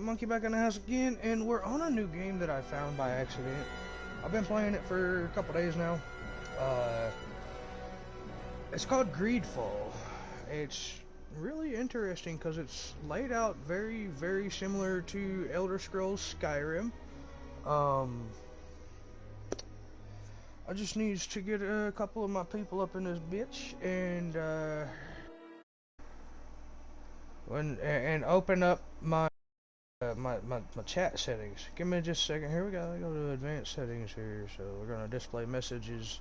Monkey back in the house again, and we're on a new game that I found by accident. I've been playing it for a couple days now. It's called Greedfall. It's really interesting because it's laid out very, very similar to Elder Scrolls Skyrim. I just need to get a couple of my people up in this bitch and open up my my chat settings. Give me just a second. Here we go. I go to advanced settings here. So we're gonna display messages.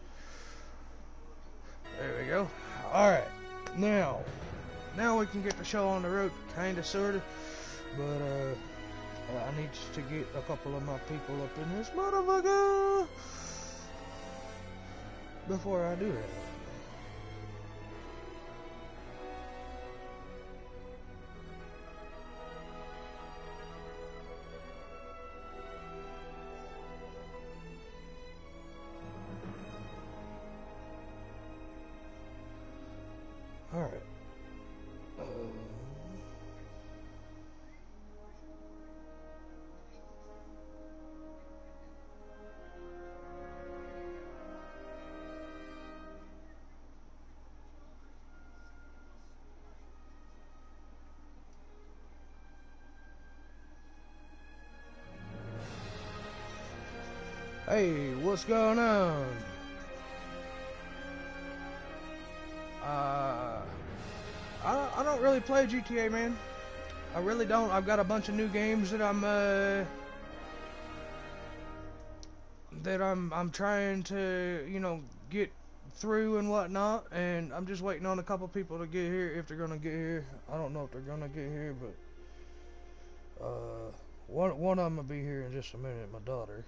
There we go. All right. Now we can get the show on the road, kinda, sorta. But I need to get a couple of my people up in this motherfucker before I do that. Alright. Hey, what's going on? I don't really play GTA, man. I really don't. I've got a bunch of new games that I'm trying to, you know, get through and whatnot, and I'm just waiting on a couple people to get here, if they're gonna get here. I don't know if they're gonna get here, but one of them will be here in just a minute, my daughter.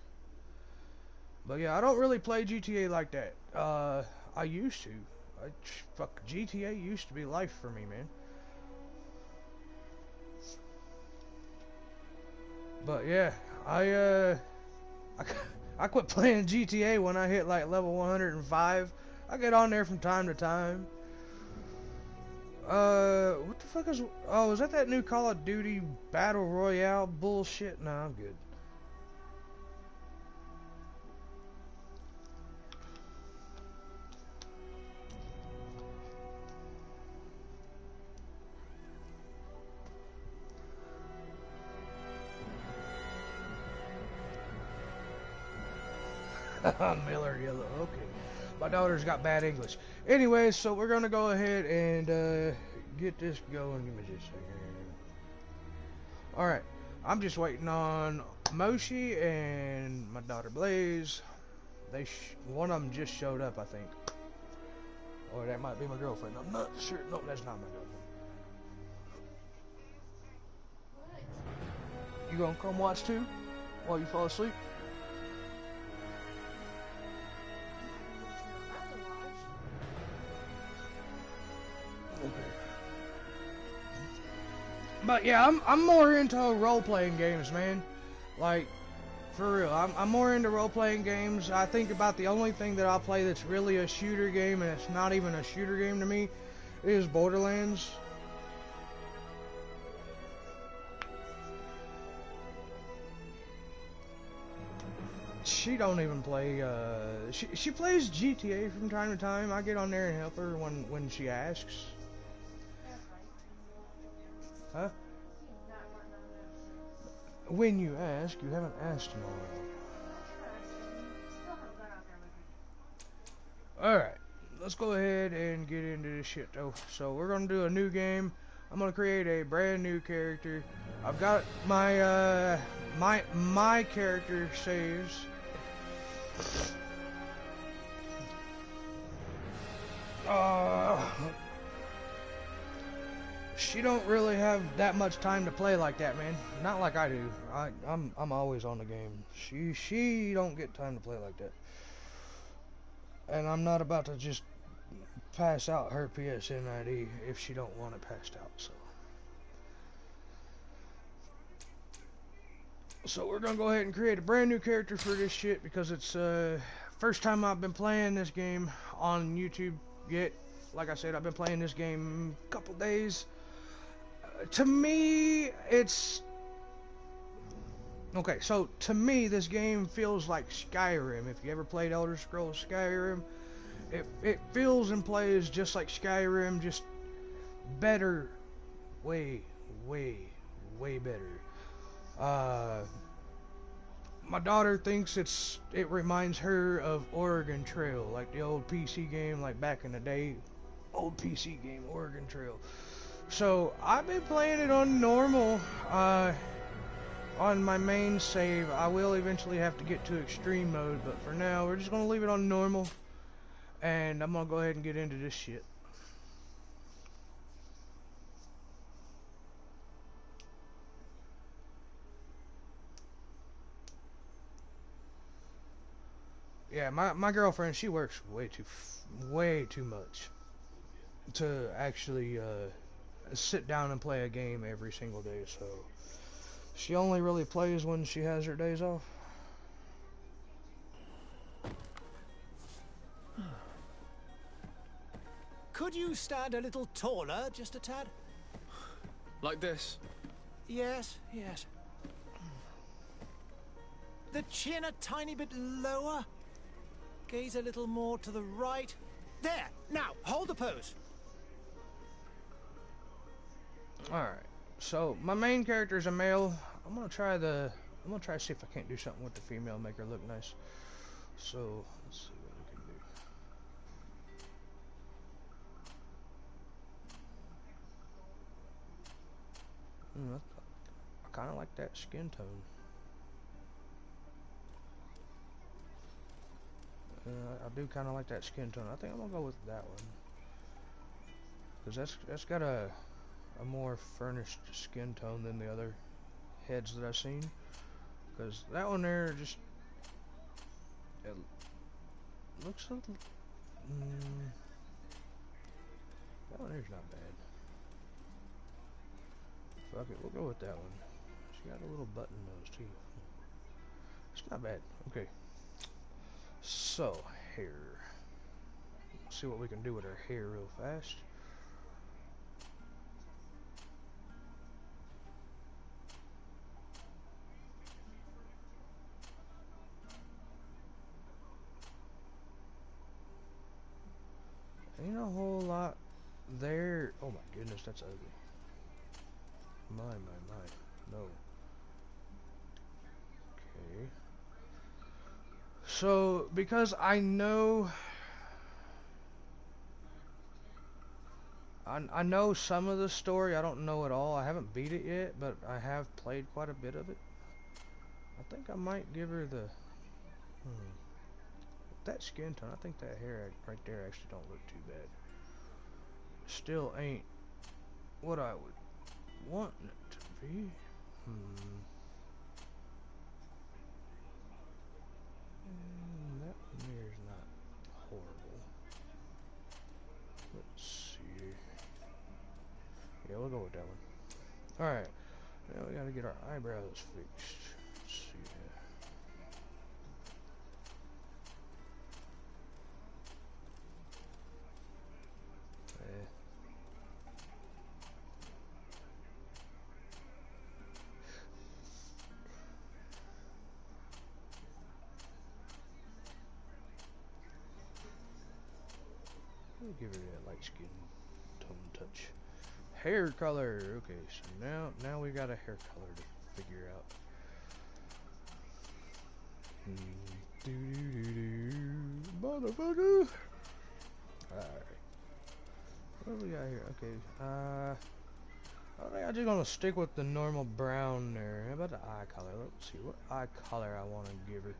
But yeah, I don't really play GTA like that. I used to. Fuck, GTA used to be life for me, man. But yeah, I quit playing GTA when I hit like level 105. I get on there from time to time. What the fuck is... Oh, is that new Call of Duty Battle Royale bullshit? Nah, I'm good. Miller Yellow, okay. My daughter's got bad English. Anyways, so we're gonna go ahead and get this going. Give me just a second. Alright, I'm just waiting on Moshi and my daughter Blaze. One of them just showed up, I think. Or that might be my girlfriend. I'm not sure. No, that's not my girlfriend. You gonna come watch too? While you fall asleep? Okay. But yeah, I'm more into role-playing games, man. Like, for real, I'm more into role-playing games. I think about the only thing that I'll play that's really a shooter game, and it's not even a shooter game to me, is Borderlands. She don't even play, she plays GTA from time to time. I get on there and help her when she asks. Huh? When you ask, you haven't asked in a while. Alright, let's go ahead and get into this shit though. So we're gonna do a new game. I'm gonna create a brand new character. I've got my my character saves. She don't really have that much time to play like that, man. Not like I do. I'm always on the game. She don't get time to play like that. And I'm not about to just pass out her PSN ID if she don't want it passed out. So we're gonna go ahead and create a brand new character for this shit because it's first time I've been playing this game on YouTube yet. Like I said, I've been playing this game a couple days. To me, it's Okay, so to me, this game feels like Skyrim. If you ever played Elder Scrolls Skyrim, it feels and plays just like Skyrim, just better, way, way, way better. Uh, my daughter thinks it reminds her of Oregon Trail, like the old PC game, like back in the day, old PC game Oregon Trail. So I've been playing it on normal. On my main save, I will eventually have to get to extreme mode, but for now, we're just gonna leave it on normal, and I'm gonna go ahead and get into this shit. Yeah, my girlfriend, she works way too much to actually sit down and play a game every single day. So she only really plays when she has her days off. Could you stand a little taller, just a tad? Like this? Yes, yes. The chin a tiny bit lower. Gaze a little more to the right. There! Now, hold the pose. Alright, so my main character is a male. I'm gonna try to see if I can't do something with the female, make her look nice. So, let's see what we can do. I kind of like that skin tone. I do kind of like that skin tone. I think I'm gonna go with that one, because that's got a more furnished skin tone than the other heads that I've seen. Because that one there just it looks a little, that one there's not bad. Fuck it, we'll go with that one. She got a little button nose too. It's not bad. Okay. So, hair. Let's see what we can do with her hair real fast. Ain't a whole lot there. Oh my goodness, that's ugly. My. No. Okay. So, because I know I know some of the story, I don't know it all. I haven't beat it yet, but I have played quite a bit of it. I think I might give her the that skin tone. I think that hair right there actually don't look too bad. Still ain't what I would want it to be. That one there is not horrible. Let's see. Yeah, we'll go with that one. Alright. Now we gotta get our eyebrows fixed. Let's see. We'll give her that light skin tone touch. Hair color. Okay, so now we got a hair color to figure out. Motherfucker. Alright. What do we got here? Okay. I think I'm just gonna stick with the normal brown there. How about the eye color? Let's see what eye color I want to give her.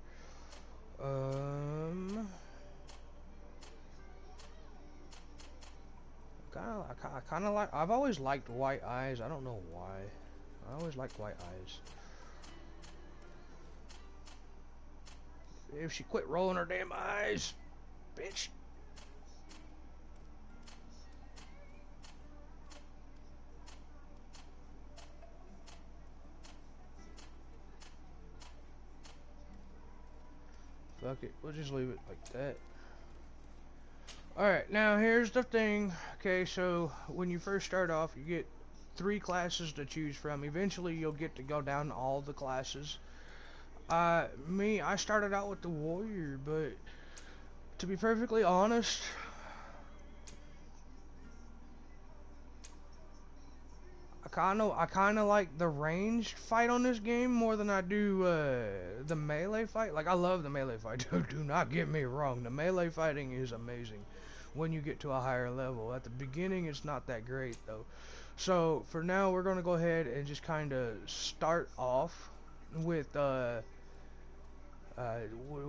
I kind of like. I've always liked white eyes. I don't know why. I always liked white eyes. If she quit rolling her damn eyes, bitch. Fuck it. We'll just leave it like that. Alright, now here's the thing. Okay, so when you first start off, you get 3 classes to choose from. Eventually, you'll get to go down all the classes. I started out with the warrior, but to be perfectly honest, I kind of like the ranged fight on this game more than I do the melee fight. Like I love the melee fight. Do not get me wrong. The melee fighting is amazing when you get to a higher level. At the beginning, it's not that great though. So for now, we're gonna go ahead and just kind of start off with what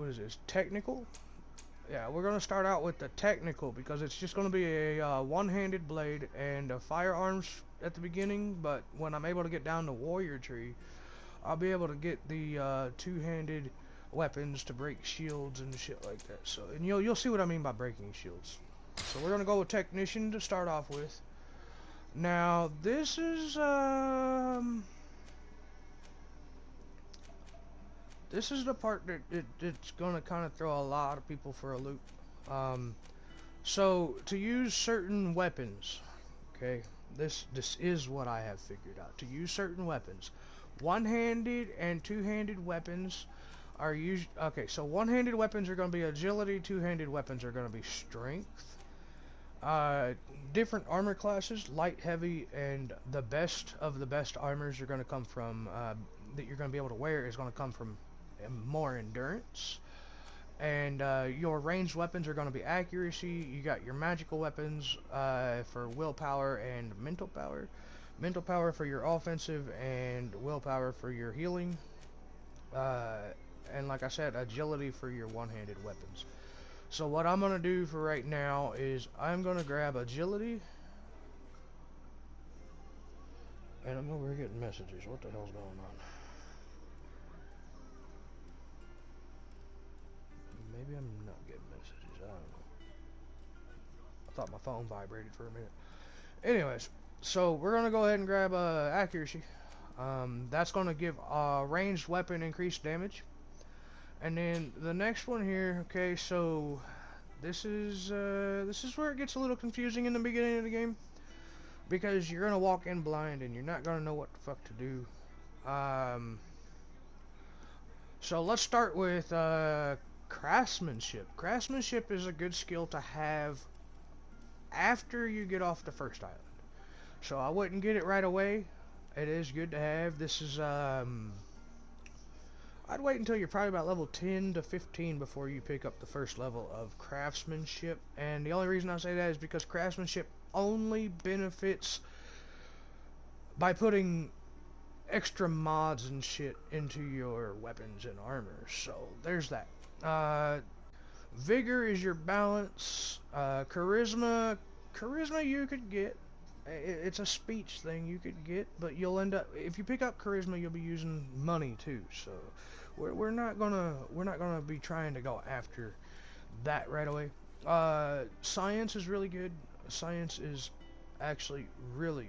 is this? Technical. Yeah, we're gonna start out with the technical because it's just gonna be a one-handed blade and firearms at the beginning. But when I'm able to get down the warrior tree, I'll be able to get the two-handed weapons to break shields and shit like that. So, and you'll see what I mean by breaking shields. So we're gonna go with technician to start off with. Now this is the part that it's gonna kind of throw a lot of people for a loop. Um, So to use certain weapons, okay, this is what I have figured out. To use certain weapons, one-handed and two-handed weapons are used. Okay, so one-handed weapons are going to be agility. Two-handed weapons are going to be strength. Uh, Different armor classes, light, heavy, and the best of the best armors are going to come from that you're going to be able to wear is going to come from more endurance. And your ranged weapons are going to be accuracy. You got your magical weapons for willpower and mental power. Mental power for your offensive and willpower for your healing. Uh, and like I said, agility for your one-handed weapons. So what I'm going to do for right now is I'm going to grab agility. And I'm over here getting messages. What the hell's going on? Maybe I'm not getting messages. I don't know. I thought my phone vibrated for a minute. Anyways, so we're gonna go ahead and grab accuracy. That's gonna give ranged weapon increased damage. And then the next one here, okay, so this is where it gets a little confusing in the beginning of the game because you're gonna walk in blind and you're not gonna know what the fuck to do. So let's start with craftsmanship. Craftsmanship is a good skill to have after you get off the first island. So I wouldn't get it right away. It is good to have. This is I'd wait until you're probably about level 10 to 15 before you pick up the first level of craftsmanship. And the only reason I say that is because craftsmanship only benefits by putting extra mods and shit into your weapons and armor. So there's that. Vigor is your balance. Charisma you could get. It's a speech thing you could get, but you'll end up if you pick up charisma, you'll be using money too. So we're not gonna be trying to go after that right away. Science is really good. Science is actually really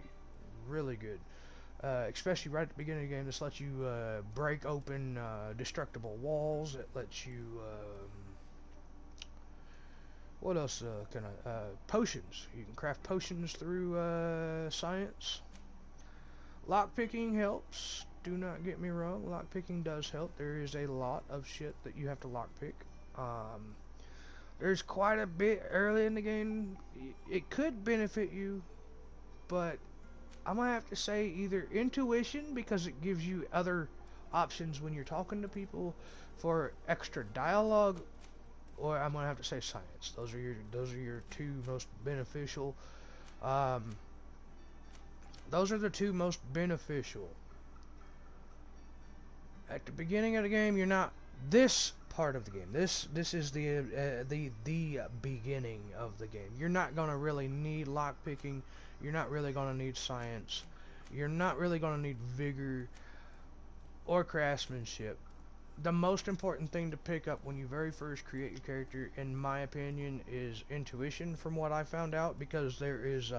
good. Especially right at the beginning of the game, this lets you break open destructible walls. It lets you what else can I? Potions. You can craft potions through science. Lockpicking helps. Do not get me wrong. Lockpicking does help. There is a lot of shit that you have to lockpick. There's quite a bit early in the game. It could benefit you, but I'm gonna have to say either intuition because it gives you other options when you're talking to people for extra dialogue, or I'm gonna have to say science. Those are your two most beneficial. Those are the two most beneficial. At the beginning of the game, you're not this part of the game. This is the beginning of the game. You're not gonna really need lockpicking. You're not really gonna need science. You're not really gonna need vigor or craftsmanship. The most important thing to pick up when you very first create your character, in my opinion, is intuition. From what I found out, because there is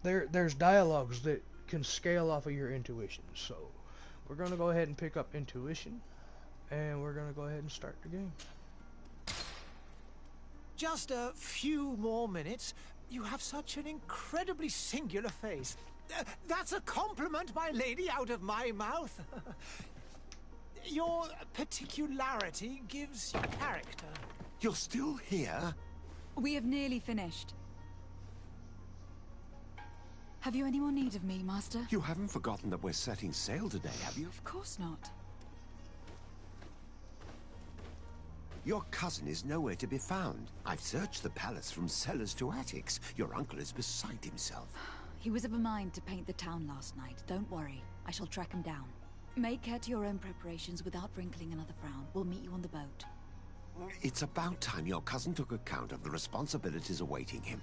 there's dialogues that can scale off of your intuition. So we're gonna go ahead and pick up intuition, and we're gonna go ahead and start the game. Just a few more minutes. You have such an incredibly singular face. That's a compliment, my lady, out of my mouth. Your particularity gives you character. You're still here? We have nearly finished. Have you any more need of me, Master? You haven't forgotten that we're setting sail today, have you? Of course not. Your cousin is nowhere to be found. I've searched the palace from cellars to attics. Your uncle is beside himself. He was of a mind to paint the town last night. Don't worry. I shall track him down. Make care to your own preparations without wrinkling another frown. We'll meet you on the boat. It's about time your cousin took account of the responsibilities awaiting him.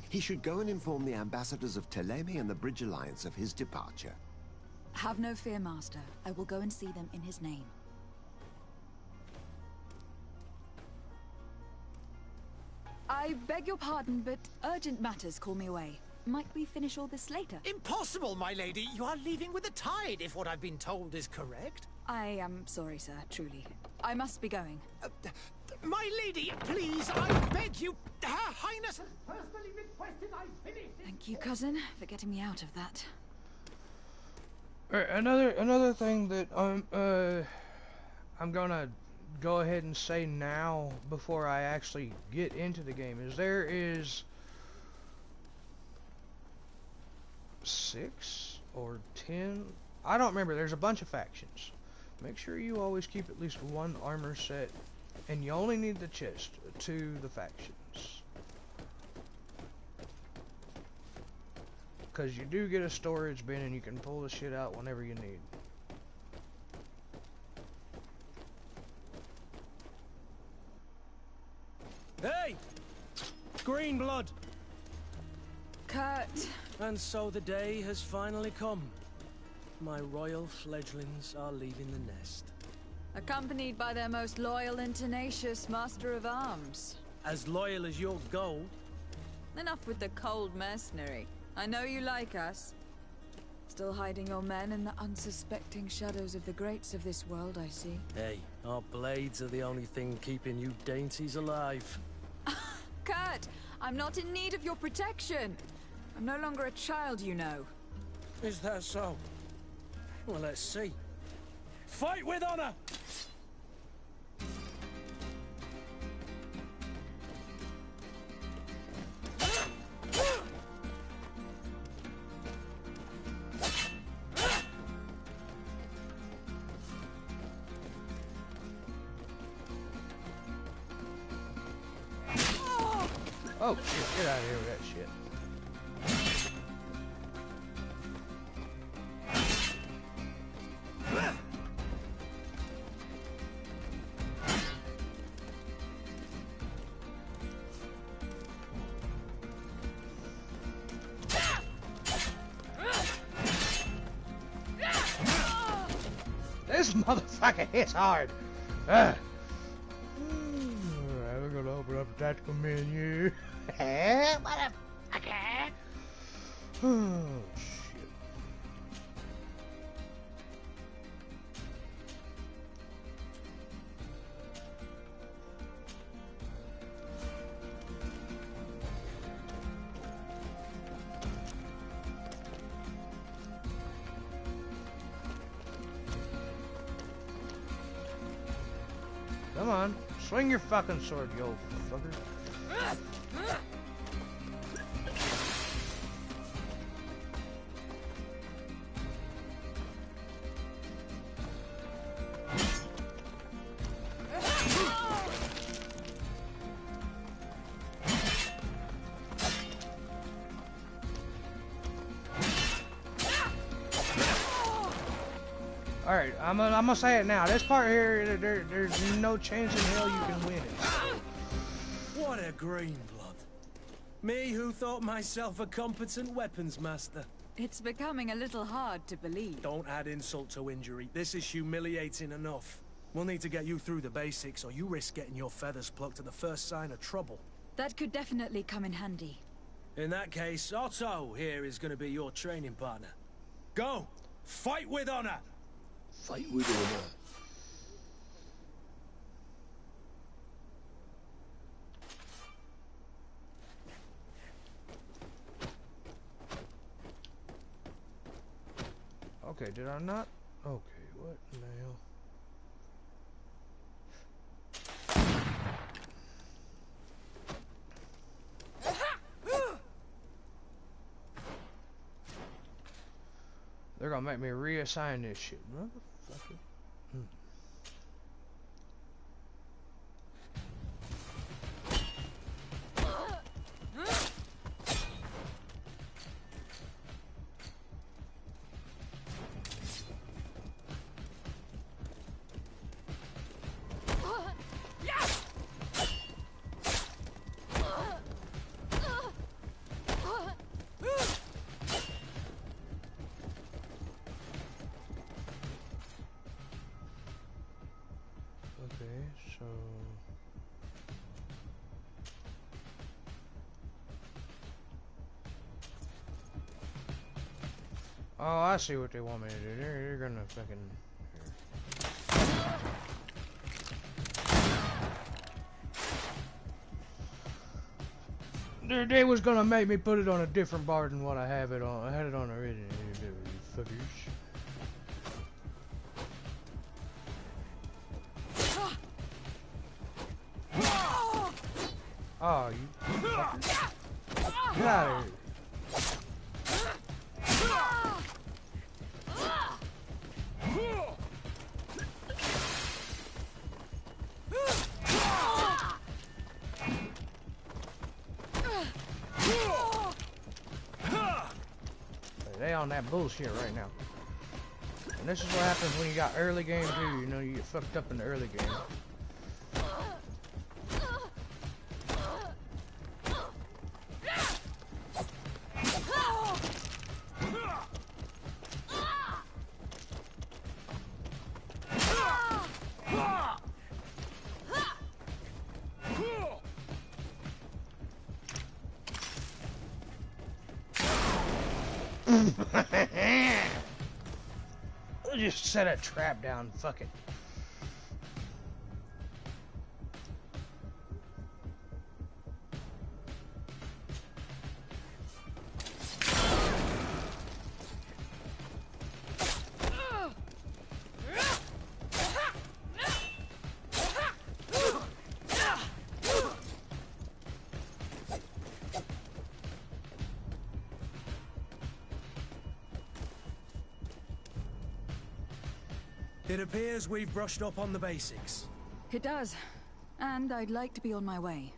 He should go and inform the ambassadors of Telemi and the Bridge Alliance of his departure. Have no fear, Master. I will go and see them in his name. I beg your pardon, but urgent matters call me away. Might we finish all this later? Impossible, my lady. You are leaving with the tide, if what I've been told is correct. I am sorry, sir, truly. I must be going. My lady, please, I beg you. Her Highness has personally requested I finish it. Thank you, cousin, for getting me out of that. Alright, another thing that I'm gonna go ahead and say now before I actually get into the game is there is 6 or 10, I don't remember, there's a bunch of factions. Make sure you always keep at least one armor set, and you only need the chest to the factions, because you do get a storage bin and you can pull the shit out whenever you need. Hey! Green blood! Kurt! And so the day has finally come. My royal fledglings are leaving the nest. Accompanied by their most loyal and tenacious Master of Arms. As loyal as your gold. Enough with the cold mercenary. I know you like us. Still hiding your men in the unsuspecting shadows of the greats of this world, I see. Hey, our blades are the only thing keeping you dainties alive. Kurt! I'm not in need of your protection! I'm no longer a child, you know. Is that so? Well, let's see. Fight with honor! Oh shit, get out of here with that shit. This motherfucker hits hard. Alright, we're gonna open up a tactical menu. Motherfucker! Oh, shit. Come on, swing your fucking sword, you old fucker. Alright, I'm gonna say it now. This part here, there's no chance in hell you can win it. What a green blood. Me who thought myself a competent weapons master. It's becoming a little hard to believe. Don't add insult to injury. This is humiliating enough. We'll need to get you through the basics, or you risk getting your feathers plucked at the first sign of trouble. That could definitely come in handy. In that case, Otto here is going to be your training partner. Go! Fight with honor! Fight with honor. Okay, did I not? Okay, what now? gonna make me reassign this shit, motherfucker. So oh, I see what they want me to do. They're gonna fucking they was gonna make me put it on a different bar than what I have it on. I had it on already. You fuckers. Oh, you fuckers. Get out of here. They on that bullshit right now. And this is what happens when you got early game too. You know, you get fucked up in the early game. Just set a trap down, fuck it. It appears we've brushed up on the basics. It does. And I'd like to be on my way.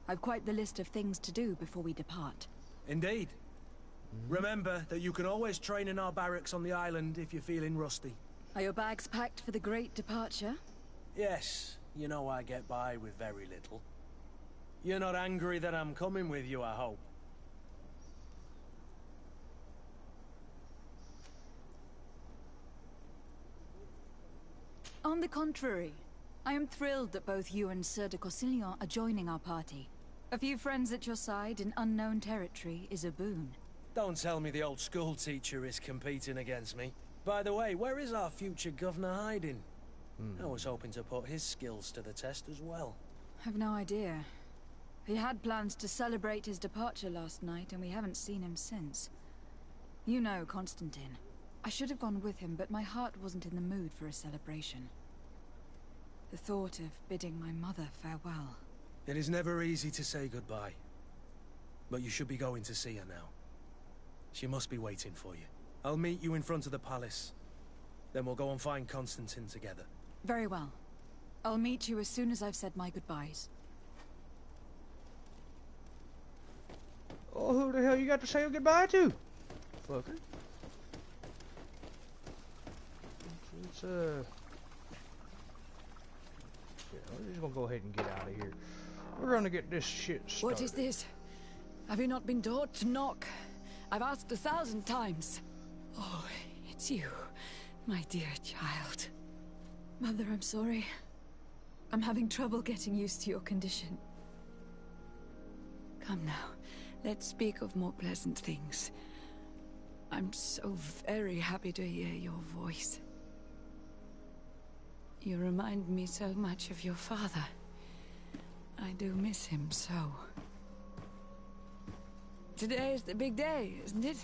I've quite the list of things to do before we depart. Indeed. Remember that you can always train in our barracks on the island if you're feeling rusty. Are your bags packed for the great departure? Yes, you know I get by with very little. You're not angry that I'm coming with you, I hope. On the contrary, I am thrilled that both you and Sir de Corsillon are joining our party. A few friends at your side in unknown territory is a boon. Don't tell me the old school teacher is competing against me. By the way, where is our future governor hiding? I was hoping to put his skills to the test as well. I've no idea. He had plans to celebrate his departure last night, and we haven't seen him since. You know Constantine. I should have gone with him, but my heart wasn't in the mood for a celebration. The thought of bidding my mother farewell. It is never easy to say goodbye. But you should be going to see her now. She must be waiting for you. I'll meet you in front of the palace. Then we'll go and find Constantine together. Very well. I'll meet you as soon as I've said my goodbyes. Oh, who the hell you got to say goodbye to? Fucker. It's yeah, we're just gonna go ahead and get out of here. We're gonna get this shit started. What is this? Have you not been taught to knock? I've asked 1,000 times. Oh, it's you, my dear child. Mother, I'm sorry. I'm having trouble getting used to your condition. Come now, let's speak of more pleasant things. I'm so very happy to hear your voice. You remind me so much of your father. I do miss him so. Today is the big day, isn't it?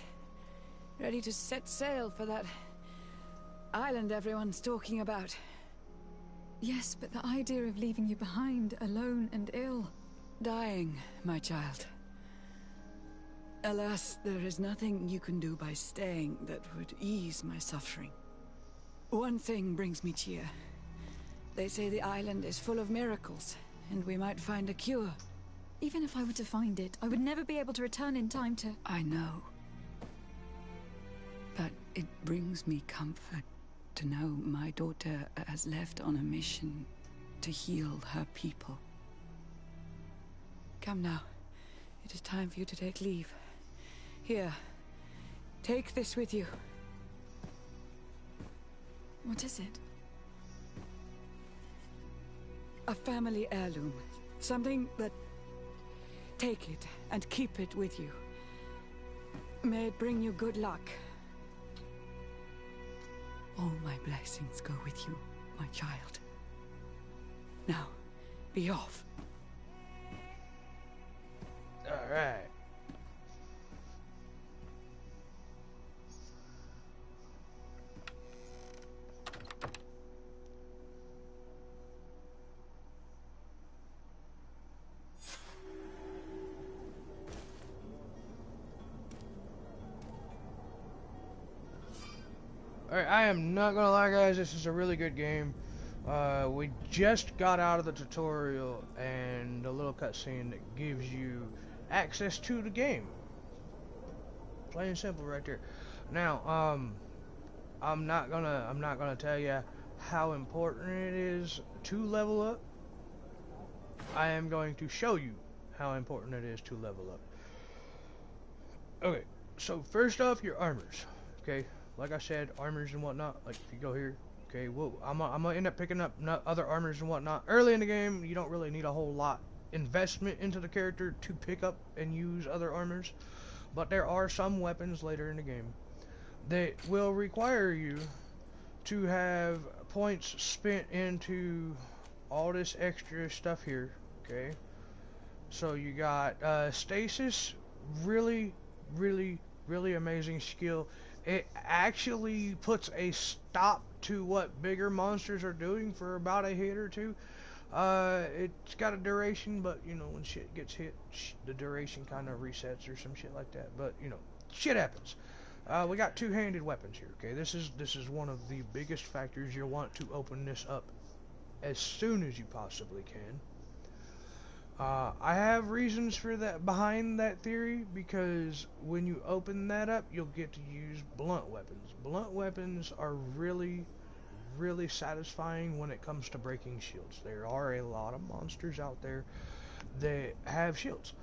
Ready to set sail for that island everyone's talking about. Yes, but the idea of leaving you behind, alone and ill. Dying, my child. Alas, there is nothing you can do by staying that would ease my suffering. One thing brings me cheer. They say the island is full of miracles, and we might find a cure. Even if I were to find it, I would never be able to return in time to... I know. But it brings me comfort to know my daughter has left on a mission to heal her people. Come now. It is time for you to take leave. Here, take this with you. What is it? A family heirloom. Something that... Take it and keep it with you. May it bring you good luck. All my blessings go with you, my child. Now, be off. Alright. Alright, I am not gonna lie, guys, this is a really good game. We just got out of the tutorial and a little cutscene that gives you access to the game. Plain and simple right there. Now, I'm not gonna tell you how important it is to level up. I am going to show you how important it is to level up. Okay, so first off, your armors. Okay, like I said, armors and whatnot. Like if you go here, okay, well, I'm gonna end up picking up other armors and whatnot. Early in the game, you don't really need a whole lot investment into the character to pick up and use other armors, but there are some weapons later in the game that will require you to have points spent into all this extra stuff here. Okay, so you got stasis, really amazing skill. It actually puts a stop to what bigger monsters are doing for about a hit or two. It's got a duration, but you know, when shit gets hit, the duration kind of resets or some shit like that. But you know, shit happens. We got two-handed weapons here. Okay, this is one of the biggest factors. You'll want to open this up as soon as you possibly can. I have reasons for that behind that theory, because when you open that up, you'll get to use blunt weapons. Blunt weapons are really satisfying when it comes to breaking shields. There are a lot of monsters out there that have shields.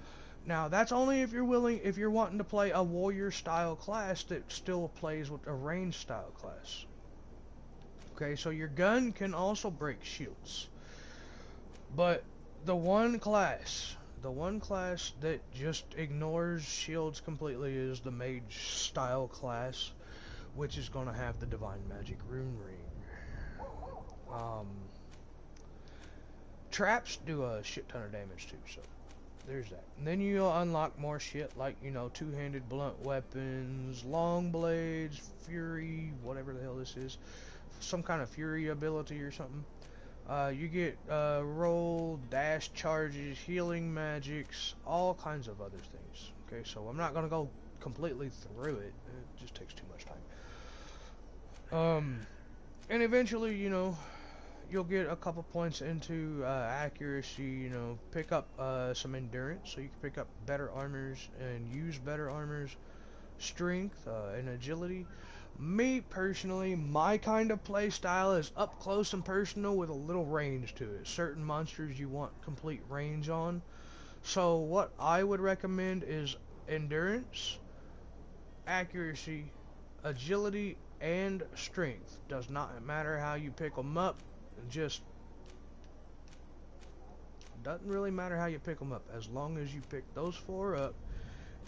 Now that's only if you're wanting to play a warrior style class that still plays with a ranged style class. Okay, so your gun can also break shields, but the one class that just ignores shields completely is the mage style class, which is going to have the divine magic rune ring. Traps do a shit ton of damage too, so there's that. And then you'll unlock more shit like, you know, two-handed blunt weapons, long blades, fury, whatever the hell this is, some kind of fury ability or something. You get roll, dash charges, healing magics, all kinds of other things. Okay, so I'm not gonna go completely through it. It just takes too much time. And eventually, you know, you'll get a couple points into accuracy. You know, pick up some endurance, so you can pick up better armors and use better armors. Strength and agility. Me personally, my kind of play style is up close and personal with a little range to it. Certain monsters you want complete range on. So what I would recommend is endurance, accuracy, agility, and strength. Does not matter how you pick them up. Just doesn't really matter how you pick them up, as long as you pick those four up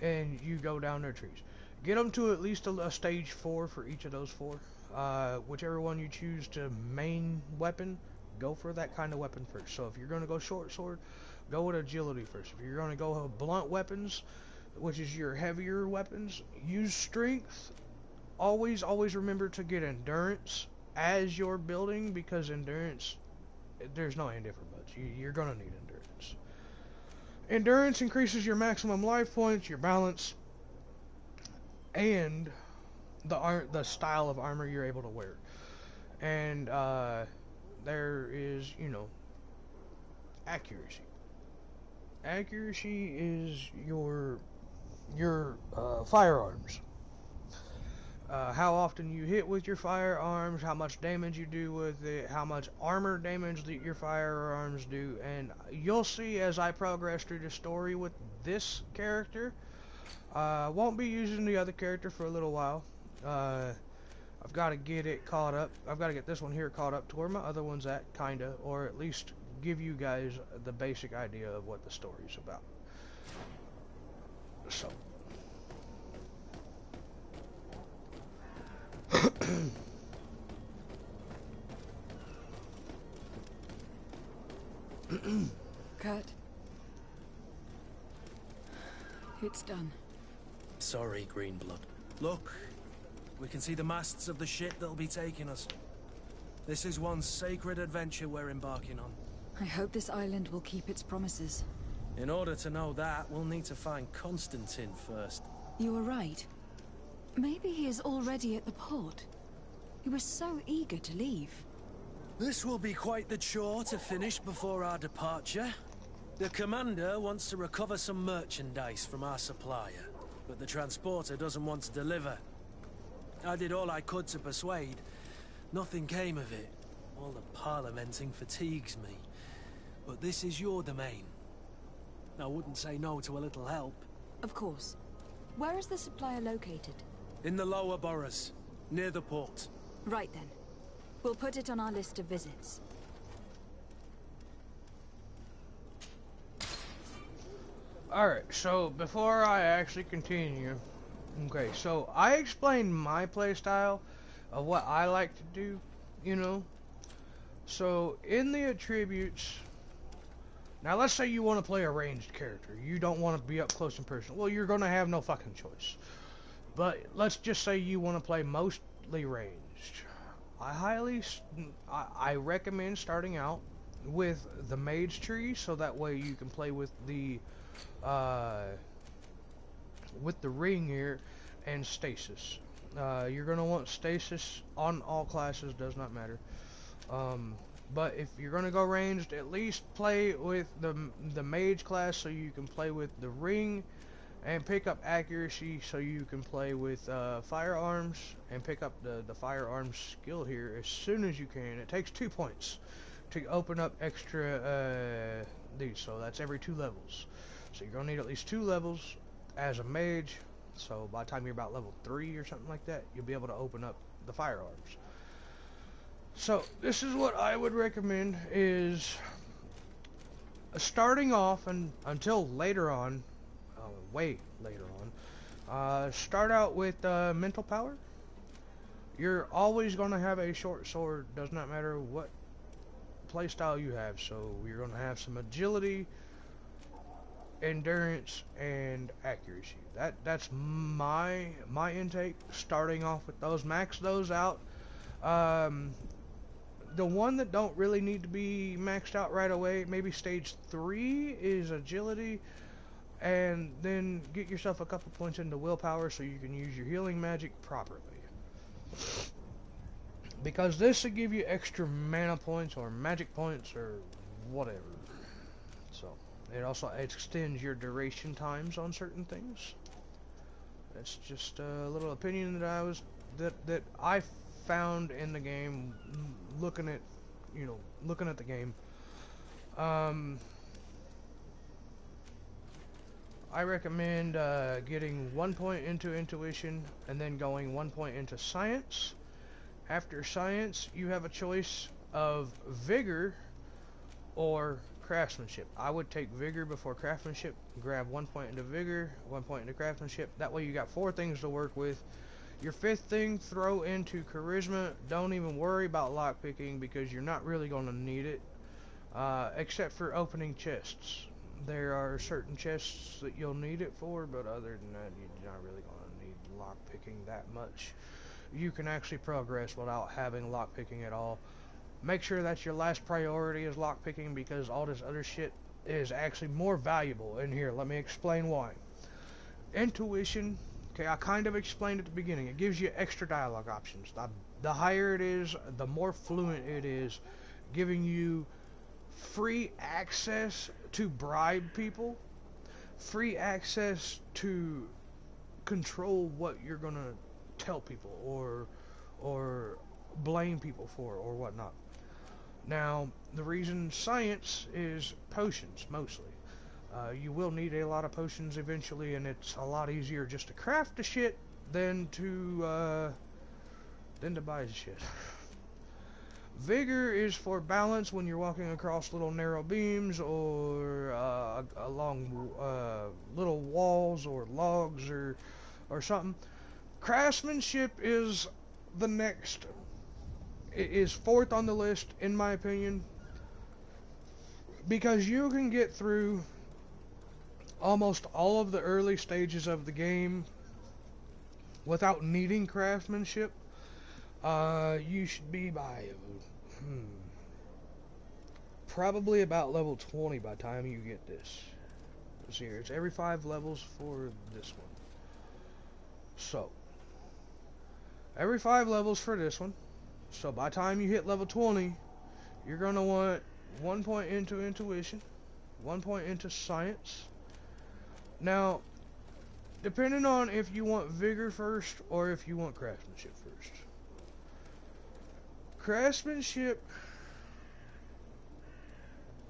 and you go down their trees. Get them to at least a stage 4 for each of those 4. Whichever one you choose to main weapon, go for that kind of weapon first. So if you're going to go short sword, go with agility first. If you're going to go with blunt weapons, which is your heavier weapons, use strength. Always remember to get endurance as you're building, because endurance, there's no any different buts. You're going to need endurance. Endurance increases your maximum life points, your balance, and the style of armor you're able to wear. And there is, you know, accuracy. Accuracy is your firearms. How often you hit with your firearms, how much damage you do with it, how much armor damage that your firearms do, and you'll see as I progress through the story with this character. Won't be using the other character for a little while. I've got to get it caught up. I've got to get this one here caught up to where my other one's at, kinda, or at least give you guys the basic idea of what the story's about. So. Kurt. It's done. Sorry, Greenblood. Look, we can see the masts of the ship that'll be taking us. This is one sacred adventure we're embarking on. I hope this island will keep its promises. In order to know that, we'll need to find Constantine first. You were right. Maybe he is already at the port. He was so eager to leave. This will be quite the chore to finish before our departure. The commander wants to recover some merchandise from our supplier, but the transporter doesn't want to deliver. I did all I could to persuade. Nothing came of it. All the parliamenting fatigues me. But this is your domain. I wouldn't say no to a little help. Of course. Where is the supplier located? In the lower boroughs, near the port. Right then. We'll put it on our list of visits. Alright, so before I actually continue, okay, so I explained my playstyle of what I like to do, you know. So in the attributes, now let's say you want to play a ranged character. You don't want to be up close and personal. Well, you're going to have no fucking choice. But let's just say you want to play mostly ranged. I recommend starting out with the mage tree, so that way you can play with the ring here and stasis. You're gonna want stasis on all classes, does not matter. But if you're gonna go ranged, at least play with the mage class so you can play with the ring, and pick up accuracy so you can play with firearms, and pick up the firearms skill here as soon as you can. It takes 2 points to open up extra these, so that's every 2 levels. So you're gonna need at least 2 levels as a mage. So by the time you're about level 3 or something like that, you'll be able to open up the firearms. So this is what I would recommend, is starting off and until later on, way later on, start out with mental power. You're always going to have a short sword, does not matter what playstyle you have. So you're going to have some agility, endurance, and accuracy. That's my intake. Starting off with those, max those out. The one that don't really need to be maxed out right away, maybe stage 3, is agility, and then get yourself a couple points into willpower so you can use your healing magic properly. Because this will give you extra mana points or magic points or whatever. So it also extends your duration times on certain things. That's just a little opinion that I found in the game, looking at the game. I recommend getting 1 point into intuition and then going 1 point into science. After science, you have a choice of vigor or craftsmanship. I would take vigor before craftsmanship. Grab 1 point into vigor, 1 point into craftsmanship. That way you got 4 things to work with. Your 5th thing, throw into charisma. Don't even worry about lockpicking because you're not really going to need it, except for opening chests. There are certain chests that you'll need it for, but other than that, you're not really going to need lockpicking that much. You can actually progress without having lockpicking at all. Make sure that your last priority is lockpicking, because all this other shit is actually more valuable in here. Let me explain why. Intuition Okay, I kind of explained at the beginning. It gives you extra dialogue options. The higher it is, the more fluent it is, giving you free access to bribe people, free access to control what you're gonna tell people or blame people for or whatnot. Now, the reason science is potions mostly. You will need a lot of potions eventually, and it's a lot easier just to craft the shit than to buy the shit. Vigor is for balance when you're walking across little narrow beams or along little walls or logs or something. Craftsmanship is the next. It is fourth on the list in my opinion, because you can get through almost all of the early stages of the game without needing craftsmanship. You should be by probably about level 20 by the time you get this. Let's see here. It's every 5 levels for this one. So, every 5 levels for this one. So by the time you hit level 20, you're going to want 1 point into intuition, 1 point into science. Now, depending on if you want vigor first or if you want craftsmanship first. Craftsmanship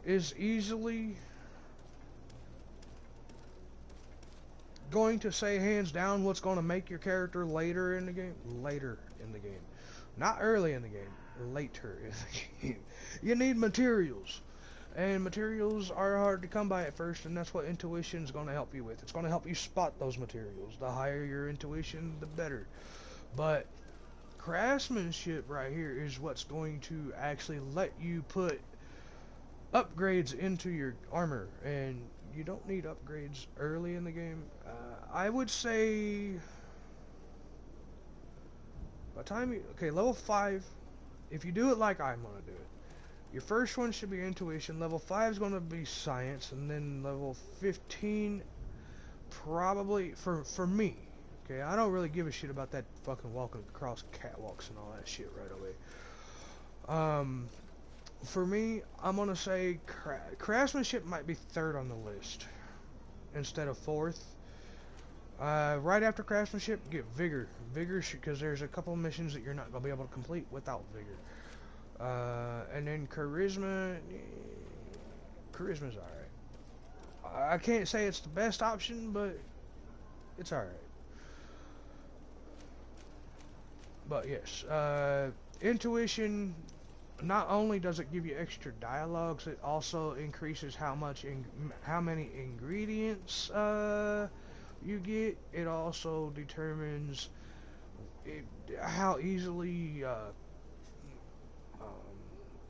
is easily going to say hands down what's going to make your character later in the game. Later in the game. Not early in the game. Later in the game. You need materials. And materials are hard to come by at first, and that's what intuition is going to help you with. It's going to help you spot those materials. The higher your intuition, the better. But craftsmanship right here is what's going to actually let you put upgrades into your armor, and you don't need upgrades early in the game. I would say by the time you, okay, level 5, if you do it like I'm going to do it, your first one should be intuition, level 5 is going to be science, and then level 15 probably, for me, okay, I don't really give a shit about that fucking walking across catwalks and all that shit right away. For me, I'm gonna say craftsmanship might be 3rd on the list instead of 4th. Right after craftsmanship, get vigor. Vigor, because there's a couple of missions that you're not gonna be able to complete without vigor. And then charisma. Charisma's alright. I can't say it's the best option, but it's alright. But yes, intuition. Not only does it give you extra dialogues, it also increases how many ingredients you get. It also determines how easily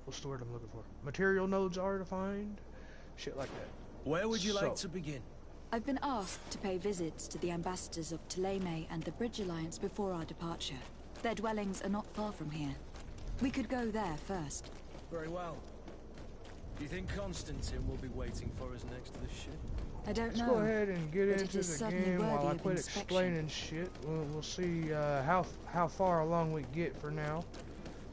what's the word I'm looking for? Material nodes are to find, shit like that. Where would you like to begin? I've been asked to pay visits to the ambassadors of Thélème and the Bridge Alliance before our departure. Their dwellings are not far from here. We could go there first. Very well. Do you think Constantine will be waiting for us next to the ship? I don't know. Let's go ahead and get but into it is the certainly game while I worthy of quit inspection. explaining shit. We'll see how far along we get for now.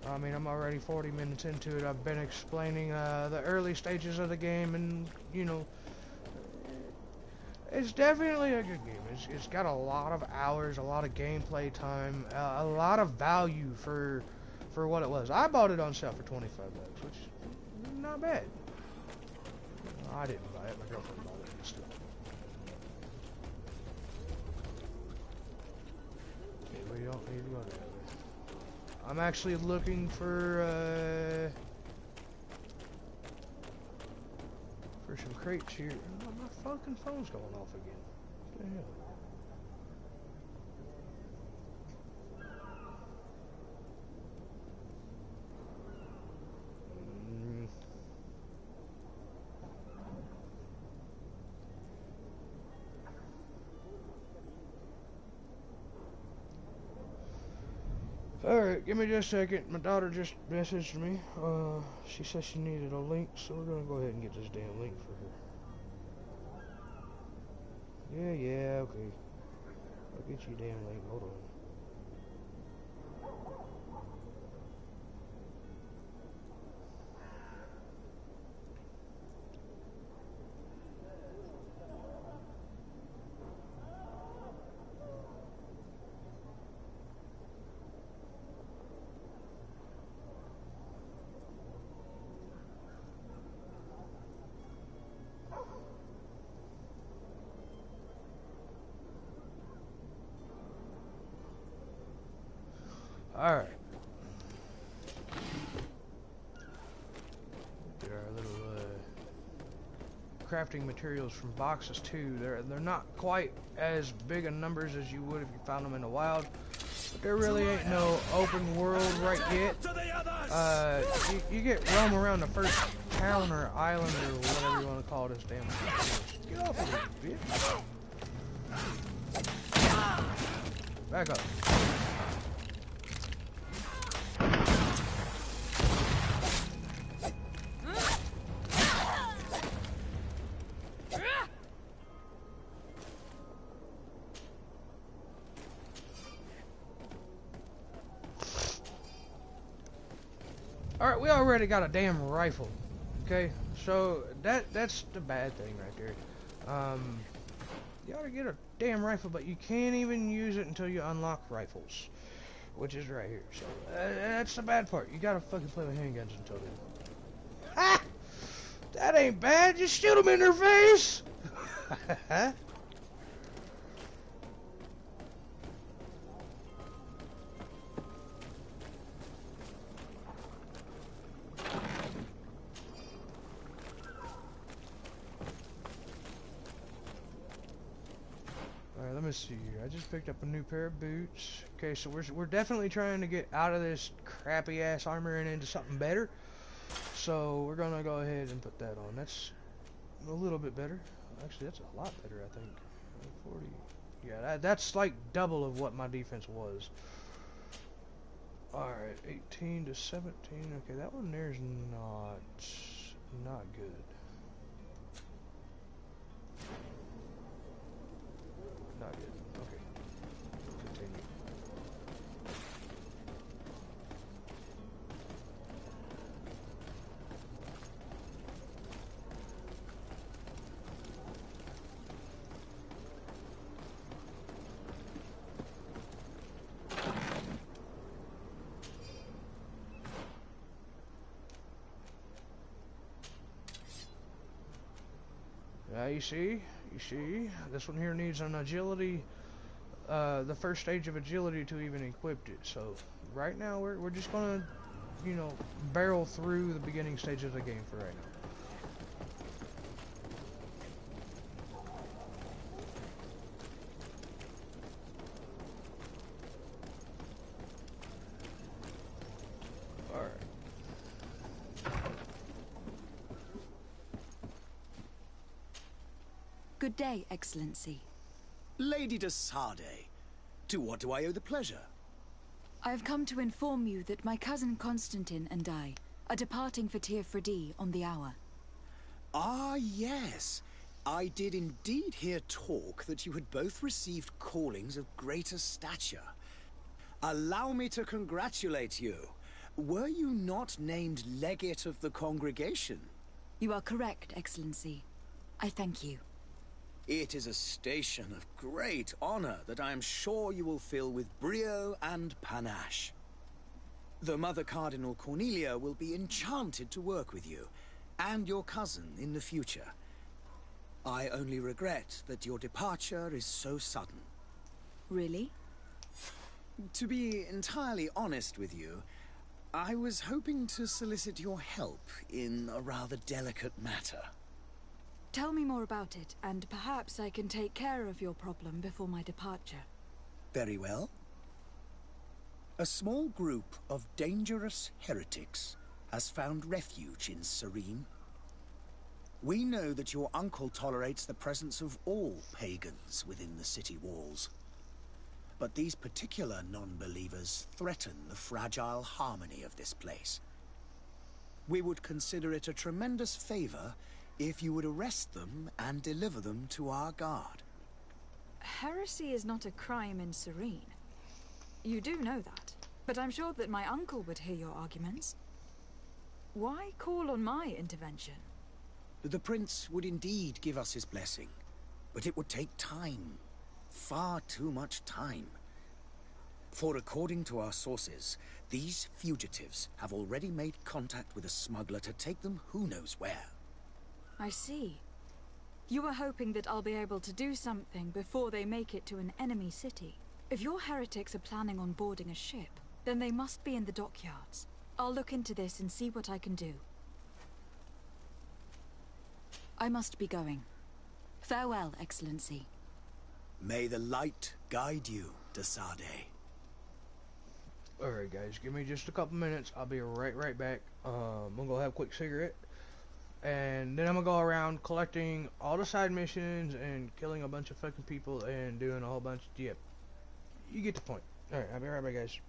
I mean, I'm already 40 minutes into it. I've been explaining the early stages of the game, and you know, it's definitely a good game. It's got a lot of hours, a lot of gameplay time, a lot of value for what it was. I bought it on sale for 25 bucks, which is not bad. I didn't buy it. My girlfriend bought it instead. Okay, we don't need to go that way. I'm actually looking for some crates here. Oh, my fucking phone's going off again. What the hell? Alright, give me just a second. My daughter just messaged me. She said she needed a link, so we're gonna go ahead and get this damn link for her. Yeah, okay. I'll get you damn late. Hold on. Alright. Get our little crafting materials from boxes too. They're not quite as big in numbers as you would if you found them in the wild. But there really ain't no open world right yet. You get roam around the first town or island or whatever you want to call this damn thing. Get off of me, bitch. Back up. Alright, we already got a damn rifle. Okay, so that's the bad thing right there. You ought to get a damn rifle, but you can't even use it until you unlock rifles. Which is right here. So, that's the bad part. You gotta fucking play with handguns until then. Ha! That ain't bad, just shoot them in their face! Let me see here. I just picked up a new pair of boots. Okay, so we're definitely trying to get out of this crappy ass armor and into something better. So we're gonna go ahead and put that on. That's a little bit better. Actually, that's a lot better, I think. 40. Yeah, that's like double of what my defense was. All right, 18 to 17. Okay, that one there's not good. Not good. Okay. Continue. You see, this one here needs an agility, the first stage of agility to even equip it. So right now we're just gonna, you know, barrel through the beginning stage of the game for right now. Good day, Excellency. Lady de Sardet, to what do I owe the pleasure? I have come to inform you that my cousin Constantine and I are departing for Tir Freddy on the hour. Ah, yes. I did indeed hear talk that you had both received callings of greater stature. Allow me to congratulate you. Were you not named legate of the congregation? You are correct, Excellency. I thank you. It is a station of great honor that I am sure you will fill with brio and panache. The Mother Cardinal Cornelia will be enchanted to work with you, and your cousin in the future. I only regret that your departure is so sudden. Really? To be entirely honest with you, I was hoping to solicit your help in a rather delicate matter. Tell me more about it, and perhaps I can take care of your problem before my departure. Very well. A small group of dangerous heretics has found refuge in Serene. We know that your uncle tolerates the presence of all pagans within the city walls. But these particular non-believers threaten the fragile harmony of this place. We would consider it a tremendous favor if you would arrest them and deliver them to our guard. Heresy is not a crime in Serene. You do know that, but I'm sure that my uncle would hear your arguments. Why call on my intervention? The prince would indeed give us his blessing, but it would take time. Far too much time. For according to our sources, these fugitives have already made contact with a smuggler to take them who knows where. I see. You were hoping that I'll be able to do something before they make it to an enemy city. If your heretics are planning on boarding a ship, then they must be in the dockyards. I'll look into this and see what I can do. I must be going. Farewell, Excellency. May the light guide you, Desade. Alright guys, give me just a couple minutes. I'll be right back. I'm gonna go have a quick cigarette. And then I'm gonna go around collecting all the side missions and killing a bunch of fucking people and doing a whole bunch of... Yep. You get the point. Alright, I'll be right back, guys.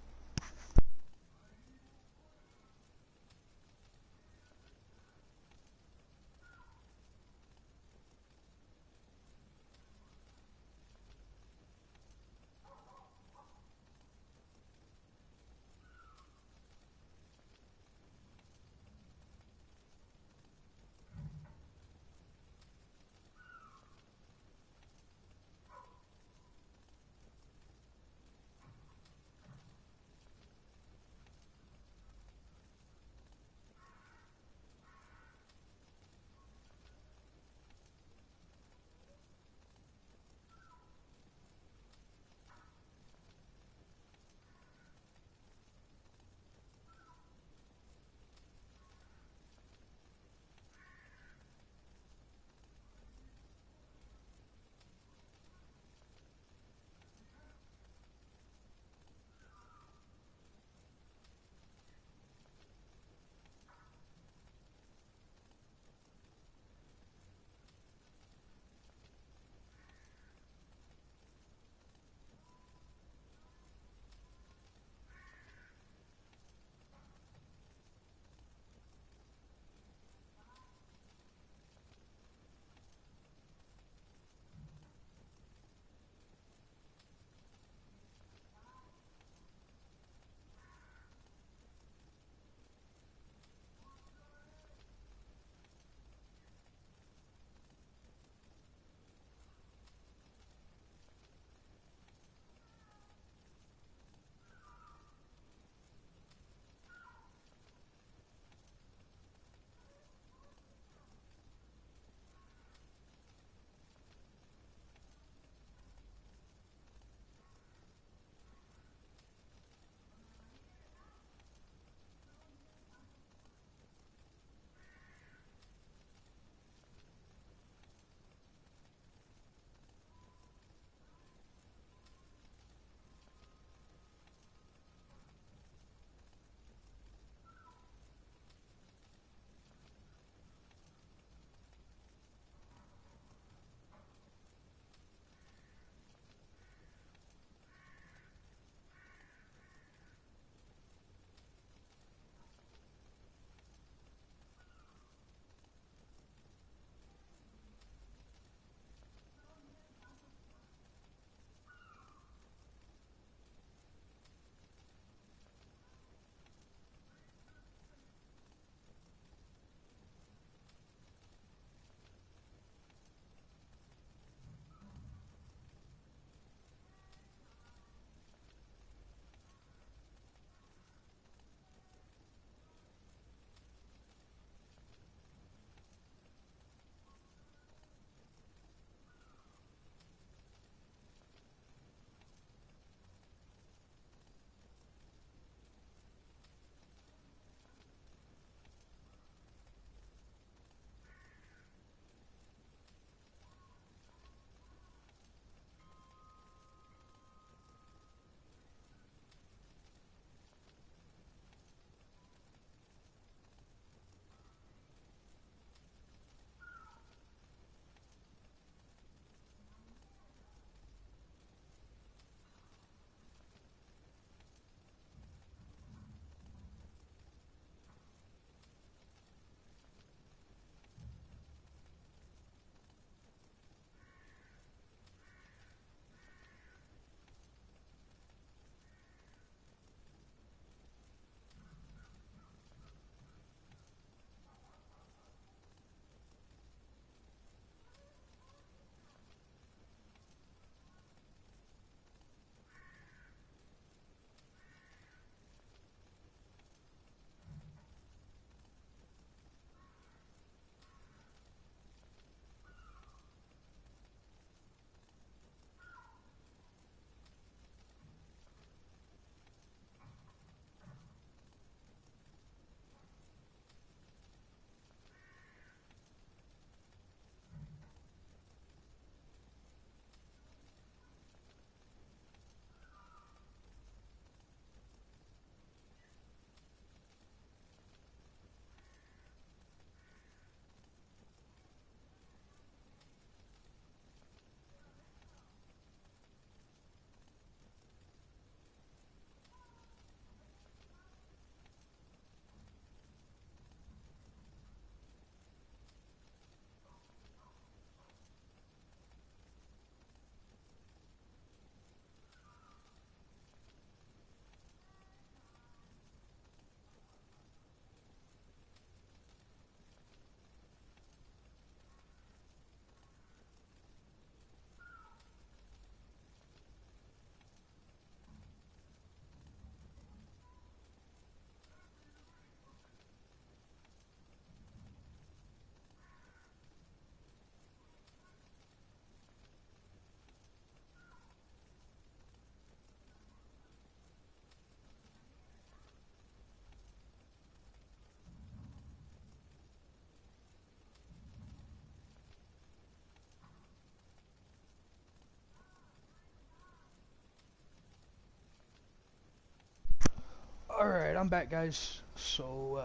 I'm back, guys. So,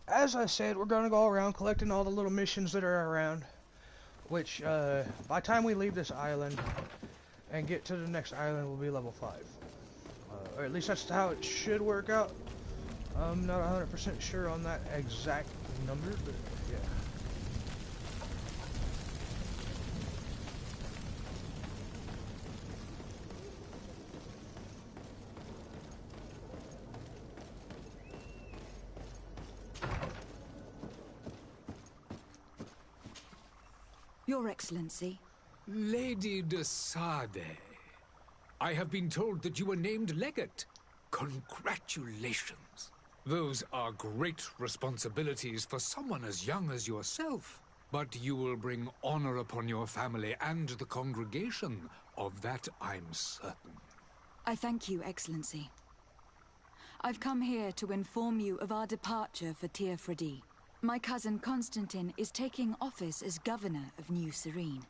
as I said, we're gonna go around collecting all the little missions that are around. Which, by the time we leave this island and get to the next island, we'll be level 5. Or at least that's how it should work out. I'm not 100% sure on that exact number, but yeah. Your Excellency. Lady de Sade, I have been told that you were named legate. Congratulations. Those are great responsibilities for someone as young as yourself. But you will bring honor upon your family and the congregation. Of that, I'm certain. I thank you, Excellency. I've come here to inform you of our departure for Tir Fredi. My cousin Constantine is taking office as governor of New Serene,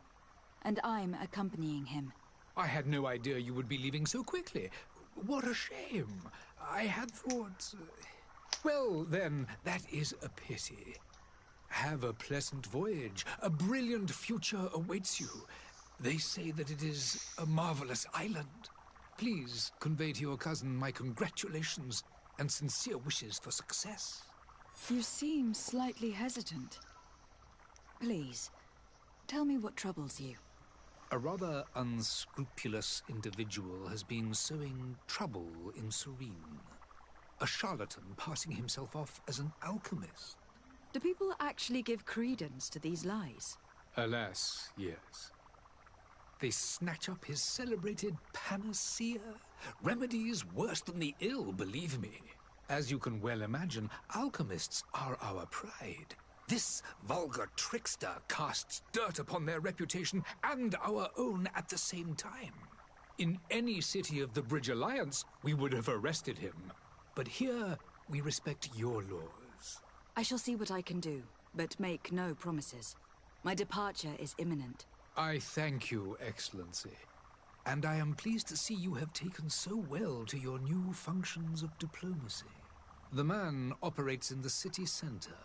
and I'm accompanying him. I had no idea you would be leaving so quickly. What a shame. I had thought... Well, then, that is a pity. Have a pleasant voyage. A brilliant future awaits you. They say that it is a marvelous island. Please convey to your cousin my congratulations and sincere wishes for success. You seem slightly hesitant. Please, tell me what troubles you. A rather unscrupulous individual has been sowing trouble in Serene. A charlatan passing himself off as an alchemist. Do people actually give credence to these lies? Alas, yes. They snatch up his celebrated panacea. Remedies worse than the ill, believe me. As you can well imagine, alchemists are our pride. This vulgar trickster casts dirt upon their reputation and our own at the same time. In any city of the Bridge Alliance, we would have arrested him. But here, we respect your laws. I shall see what I can do, but make no promises. My departure is imminent. I thank you, Excellency. And I am pleased to see you have taken so well to your new functions of diplomacy. The man operates in the city center.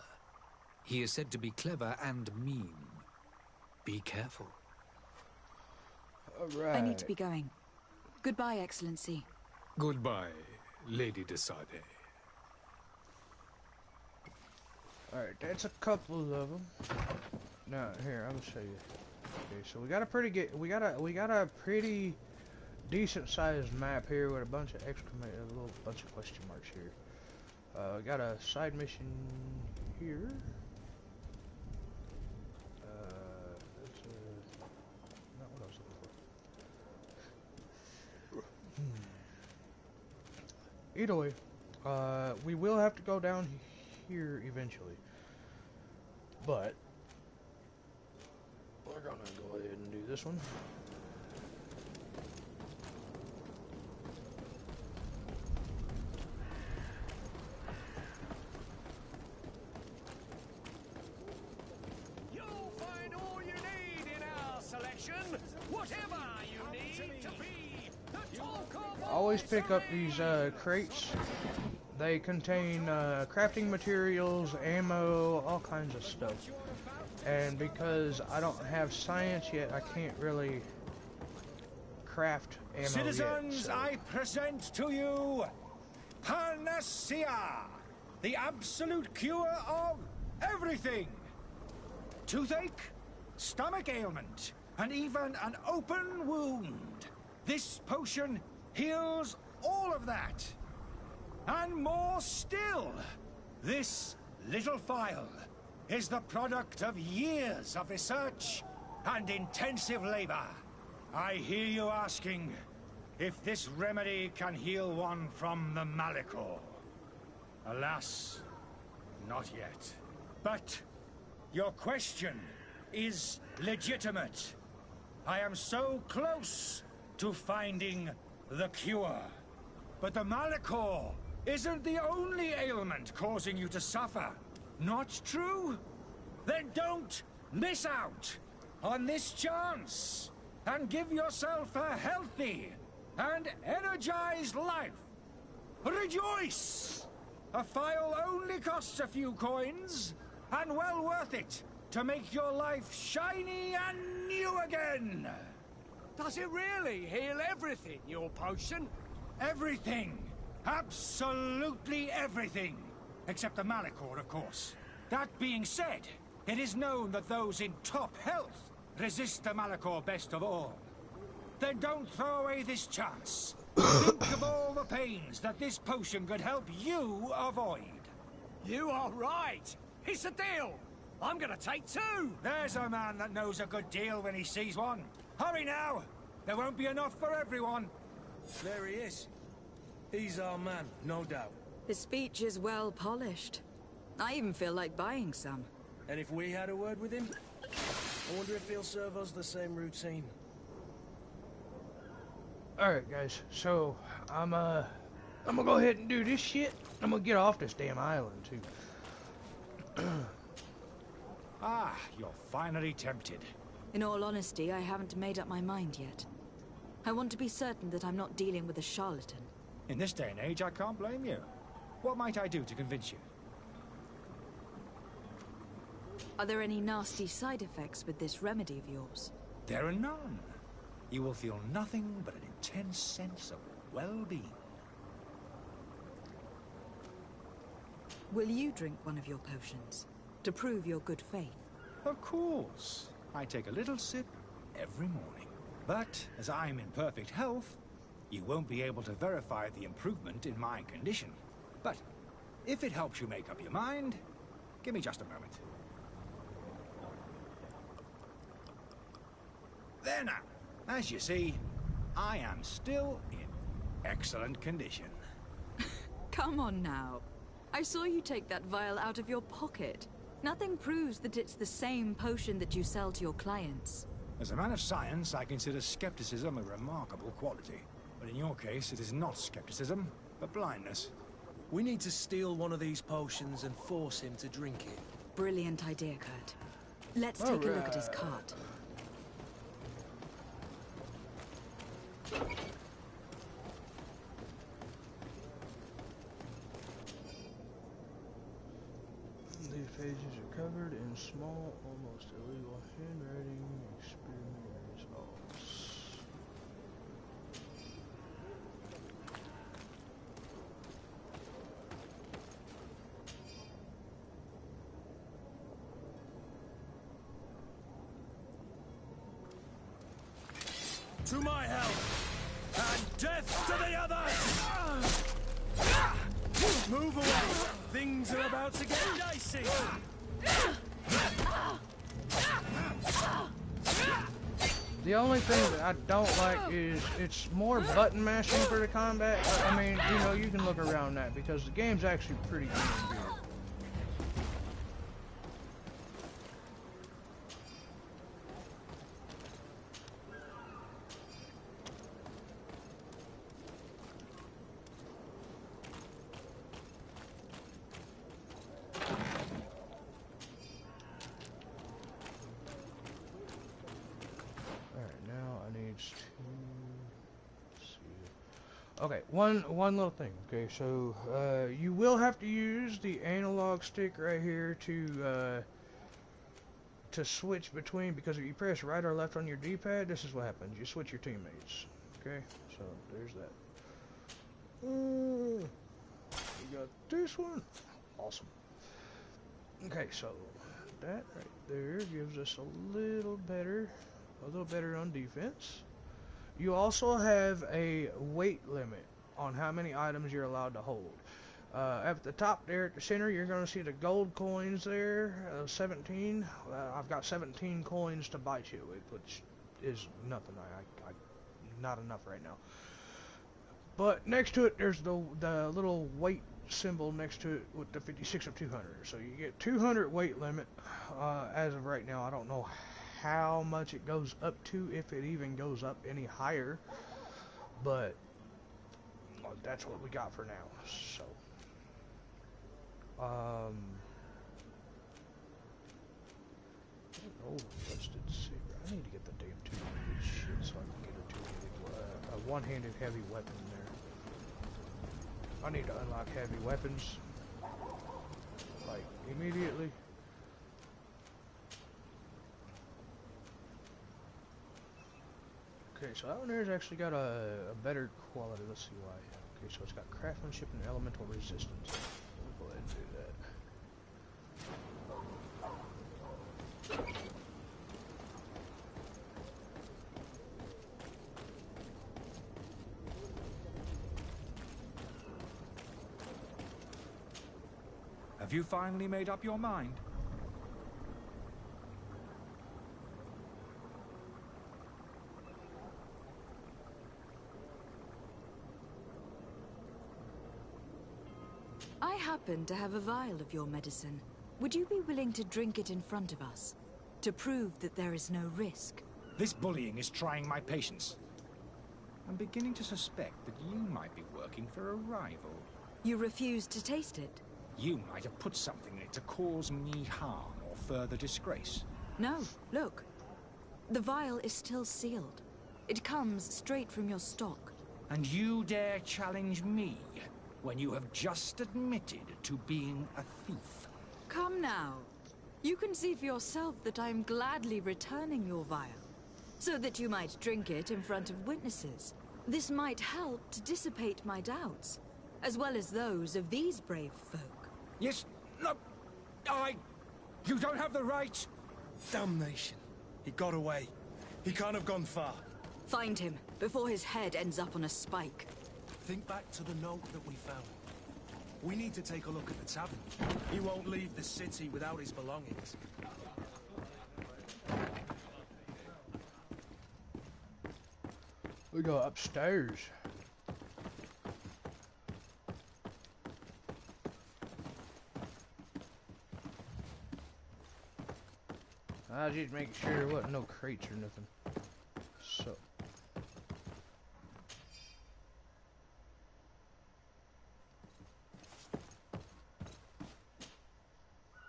He is said to be clever and mean. Be careful. Alright. I need to be going. Goodbye, Excellency. Goodbye, Lady de Sade. Alright, that's a couple of them. Now, here, I'm gonna show you. Okay, so we got a pretty decent sized map here with a bunch of a little bunch of question marks here. We got a side mission here. That's not what I was looking for. Either way, we will have to go down here eventually, but we're gonna go ahead and do this one. You'll find all you need in our selection, whatever you need to be the talk of Always pick up these crates. They contain crafting materials, ammo, all kinds of stuff. And because I don't have science yet, I can't really craft ammo Citizens, yet, so. I present to you Panacea, the absolute cure of everything. Toothache, stomach ailment, and even an open wound. This potion heals all of that. And more still, this little phial is the product of years of research and intensive labor. I hear you asking if this remedy can heal one from the Malachor. Alas, not yet. But your question is legitimate. I am so close to finding the cure. But the Malachor isn't the only ailment causing you to suffer. Not true? Then don't miss out on this chance and give yourself a healthy and energized life. Rejoice! A phial only costs a few coins, and well worth it to make your life shiny and new again. Does it really heal everything, your potion? Everything. Absolutely everything. Except the Malachor, of course. That being said, it is known that those in top health resist the Malachor best of all. Then don't throw away this chance. Think of all the pains that this potion could help you avoid. You are right. It's a deal. I'm gonna take two. There's a man that knows a good deal when he sees one. Hurry now. There won't be enough for everyone. There he is. He's our man, no doubt. His speech is well polished. I even feel like buying some. And if we had a word with him, I wonder if he'll serve us the same routine. Alright guys, so I'm gonna go ahead and do this shit. I'm gonna get off this damn island too. Ah, you're finally tempted. In all honesty, I haven't made up my mind yet. I want to be certain that I'm not dealing with a charlatan. In this day and age, I can't blame you. What might I do to convince you? Are there any nasty side effects with this remedy of yours? There are none. You will feel nothing but an intense sense of well-being. Will you drink one of your potions to prove your good faith? Of course. I take a little sip every morning. But as I'm in perfect health, you won't be able to verify the improvement in my condition. But if it helps you make up your mind, give me just a moment. There now. As you see, I am still in excellent condition. Come on now. I saw you take that vial out of your pocket. Nothing proves that it's the same potion that you sell to your clients. As a man of science, I consider skepticism a remarkable quality. But in your case, it is not skepticism, but blindness. We need to steal one of these potions and force him to drink it. Brilliant idea, Kurt. Let's take a look at his cart. These pages are covered in small, almost illegal handwriting. Experiment results. To my help! And death to the others! Move away! Things are about to get dicey! The only thing that I don't like is it's more button mashing for the combat. I mean, you know, you can look around that because the game's actually pretty damn good. Okay, one little thing. Okay, so you will have to use the analog stick right here to switch between, because if you press right or left on your D-pad, this is what happens. You switch your teammates. Okay, so there's that. We got this one. Awesome. Okay, so that right there gives us a little better on defense. You also have a weight limit on how many items you're allowed to hold. At the top there at the center, you're going to see the gold coins there, 17. I've got 17 coins to bite you with, which is nothing. I not enough right now. But next to it, there's the little weight symbol next to it with the 56 of 200. So you get 200 weight limit as of right now. I don't know how much it goes up to, if it even goes up any higher, but well, that's what we got for now. So oh, rusted saber. I need to get the damn two-handed shit so I can get a two-handed one-handed heavy weapon there. I need to unlock heavy weapons. Like, immediately. Okay, so that one there's actually got a better quality. Let's see why. Okay, so it's got craftsmanship and elemental resistance. We'll go ahead and do that. Have you finally made up your mind? I happen to have a vial of your medicine. Would you be willing to drink it in front of us? To prove that there is no risk? This bullying is trying my patience. I'm beginning to suspect that you might be working for a rival. You refuse to taste it? You might have put something in it to cause me harm or further disgrace. No, look. The vial is still sealed. It comes straight from your stock. And you dare challenge me when you have just admitted to being a thief? Come now. You can see for yourself that I am gladly returning your vial, so that you might drink it in front of witnesses. This might help to dissipate my doubts, as well as those of these brave folk. Yes, no, you don't have the right. Damnation. He got away. He can't have gone far. Find him, before his head ends up on a spike. Think back to the note that we found. We need to take a look at the tavern. He won't leave the city without his belongings. We go upstairs. I was just making sure there wasn't no crates or nothing. So.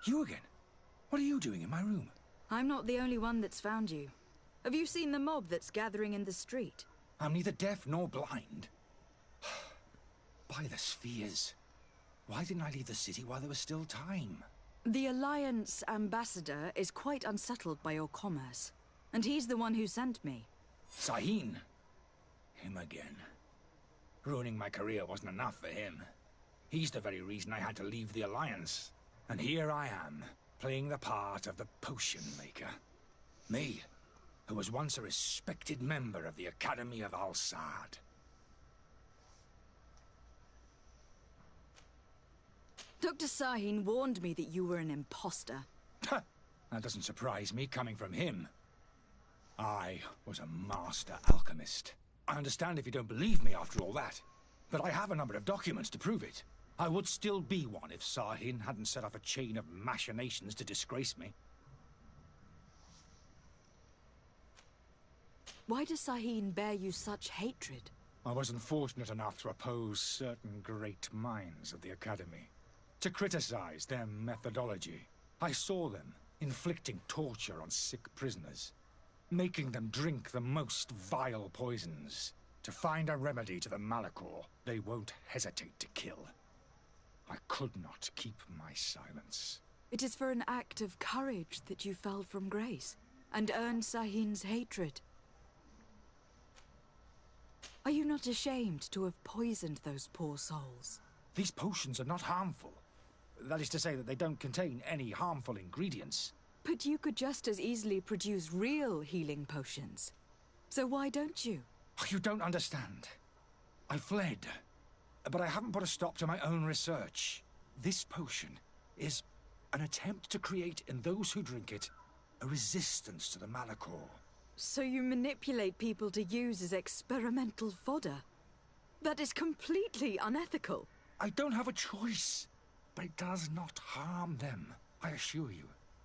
You again? What are you doing in my room? I'm not the only one that's found you. Have you seen the mob that's gathering in the street? I'm neither deaf nor blind. By the spheres. Why didn't I leave the city while there was still time? The Alliance ambassador is quite unsettled by your commerce, and he's the one who sent me. Sahin. Him again. Ruining my career wasn't enough for him. He's the very reason I had to leave the Alliance. And here I am, playing the part of the potion maker. Me, who was once a respected member of the Academy of Al-Sad. Dr. Sahin warned me that you were an imposter. That doesn't surprise me, coming from him. I was a master alchemist. I understand if you don't believe me after all that, but I have a number of documents to prove it. I would still be one if Sahin hadn't set off a chain of machinations to disgrace me. Why does Sahin bear you such hatred? I wasn't fortunate enough to oppose certain great minds of the Academy. To criticize their methodology. I saw them inflicting torture on sick prisoners, making them drink the most vile poisons. To find a remedy to the Malachor they won't hesitate to kill. I could not keep my silence. It is for an act of courage that you fell from grace, and earned Sahin's hatred. Are you not ashamed to have poisoned those poor souls? These potions are not harmful. That is to say that they don't contain any harmful ingredients. But you could just as easily produce real healing potions. So why don't you? Oh, you don't understand. I fled, but I haven't put a stop to my own research. This potion is an attempt to create in those who drink it a resistance to the Malachor. So you manipulate people to use as experimental fodder? That is completely unethical. I don't have a choice, but it does not harm them, I assure you.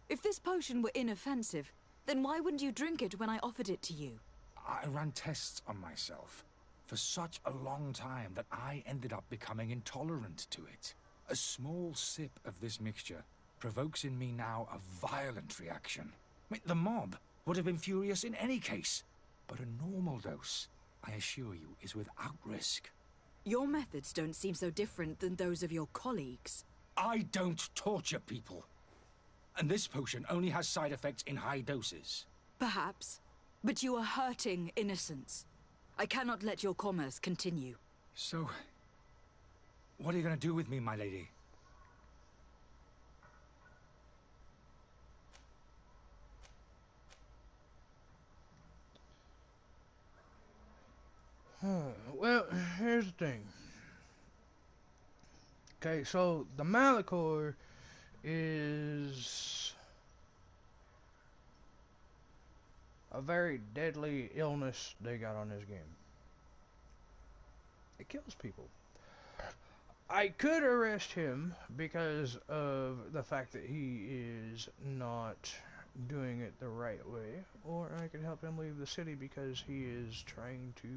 If this potion were inoffensive, then why wouldn't you drink it when I offered it to you? I ran tests on myself for such a long time that I ended up becoming intolerant to it. A small sip of this mixture provokes in me now a violent reaction. The mob would have been furious in any case, but a normal dose, I assure you, is without risk. Your methods don't seem so different than those of your colleagues. I don't torture people. And this potion only has side effects in high doses. Perhaps. But you are hurting innocents. I cannot let your commerce continue. So, what are you going to do with me, my lady? Well, here's the thing. Okay, so the Malachor is a very deadly illness they got on this game. It kills people. I could arrest him because of the fact that he is not doing it the right way, or I could help him leave the city because he is trying to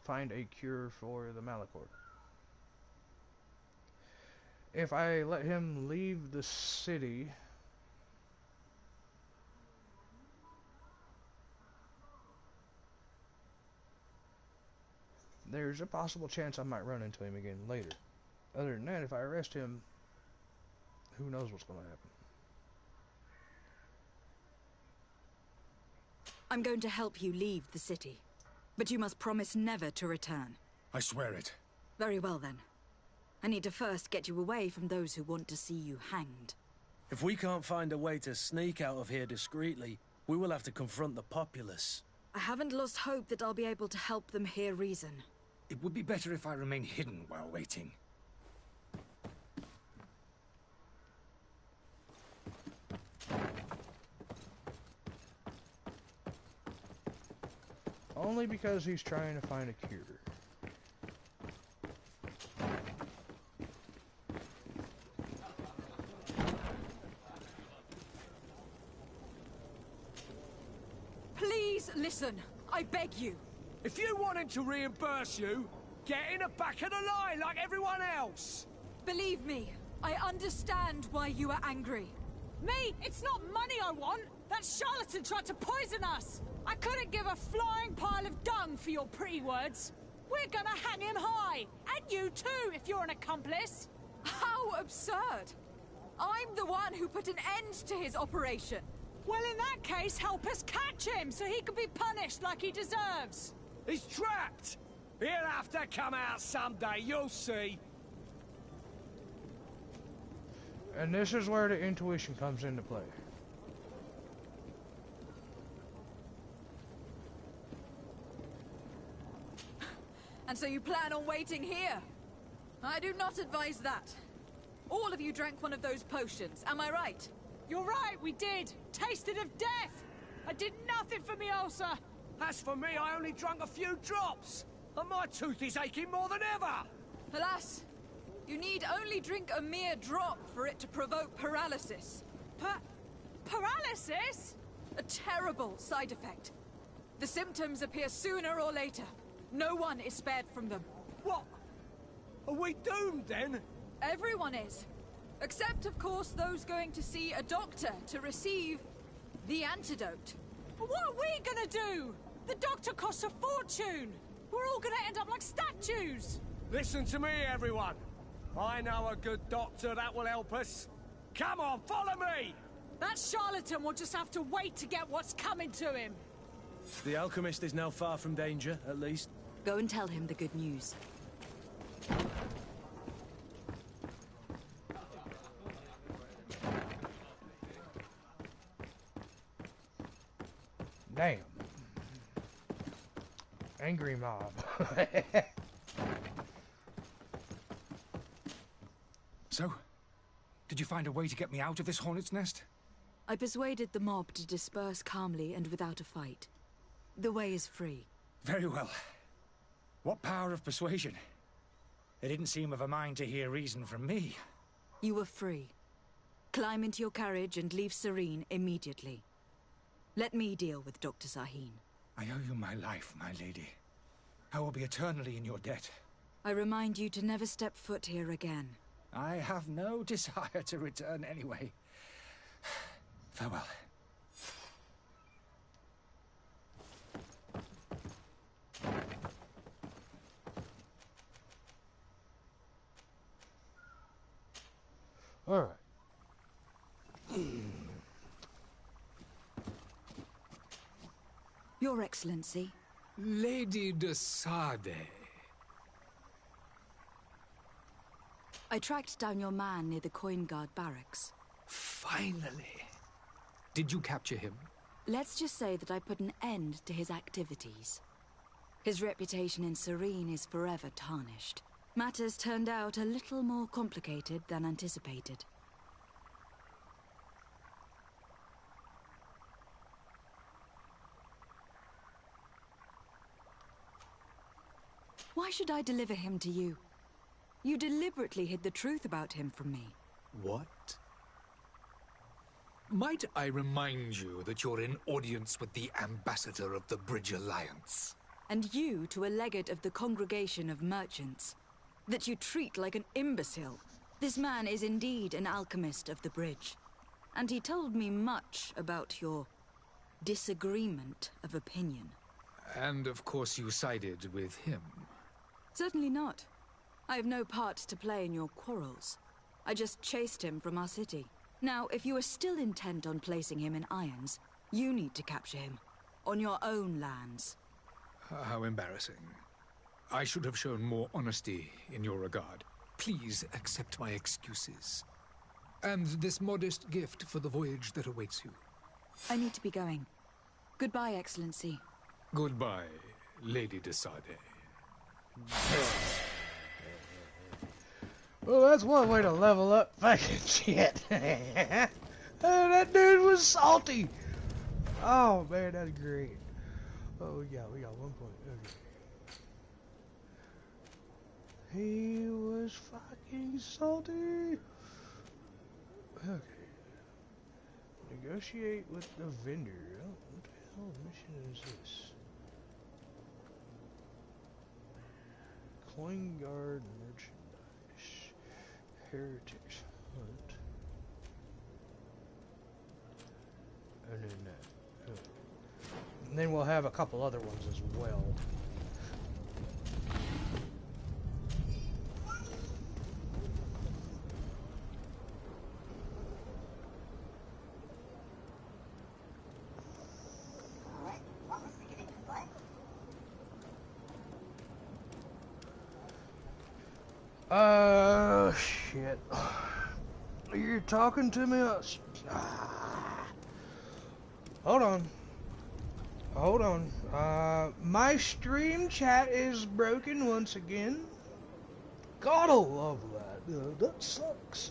find a cure for the Malachor. If I let him leave the city, there's a possible chance I might run into him again later. Other than that, if I arrest him, who knows what's going to happen. I'm going to help you leave the city. But you must promise never to return. I swear it. Very well then. I need to first get you away from those who want to see you hanged. If we can't find a way to sneak out of here discreetly, we will have to confront the populace. I haven't lost hope that I'll be able to help them hear reason. It would be better if I remain hidden while waiting. Only because he's trying to find a cure. Please listen. I beg you. If you want him to reimburse you, get in the back of the line like everyone else. Believe me, I understand why you are angry. Me? It's not money I want. That charlatan tried to poison us. I couldn't give a flying pile of dung for your pretty words. We're gonna hang him high. And you too, if you're an accomplice. How absurd! I'm the one who put an end to his operation. Well, in that case, help us catch him so he can be punished like he deserves. He's trapped. He'll have to come out someday, you'll see. And this is where the intuition comes into play. And so you plan on waiting here? I do not advise that. All of you drank one of those potions, am I right? You're right, we did. Tasted of death. I did nothing for me ulcer. As for me, I only drunk a few drops. And my tooth is aching more than ever. Alas, you need only drink a mere drop for it to provoke paralysis. Paralysis? A terrible side effect. The symptoms appear sooner or later. No one is spared from them. What? Are we doomed then? Everyone is. Except, of course, those going to see a doctor to receive the antidote. But what are we gonna do? The doctor costs a fortune. We're all gonna end up like statues. Listen to me, everyone. I know a good doctor that will help us. Come on, follow me! That charlatan will just have to wait to get what's coming to him. The alchemist is now far from danger, at least. Go and tell him the good news. Damn. Angry mob. So, did you find a way to get me out of this hornet's nest? I persuaded the mob to disperse calmly and without a fight. The way is free. Very well. What power of persuasion? They didn't seem of a mind to hear reason from me. You were free. Climb into your carriage and leave Serene immediately. Let me deal with Dr. Sahin. I owe you my life, my lady. I will be eternally in your debt. I remind you to never step foot here again. I have no desire to return anyway. Farewell. Alright. Your Excellency. Lady de Sade. I tracked down your man near the Coin Guard barracks. Finally. Did you capture him? Let's just say that I put an end to his activities. His reputation in Serene is forever tarnished. Matters turned out a little more complicated than anticipated. Why should I deliver him to you? You deliberately hid the truth about him from me. What? Might I remind you that you're in audience with the ambassador of the Bridge Alliance? And you to a legate of the Congregation of Merchants. That you treat like an imbecile. This man is indeed an alchemist of the bridge. And he told me much about your disagreement of opinion. And of course you sided with him. Certainly not. I have no part to play in your quarrels. I just chased him from our city. Now, if you are still intent on placing him in irons, you need to capture him. On your own lands. How embarrassing. I should have shown more honesty in your regard. Please accept my excuses. And this modest gift for the voyage that awaits you. I need to be going. Goodbye, Excellency. Goodbye, Lady de Sade. Well, that's one way to level up fucking shit. That dude was salty. Oh man, that's great. Oh, we got 1 point. Okay. He was fucking salty. Okay. Negotiate with the vendor. Oh, what the hell mission is this? Coin guard merchandise. Heretics hunt. And then that. And then we'll have a couple other ones as well. Shit. You're talking to me? Hold on. Hold on. My stream chat is broken once again. Gotta love that. That sucks.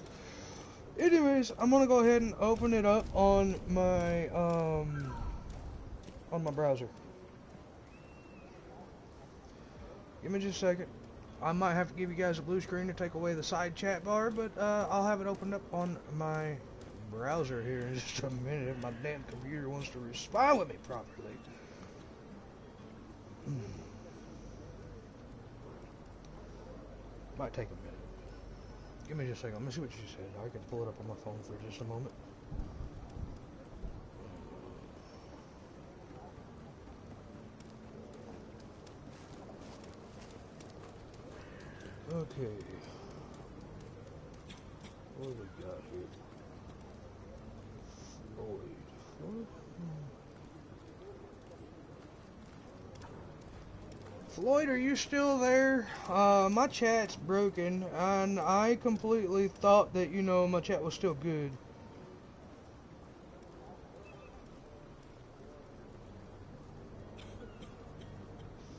Anyways, I'm gonna go ahead and open it up on my browser. Give me just a second. I might have to give you guys a blue screen to take away the side chat bar, but I'll have it opened up on my browser here in just a minute if my damn computer wants to respond with me properly. Might take a minute. Give me just a second. Let me see what you said. I can pull it up on my phone for just a moment. Okay. What do we got here? Floyd. Floyd, are you still there? My chat's broken, and I completely thought that, you know, my chat was still good.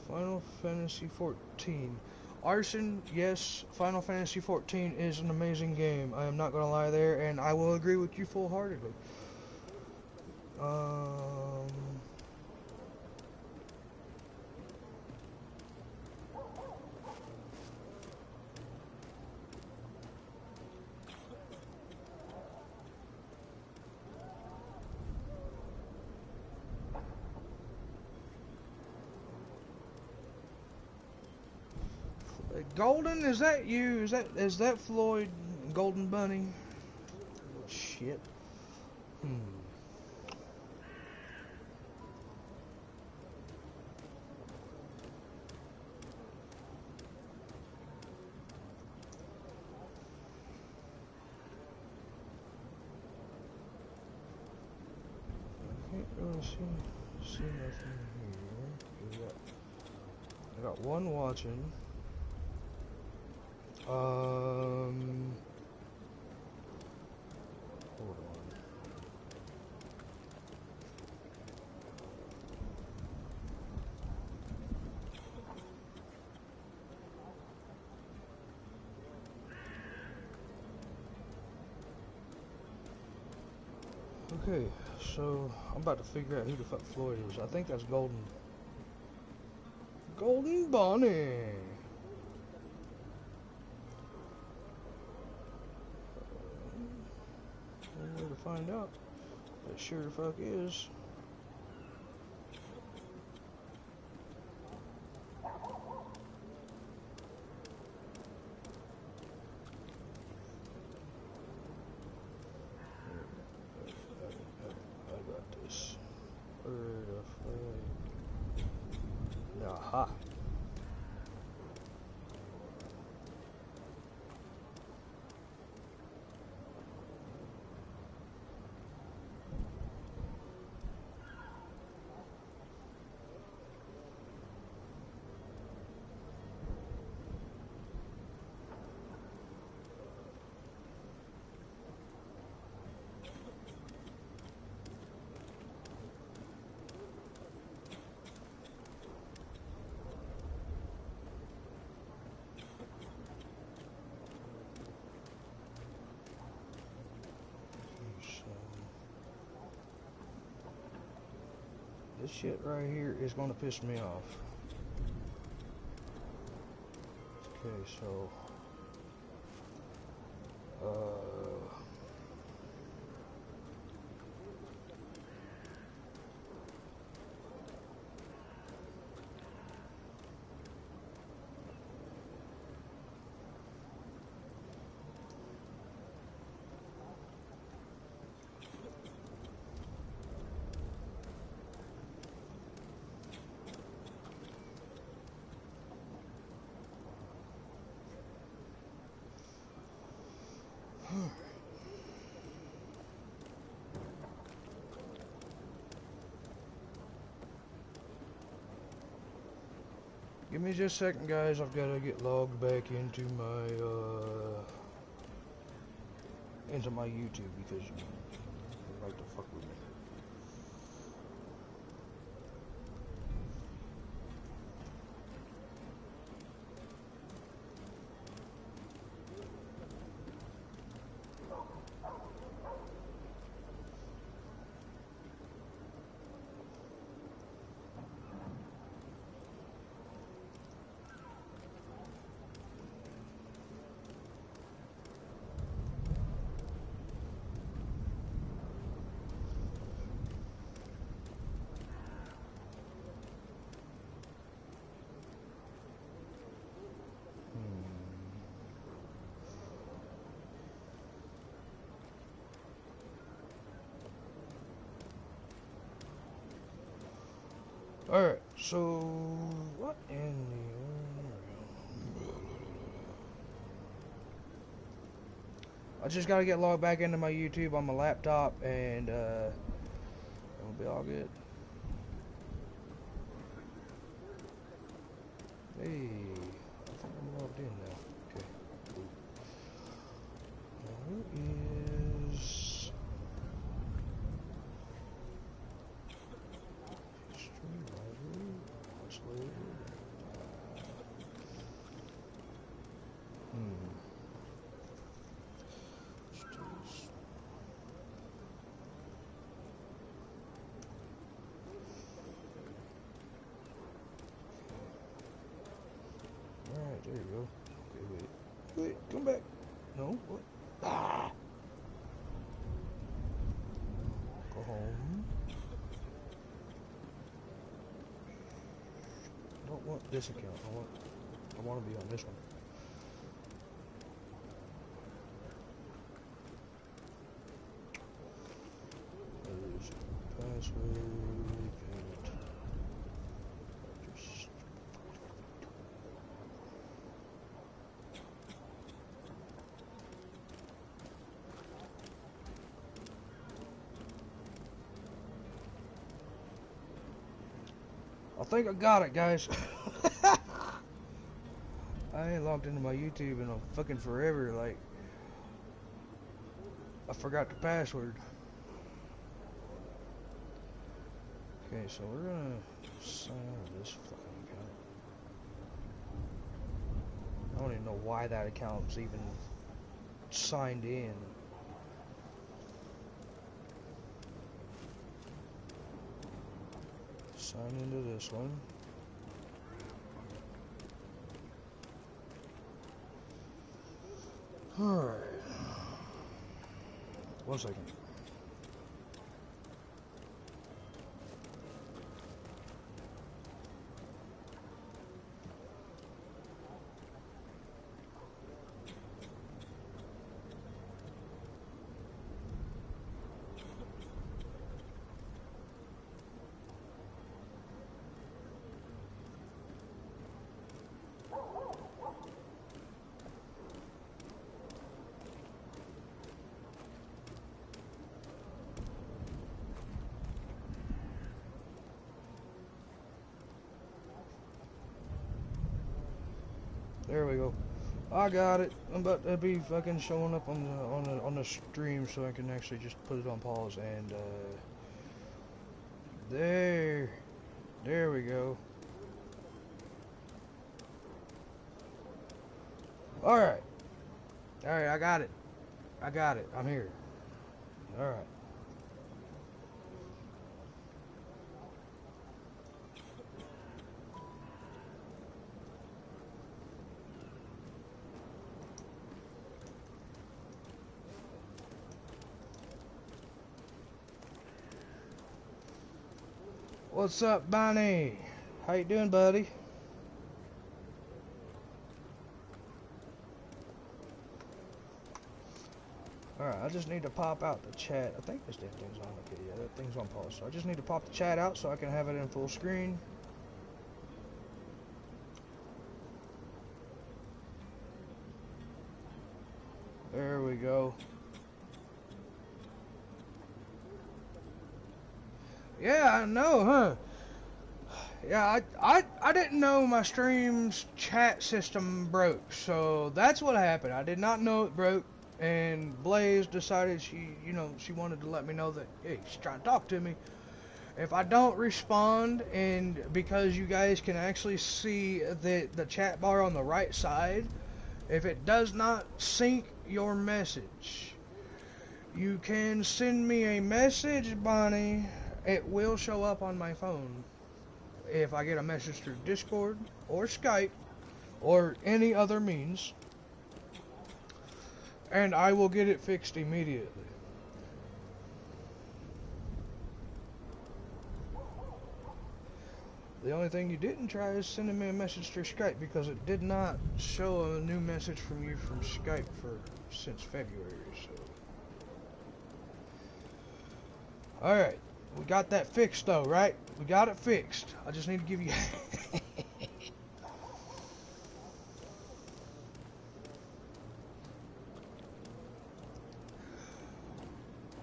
Final Fantasy 14. Arson, yes, Final Fantasy 14 is an amazing game. I am not going to lie there, and I will agree with you full-heartedly. Golden, is that you? Is that Floyd Golden Bunny? Shit. Really see nothing here. I got one watching. Hold on. Okay, so I'm about to figure out who the fuck Floyd is. I think that's Golden Bonnie. No way to find out. It sure the fuck is. I got this. Where the fuck? Aha. This shit right here is gonna piss me off. Okay, so give me just a second, guys. I've got to get logged back into my YouTube because they like to fuck with me. Alright, so what in the... I just gotta get logged back into my YouTube on my laptop and it'll be all good. Hey, I think I'm logged in now. Okay, cool. Now who is... Alright, there you go. Okay, wait, come back. No, what? Ah! Go home. I don't want this account. I want to be on this one. There's password, payment. Just... I think I got it, guys. I ain't logged into my YouTube in a fucking forever. Like, I forgot the password. Okay, so we're gonna sign out of this fucking account. I don't even know why that account's even signed in. Sign into this one. Alright. 1 second. There we go. I got it. I'm about to be fucking showing up on the stream, so I can actually just put it on pause and there we go. All right, I got it. I'm here. All right. What's up, Bonnie? How you doing, buddy? Alright, I just need to pop out the chat. I think this damn thing's on. Okay, yeah, that thing's on pause. So I just need to pop the chat out so I can have it in full screen. There we go. Yeah, I know, huh? Yeah, I didn't know my stream's chat system broke, so that's what happened. I did not know it broke, and Blaze decided she wanted to let me know that, hey, she's trying to talk to me. If I don't respond, and because you guys can actually see the chat bar on the right side, if it does not sync your message, you can send me a message, Bonnie. It will show up on my phone. If I get a message through Discord or Skype or any other means, and I will get it fixed immediately. The only thing you didn't try is sending me a message through Skype, because it did not show a new message from you from Skype since February. So, all right, we got that fixed though, right? We got it fixed. I just need to give you.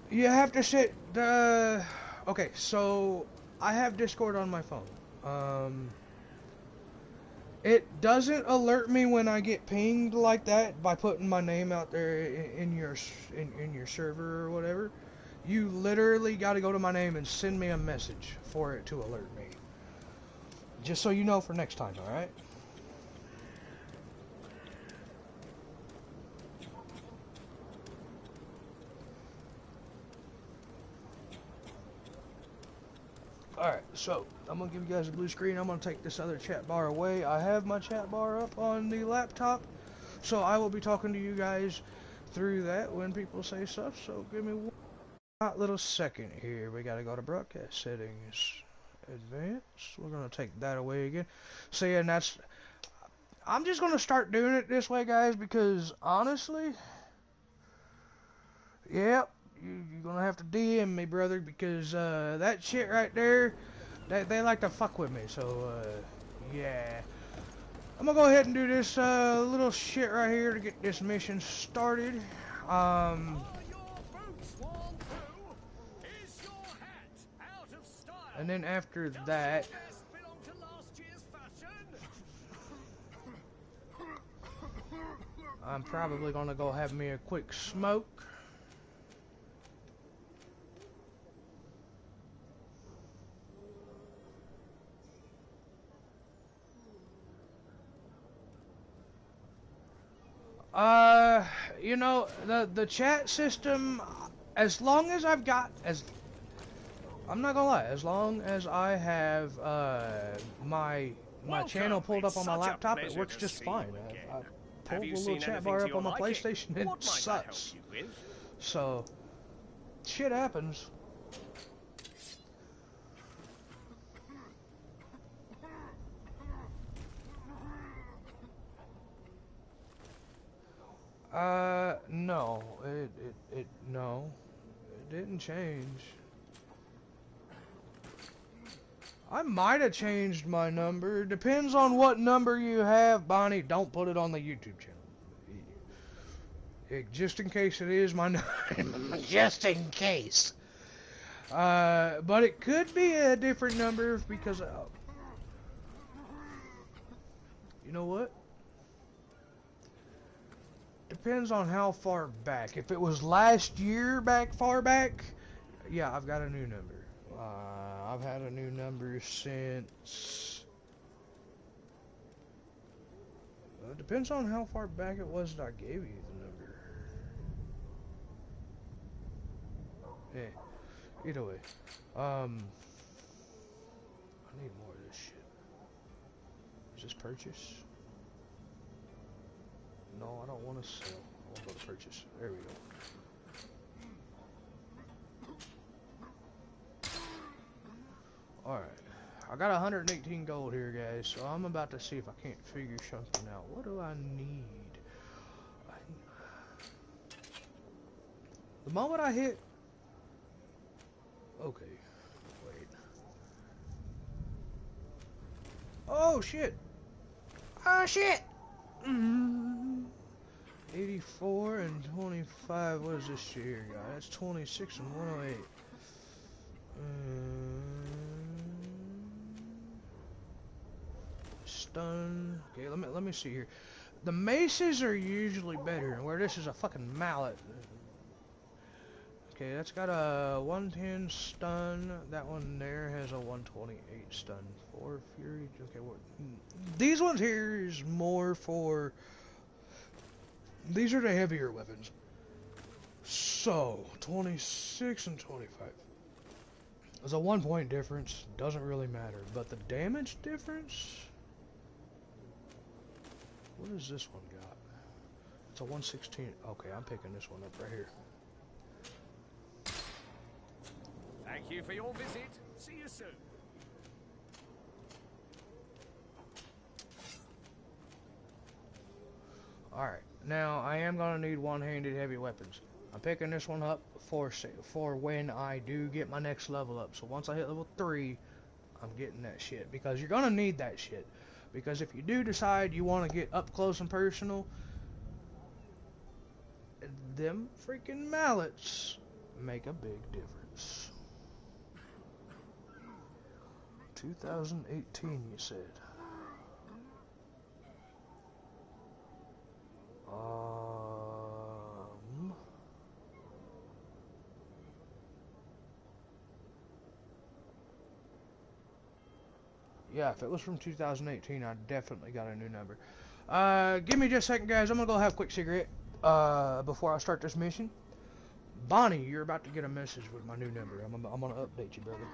You have to sit the. Okay, so I have Discord on my phone. It doesn't alert me when I get pinged like that by putting my name out there in your server or whatever. You literally got to go to my name and send me a message for it to alert me. Just so you know for next time, all right? Alright, so I'm going to give you guys a blue screen. I'm going to take this other chat bar away. I have my chat bar up on the laptop, so I will be talking to you guys through that when people say stuff. So give me one little second here. We got to go to broadcast settings, advanced. We're going to take that away again. So yeah, and that's... I'm just going to start doing it this way, guys, because honestly, yep. You're gonna have to DM me, brother, because that shit right there, they like to fuck with me. So yeah, I'm gonna go ahead and do this little shit right here to get this mission started. And then after that, I'm probably gonna go have me a quick smoke. You know, the chat system, as long as I've got, I'm not gonna lie, as long as I have, my channel pulled up on my laptop, it works just fine. I pulled the little chat bar up on my PlayStation and it sucks. So, shit happens. No, no, it didn't change. I might have changed my number. Depends on what number you have, Bonnie. Don't put it on the YouTube channel. Just in case it is my number. Just in case. But it could be a different number because... you know what? Depends on how far back. If it was last year far back, yeah, I've got a new number. I've had a new number since... it depends on how far back it was that I gave you the number. Yeah, either way. I need more of this shit. Is this purchase? No, I don't want to sell. I want to go to purchase. There we go. Alright. I got 118 gold here, guys, so I'm about to see if I can't figure something out. What do I need? The moment I hit... okay. Wait. Oh, shit! Oh, shit! 84 and 25. What is this shit here, guys? That's 26 and 108. Stun. Okay, let me see here. The maces are usually better, where this is a fucking mallet. Okay, that's got a 110 stun. That one there has a 128 stun. 4 fury. Okay, these ones here is more for... these are the heavier weapons. So, 26 and 25. There's a 1 point difference. Doesn't really matter. But the damage difference... what does this one got? It's a 116. Okay, I'm picking this one up right here. Thank you for your visit. See you soon. Alright, now I am going to need one-handed heavy weapons. I'm picking this one up for when I do get my next level up. So once I hit level 3, I'm getting that shit. Because you're going to need that shit. Because if you do decide you want to get up close and personal, them freaking mallets make a big difference. 2018, you said. Yeah, if it was from 2018, I definitely got a new number. Give me just a second, guys. I'm gonna go have a quick cigarette before I start this mission. Bonnie, you're about to get a message with my new number. I'm gonna update you, brother.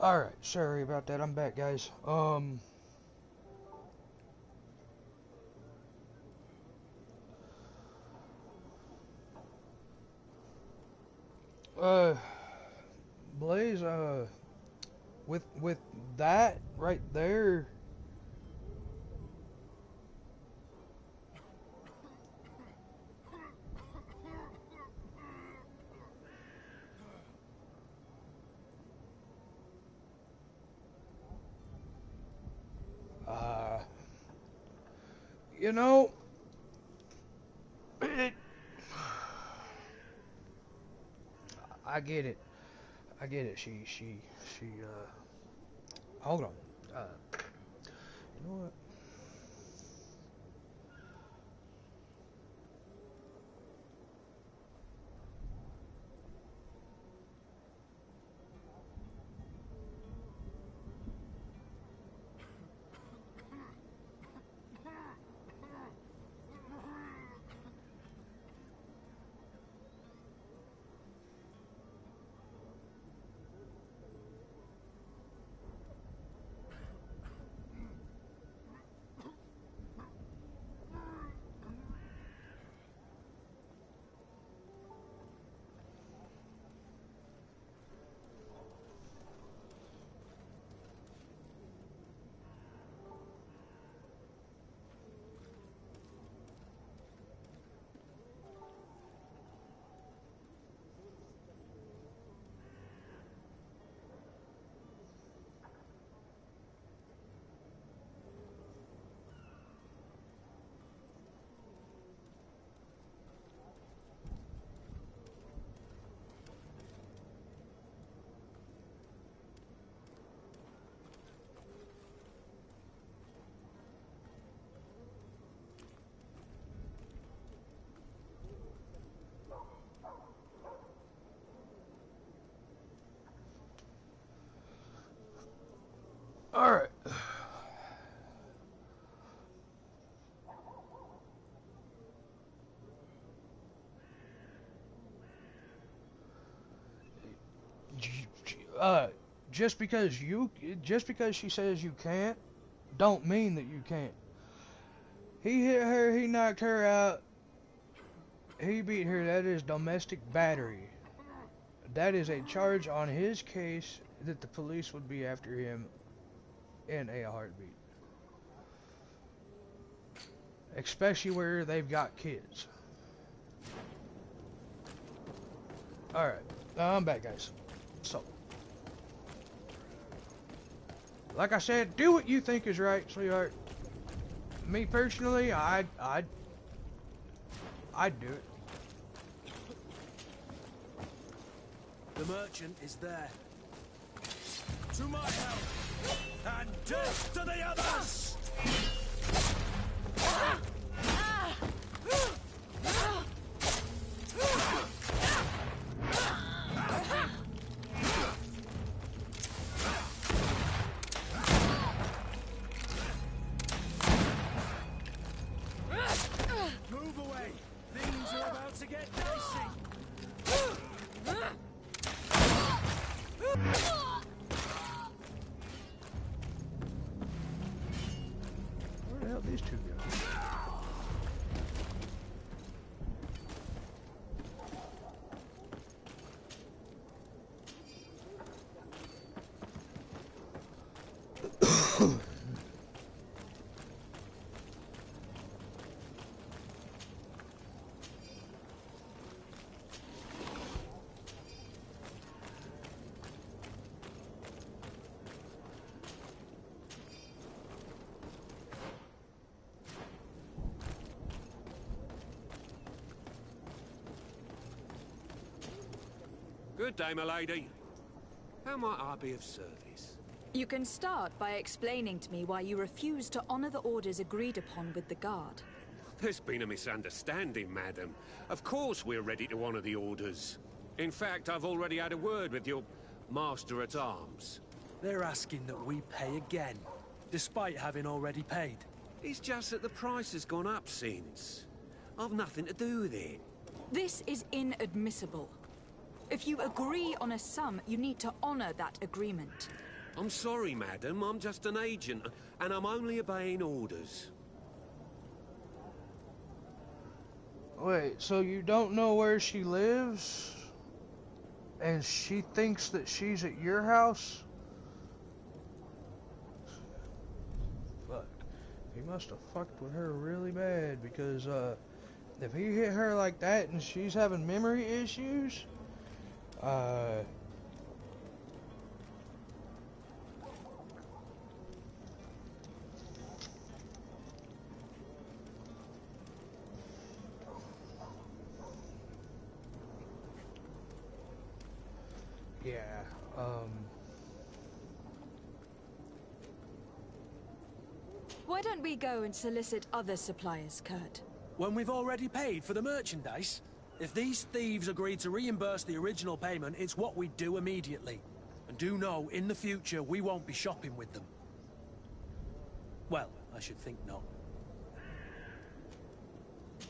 Alright, sorry about that. I'm back, guys. Blaze, with that right there, you know, I get it. I get it. Hold on. You know what? All right. Just because she says you can't, don't mean that you can't. He hit her, he knocked her out, he beat her. That is domestic battery. That is a charge on his case that the police would be after him in a heartbeat. Especially where they've got kids. Alright, I'm back, guys. So, like I said, do what you think is right, sweetheart. Me personally, I'd do it. The merchant is there. To my help! And death to the others! Move away! Things are about to get dicey! Where the hell these two go? Good day, my lady. How might I be of service? You can start by explaining to me why you refuse to honor the orders agreed upon with the guard. There's been a misunderstanding, madam. Of course we're ready to honor the orders. In fact, I've already had a word with your master-at-arms. They're asking that we pay again, despite having already paid. It's just that the price has gone up since. I've nothing to do with it. This is inadmissible. If you agree on a sum, you need to honor that agreement. I'm sorry, madam. I'm just an agent, and I'm only obeying orders. Wait, so you don't know where she lives? And she thinks that she's at your house? Fuck. He must have fucked with her really bad, because, if he hit her like that and she's having memory issues, yeah, Why don't we go and solicit other suppliers, Kurt? When we've already paid for the merchandise? If these thieves agreed to reimburse the original payment, it's what we'd do immediately. And do know, in the future, we won't be shopping with them. Well, I should think not.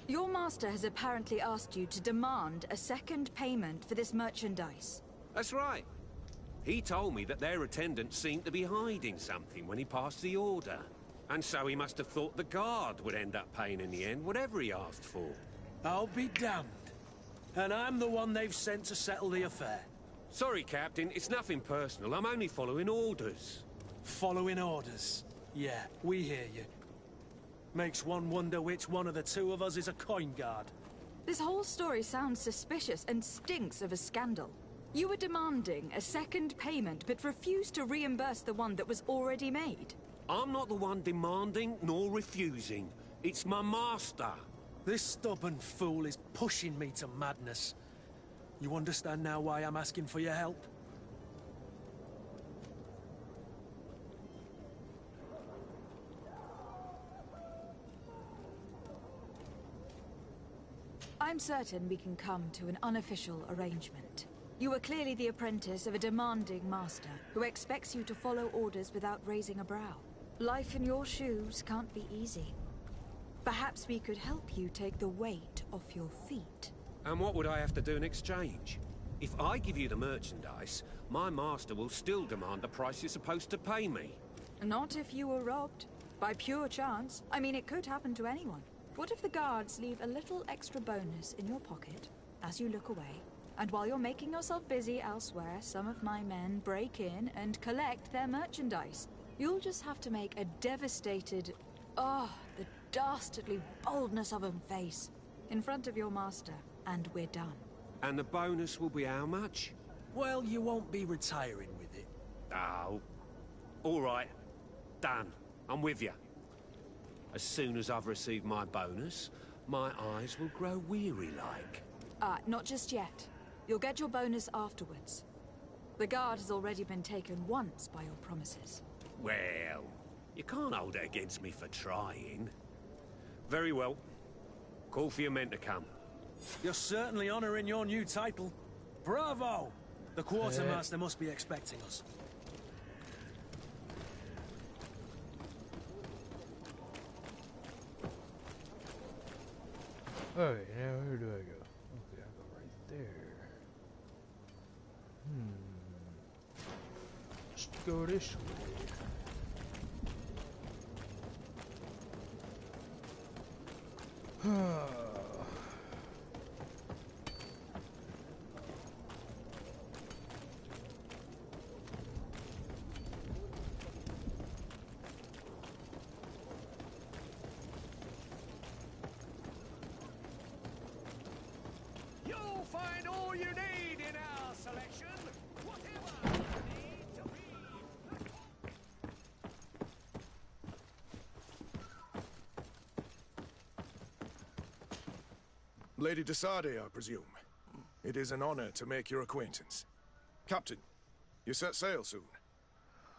Your master has apparently asked you to demand a second payment for this merchandise. That's right. He told me that their attendant seemed to be hiding something when he passed the order. And so he must have thought the guard would end up paying in the end, whatever he asked for. I'll be damned. And I'm the one they've sent to settle the affair. Sorry, Captain, it's nothing personal. I'm only following orders. Following orders? Yeah, we hear you. Makes one wonder which one of the two of us is a coin guard. This whole story sounds suspicious and stinks of a scandal. You were demanding a second payment, but refused to reimburse the one that was already made. I'm not the one demanding nor refusing. It's my master. This stubborn fool is pushing me to madness. You understand now why I'm asking for your help? I'm certain we can come to an unofficial arrangement. You are clearly the apprentice of a demanding master who expects you to follow orders without raising a brow. Life in your shoes can't be easy. Perhaps we could help you take the weight off your feet. And what would I have to do in exchange? If I give you the merchandise, my master will still demand the price you're supposed to pay me. Not if you were robbed. By pure chance. I mean, it could happen to anyone. What if the guards leave a little extra bonus in your pocket as you look away? And while you're making yourself busy elsewhere, some of my men break in and collect their merchandise. You'll just have to make a devastated, the dastardly boldness of a face in front of your master, and we're done. And the bonus will be how much? Well, you won't be retiring with it. Oh. All right. Done. I'm with you. As soon as I've received my bonus, my eyes will grow weary-like. Not just yet. You'll get your bonus afterwards. The guard has already been taken once by your promises. Well, you can't hold it against me for trying. Very well. Call for your men to come. You're certainly honoring your new title. Bravo! The quartermaster must be expecting us. alright, now where do I go? Okay, I go right there. Let's go this way. You'll find all you need in our selection. Whatever you need to be. Lady de Sardet, I presume. It is an honor to make your acquaintance. Captain, you set sail soon.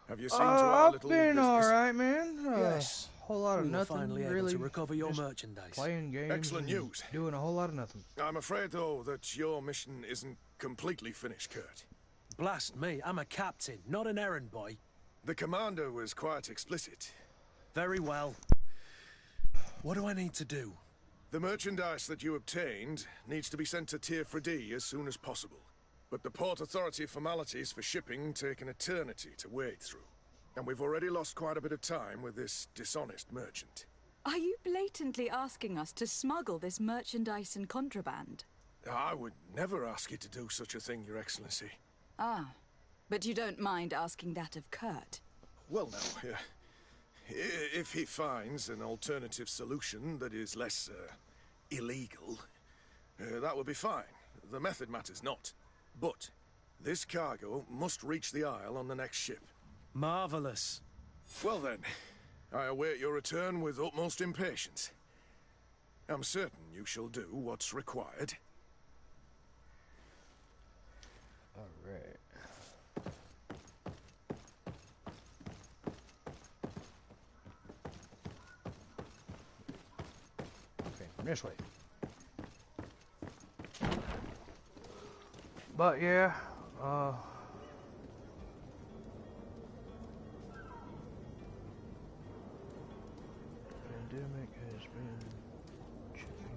Have you seen to our I've little been business? alright, man. Yes. Whole lot of We were nothing, finally able really. to recover your Just merchandise. Playing games. Excellent and news. Doing a whole lot of nothing. I'm afraid, though, that your mission isn't completely finished, Kurt. Blast me, I'm a captain, not an errand boy. The commander was quite explicit. Very well. What do I need to do? The merchandise that you obtained needs to be sent to Tier 4D as soon as possible. But the Port Authority formalities for shipping take an eternity to wade through. And we've already lost quite a bit of time with this dishonest merchant. Are you blatantly asking us to smuggle this merchandise and contraband? I would never ask you to do such a thing, Your Excellency. Ah, but you don't mind asking that of Kurt? Well, now, if he finds an alternative solution that is less, illegal, that would be fine. The method matters not. But this cargo must reach the Isle on the next ship. Marvelous. Well then, I await your return with utmost impatience. I'm certain you shall do what's required. Alright. Okay, this way. But yeah, pandemic has been chipping.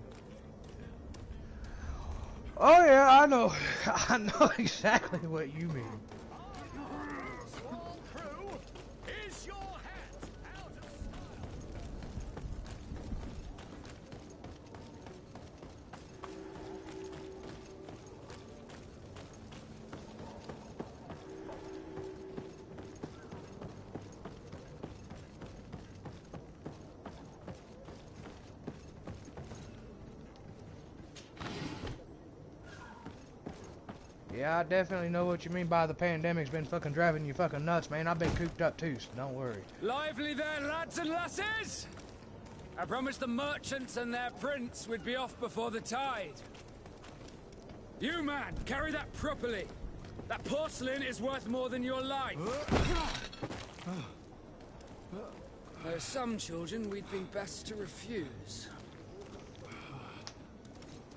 Oh yeah, I know. I know exactly what you mean. Small crew, is your hat out of style? Yeah, I definitely know what you mean by the pandemic's been fucking driving you fucking nuts, man. I've been cooped up too, so don't worry. Lively there, lads and lasses! I promised the merchants and their prince we'd be off before the tide. You, man, carry that properly. That porcelain is worth more than your life. There are some children we'd been best to refuse.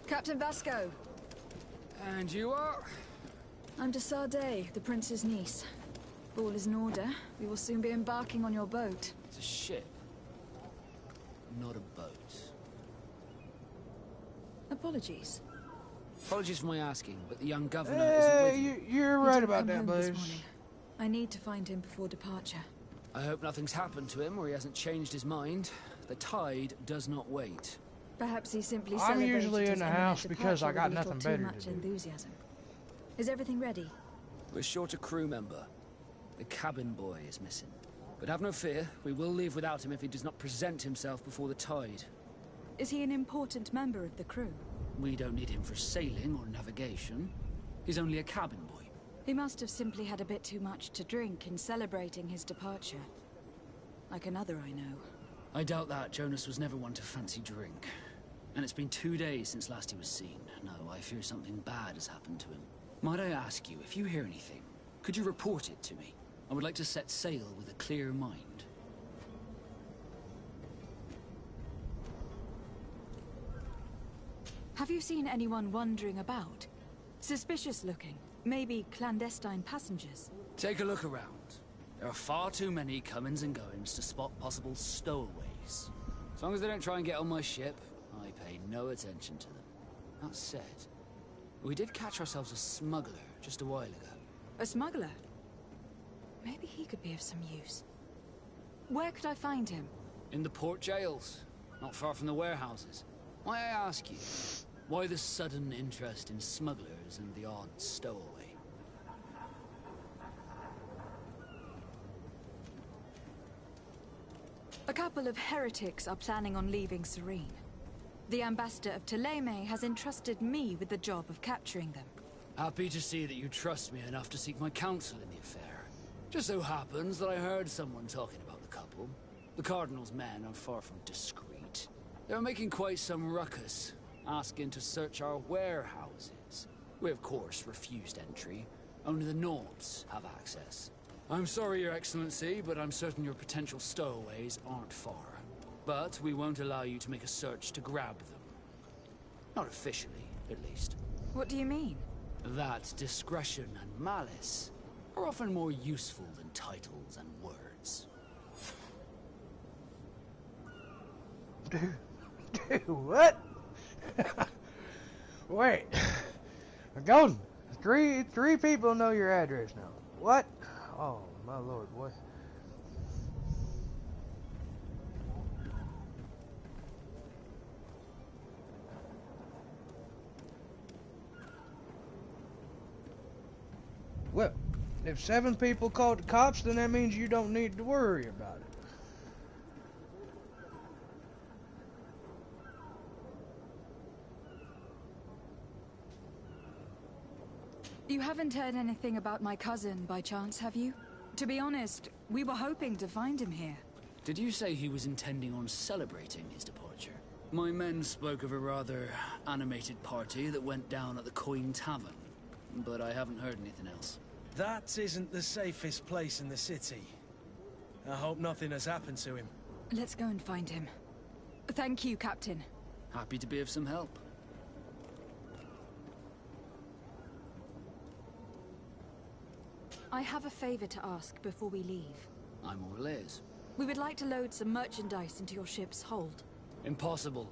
Captain Vasco. And you are? I'm de Sardet, the prince's niece. If all is in order, we will soon be embarking on your boat. It's a ship, not a boat. Apologies. Apologies for my asking, but the young governor isn't with you. You're He right didn't about come that, home this Blaze. morning. I need to find him before departure. I hope nothing's happened to him or he hasn't changed his mind. The tide does not wait. Perhaps he simply I'm celebrated usually in his the imminent house because I departure got with a little nothing better too much to do. enthusiasm. Is everything ready? We're short a crew member. The cabin boy is missing. But have no fear, we will leave without him if he does not present himself before the tide. Is he an important member of the crew? We don't need him for sailing or navigation. He's only a cabin boy. He must have simply had a bit too much to drink in celebrating his departure. Like another I know. I doubt that. Jonas was never one to fancy drink. And it's been 2 days since last he was seen. No, I fear something bad has happened to him. Might I ask you, if you hear anything, could you report it to me? I would like to set sail with a clear mind. Have you seen anyone wandering about? Suspicious looking. Maybe clandestine passengers. Take a look around. There are far too many comings and goings to spot possible stowaways. As long as they don't try and get on my ship, I pay no attention to them. That said, we did catch ourselves a smuggler just a while ago. A smuggler? Maybe he could be of some use. Where could I find him? In the port jails, not far from the warehouses. Why I ask you, why the sudden interest in smugglers and the odd stowaway? A couple of heretics are planning on leaving Serene. The ambassador of Thélème has entrusted me with the job of capturing them. Happy to see that you trust me enough to seek my counsel in the affair. Just so happens that I heard someone talking about the couple. The Cardinal's men are far from discreet. They're making quite some ruckus, asking to search our warehouses. We of course refused entry. Only the Nords have access. I'm sorry, Your Excellency, but I'm certain your potential stowaways aren't far. But we won't allow you to make a search to grab them. Not officially, at least. What do you mean? That discretion and malice are often more useful than titles and words. Dude, what? Wait. Golden, Three people know your address now. What? Oh, my lord, boy. Well, if 7 people called the cops, then that means you don't need to worry about it. You haven't heard anything about my cousin by chance, have you? To be honest, we were hoping to find him here. Did you say he was intending on celebrating his departure? My men spoke of a rather animated party that went down at the Coin Tavern, but I haven't heard anything else. That isn't the safest place in the city. I hope nothing has happened to him. Let's go and find him. Thank you, Captain. Happy to be of some help. I have a favor to ask before we leave. I'm all ears. We would like to load some merchandise into your ship's hold. Impossible.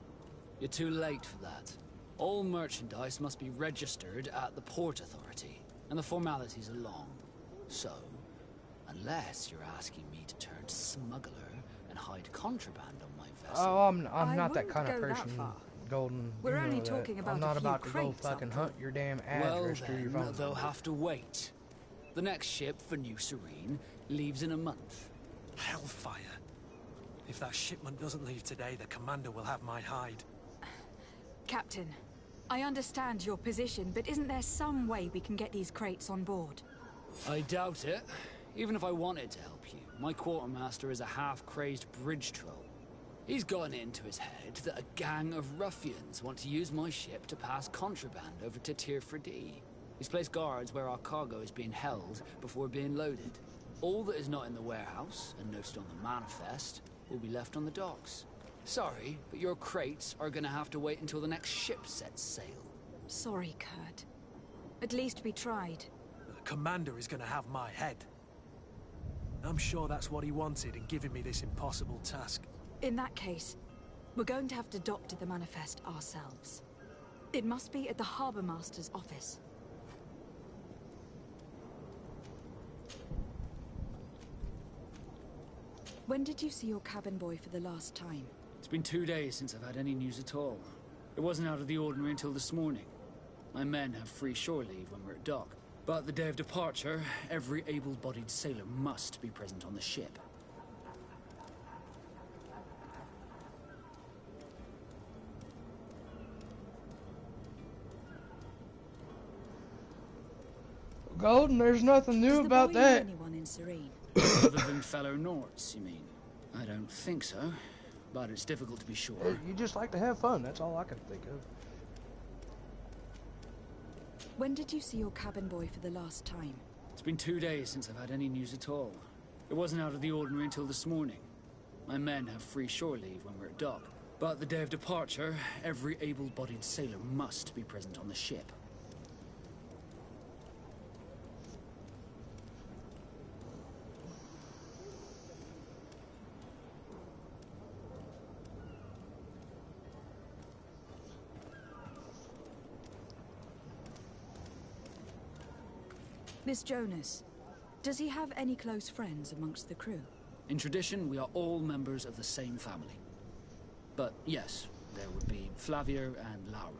You're too late for that. All merchandise must be registered at the Port Authority, and the formalities are long. So, unless you're asking me to turn smuggler and hide contraband on my vessel... Oh, I'm not that kind of person, Golden. We're only talking about I'm not a few about to go crates fucking hunt your damn Well address through your then, phone. they'll have to wait. The next ship for New Serene leaves in a month. Hellfire. If that shipment doesn't leave today, the commander will have my hide. Captain, I understand your position, but isn't there some way we can get these crates on board? I doubt it. Even if I wanted to help you, my quartermaster is a half-crazed bridge troll. He's gotten it into his head that a gang of ruffians want to use my ship to pass contraband over to Tirfredi. He's placed guards where our cargo is being held before being loaded. All that is not in the warehouse, and noted on the manifest, will be left on the docks. Sorry, but your crates are gonna have to wait until the next ship sets sail. Sorry, Kurt. At least we tried. The commander is gonna have my head. I'm sure that's what he wanted in giving me this impossible task. In that case, we're going to have to doctor the manifest ourselves. It must be at the Harbour Master's office. When did you see your cabin boy for the last time? It's been 2 days since I've had any news at all. It wasn't out of the ordinary until this morning. My men have free shore leave when we're at dock. But the day of departure, every able-bodied sailor must be present on the ship. Golden, there's nothing new about that. Anyone in Serene? Other than fellow Norts, you mean? I don't think so, but it's difficult to be sure. You just like to have fun, that's all I can think of. When did you see your cabin boy for the last time? It's been 2 days since I've had any news at all. It wasn't out of the ordinary until this morning. My men have free shore leave when we're at dock. But the day of departure, every able-bodied sailor must be present on the ship. Miss Jonas, does he have any close friends amongst the crew? In tradition, we are all members of the same family. But yes, there would be Flavia and Laura.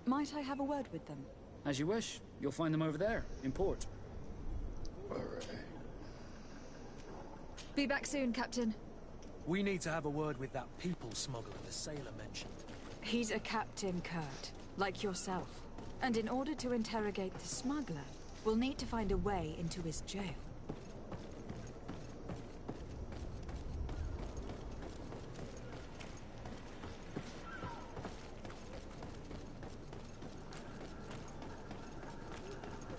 Might I have a word with them? As you wish. You'll find them over there, in port. Alright. Be back soon, Captain. We need to have a word with that people smuggler the sailor mentioned. He's a captain, Kurt, like yourself. And in order to interrogate the smuggler, we'll need to find a way into his jail.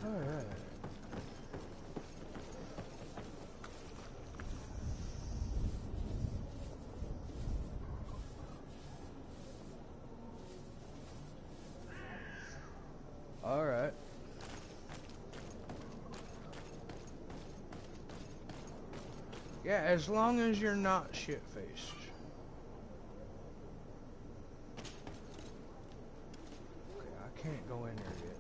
Alright. Alright. Yeah, as long as you're not shit-faced. Okay, I can't go in there yet.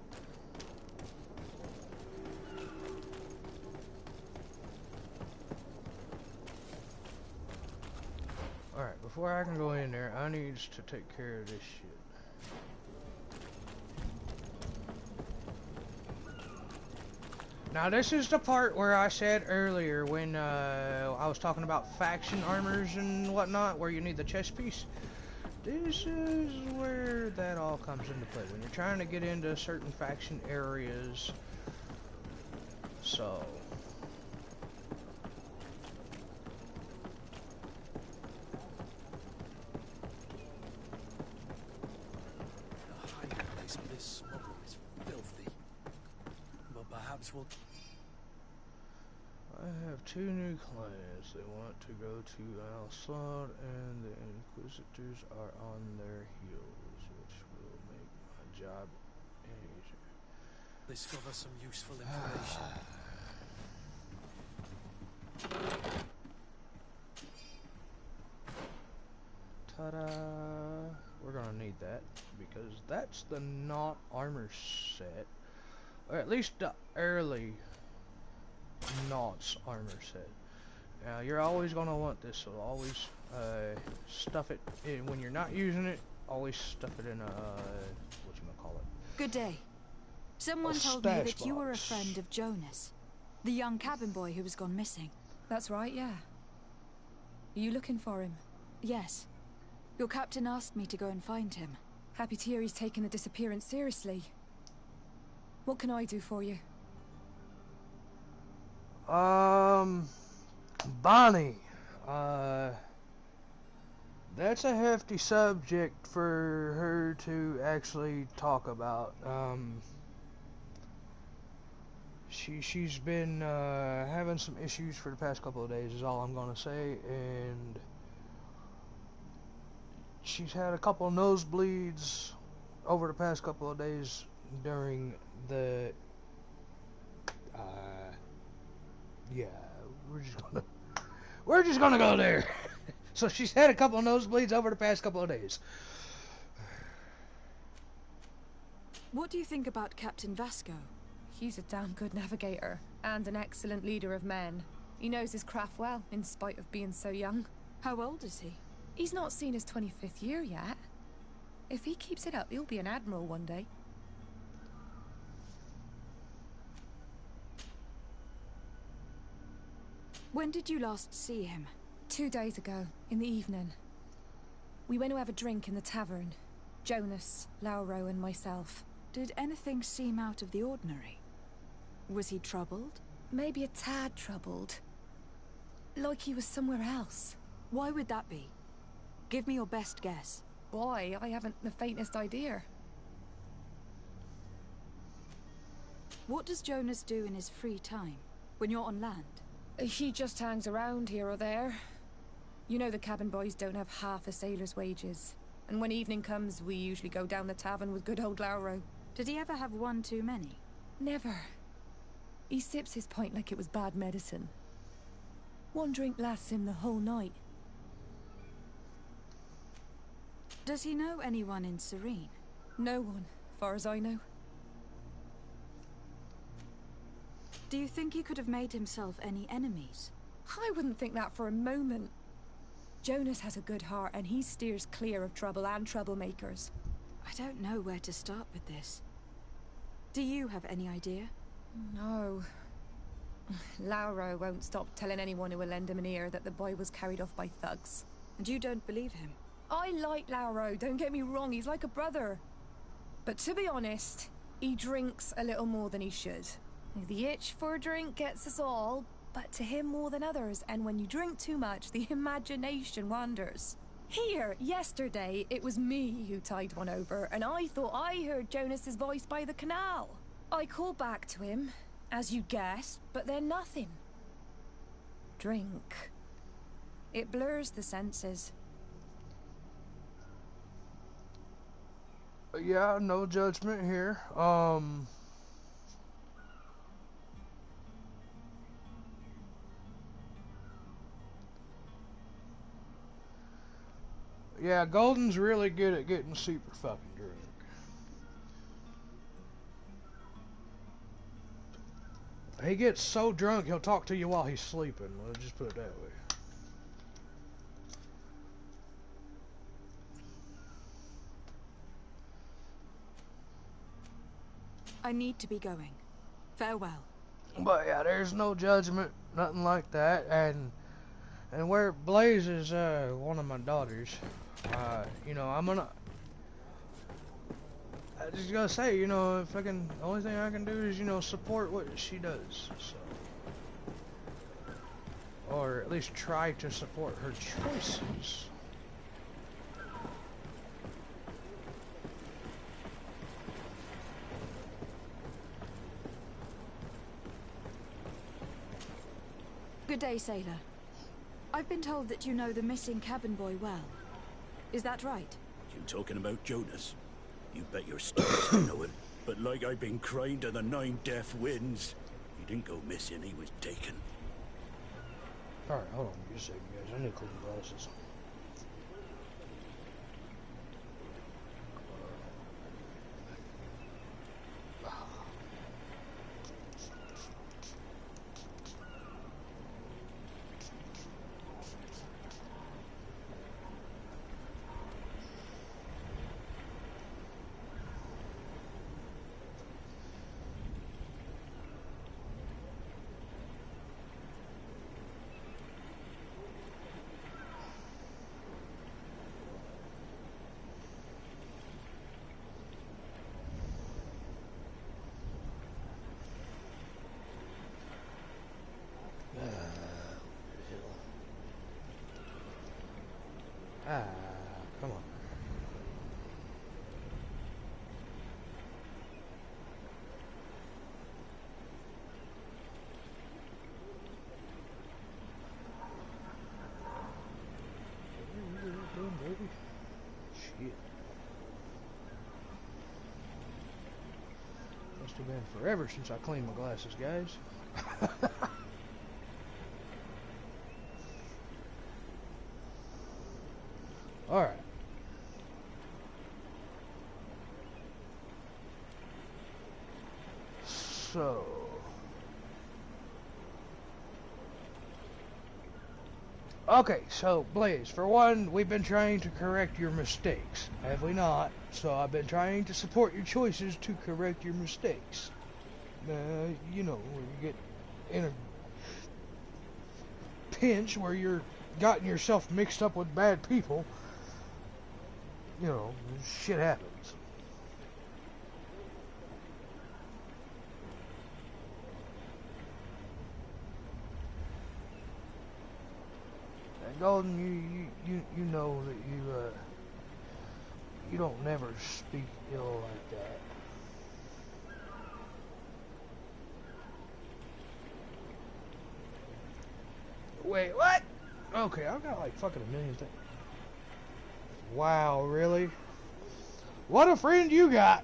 Alright, before I can go in there, I need to take care of this shit. Now this is the part where I said earlier when I was talking about faction armors and whatnot, where you need the chest piece. This is where that all comes into play, when you're trying to get into certain faction areas. So... The hiding place for this smuggler is filthy. But perhaps we'll... I have 2 new clients. They want to go to Al-Sad, and the Inquisitors are on their heels, which will make my job easier. discover some useful information. Ta-da! We're gonna need that, because that's the not armor set. Or at least the early Knots armor set. Now you're always gonna want this, so always stuff it in when you're not using it. Always stuff it in a whatchamacallit. Good day. Someone told me that you were a friend of Jonas, the young cabin boy who was gone missing. That's right, yeah. Are you looking for him? Yes. Your captain asked me to go and find him. Happy to hear he's taken the disappearance seriously. What can I do for you? Bonnie, that's a hefty subject for her to actually talk about. She's been having some issues for the past couple of days is all I'm gonna say, and she's had a couple of nosebleeds over the past couple of days during the yeah, we're just gonna go there. So she's had a couple of nosebleeds over the past couple of days. What do you think about Captain Vasco? He's a damn good navigator and an excellent leader of men. He knows his craft well, in spite of being so young. How old is he? He's not seen his 25th year yet. If he keeps it up, he'll be an admiral one day. When did you last see him? 2 days ago, in the evening. We went to have a drink in the tavern. Jonas, Lauro and myself. Did anything seem out of the ordinary? Was he troubled? Maybe a tad troubled. Like he was somewhere else. Why would that be? Give me your best guess. Why? I haven't the faintest idea. What does Jonas do in his free time, when you're on land? He just hangs around here or there. You know the cabin boys don't have half a sailor's wages. And when evening comes, we usually go down the tavern with good old Lauro. Did he ever have one too many? Never. He sips his pint like it was bad medicine. One drink lasts him the whole night. Does he know anyone in Serene? No one, far as I know. Do you think he could have made himself any enemies? I wouldn't think that for a moment. Jonas has a good heart and he steers clear of trouble and troublemakers. I don't know where to start with this. Do you have any idea? No. Lauro won't stop telling anyone who will lend him an ear that the boy was carried off by thugs. And you don't believe him? I like Lauro, don't get me wrong, he's like a brother. But to be honest, he drinks a little more than he should. The itch for a drink gets us all, but to him more than others, and when you drink too much, the imagination wanders. Here, yesterday, it was me who tied one over, and I thought I heard Jonas's voice by the canal. I called back to him, as you guessed, but then nothing. Drink. It blurs the senses. Yeah, no judgment here. Yeah, Golden's really good at getting super fucking drunk. He gets so drunk he'll talk to you while he's sleeping. Let's just put it that way. I need to be going. Farewell. But yeah, there's no judgment, nothing like that, and where Blaze is one of my daughters, you know, I just gotta say, you know, the only thing I can do is, you know, support what she does, so, or at least try to support her choices. Good day, sailor. I've been told that you know the missing cabin boy well. Is that right? You talking about Jonas? You bet your stars I know him. But like I've been crying to the 9 deaf winds, he didn't go missing, he was taken. Alright, hold on just a second, guys. I need to clean my glasses. Come on. Baby. Shit. Must have been forever since I cleaned my glasses, guys. Alright. So. Okay, so Blaze, for one, we've been trying to correct your mistakes, have we not? So I've been trying to support your choices to correct your mistakes. You know, when you get in a pinch where you're gotten yourself mixed up with bad people, you know, shit happens. And Golden, you know that you don't never speak ill like that. Wait, what? Okay, I've got like fucking a million things. Wow, really? What a friend you got!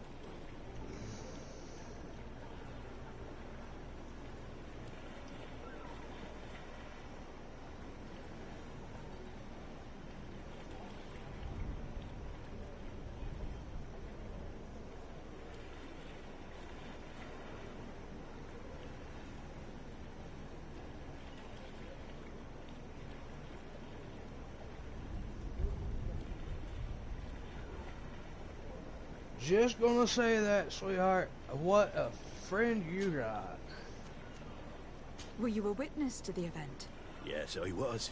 Just gonna say that, sweetheart. What a friend you got. Were you a witness to the event? Yes, I was.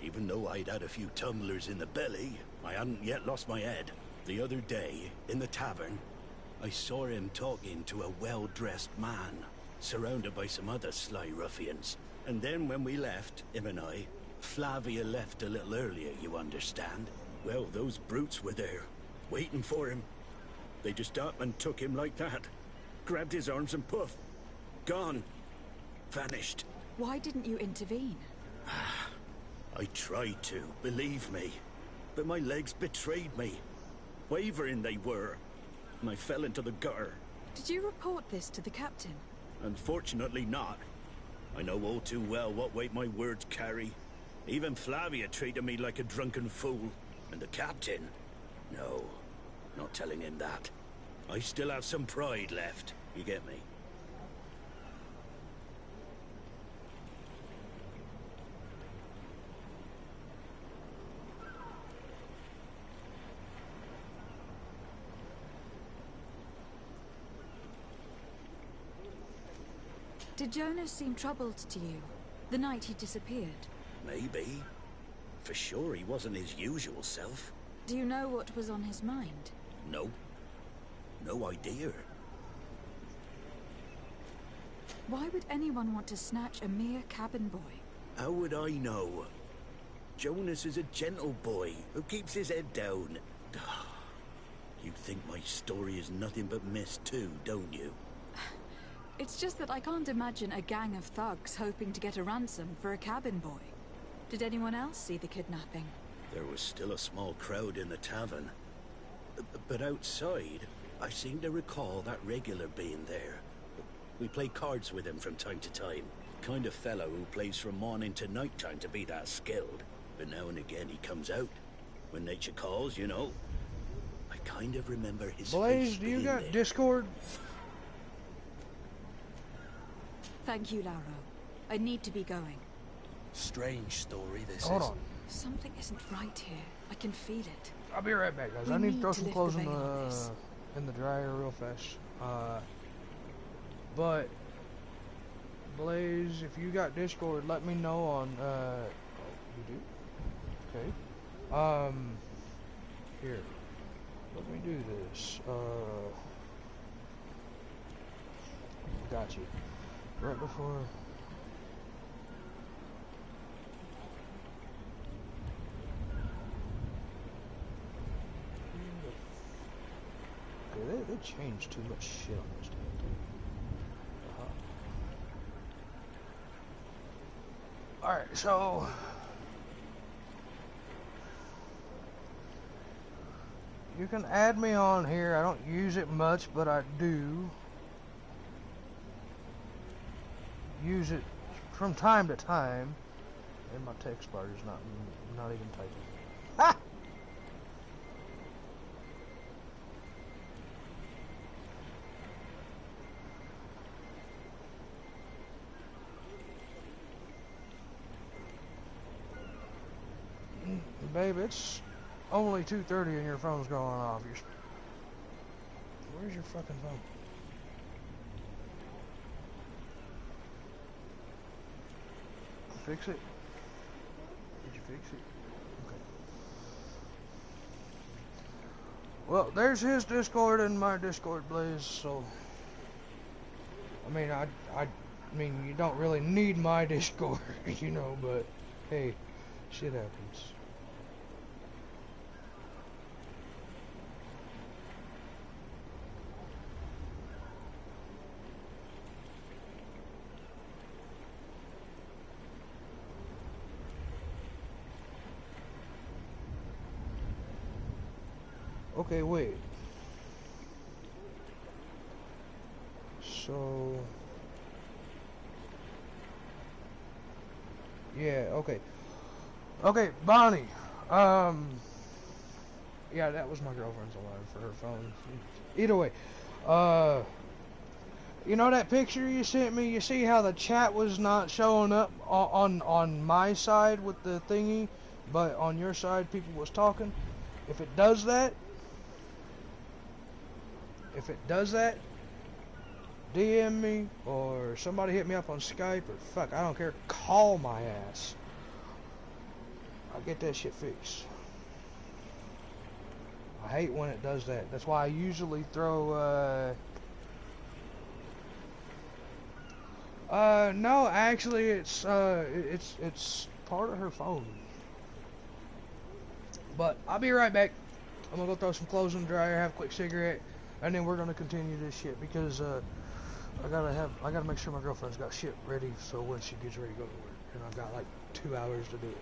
Even though I'd had a few tumblers in the belly, I hadn't yet lost my head. The other day, in the tavern, I saw him talking to a well-dressed man, surrounded by some other sly ruffians. And then when we left, him and I, Flavia left a little earlier, you understand. Well, those brutes were there, waiting for him. They just up and took him like that. Grabbed his arms and poof. Gone. Vanished. Why didn't you intervene? I tried to, believe me. But my legs betrayed me. Wavering they were. And I fell into the gutter. Did you report this to the captain? Unfortunately not. I know all too well what weight my words carry. Even Flavia treated me like a drunken fool. And the captain? No. Not telling him that. I still have some pride left. You get me? Did Jonas seem troubled to you the night he disappeared? Maybe. For sure he wasn't his usual self. Do you know what was on his mind? No. No idea. Why would anyone want to snatch a mere cabin boy? How would I know? Jonas is a gentle boy who keeps his head down. You think my story is nothing but mist too, don't you? It's just that I can't imagine a gang of thugs hoping to get a ransom for a cabin boy. Did anyone else see the kidnapping? There was still a small crowd in the tavern. But outside, I seem to recall that regular being there. We play cards with him from time to time. Kind of fellow who plays from morning to night time to be that skilled. But now and again he comes out. When nature calls, you know. I kind of remember his Blaze, face do you being got there. Discord? Thank you, Lauro. I need to be going. Strange story, this Hold is. on. Something isn't right here. I can feel it. I'll be right back, guys. We I need to need throw to some lift clothes the in veil on this. the dryer real fast. But Blaze, if you got Discord, let me know on. Oh, you do? Okay. Here. Let me do this. Got you. Right before. Okay, they changed too much shit on this damn thing. Alright, so you can add me on here. I don't use it much, but I do use it from time to time. And my text bar is not even typing. Ha! Babe, it's only 2:30 and your phone's going off. Where's your fucking phone? Fix it? Did you fix it? Okay. Well, there's his Discord and my Discord, Blaze, so I mean, I mean, you don't really need my Discord, you know, but hey, shit happens. Okay, wait. So yeah, okay. Okay, Bonnie. Yeah, that was my girlfriend's alarm for her phone. Either way, you know that picture you sent me? You see how the chat was not showing up on my side with the thingy, but on your side people was talking? If it does that, DM me or somebody hit me up on Skype or fuck, I don't care, call my ass. I'll get that shit fixed. I hate when it does that. That's why I usually throw no, actually it's part of her phone. But I'll be right back. I'm gonna go throw some clothes in the dryer, have a quick cigarette, and then we're gonna continue this shit because I gotta make sure my girlfriend's got shit ready so when she gets ready to go to work, and I've got like 2 hours to do it.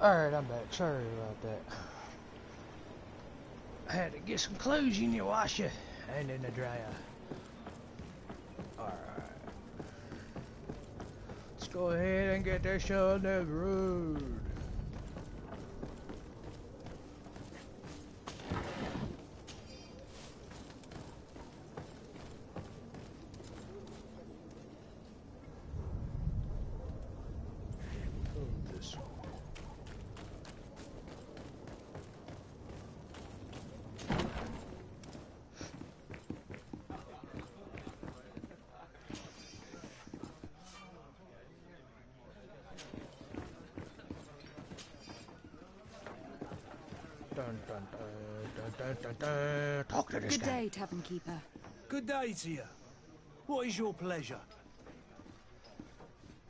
Alright, I'm back. Sorry about that. I had to get some clothes in the washer and in the dryer. Alright. Let's go ahead and get this show on the road. Talk to this Good guy. day, Tavern Keeper. Good day to you. What is your pleasure?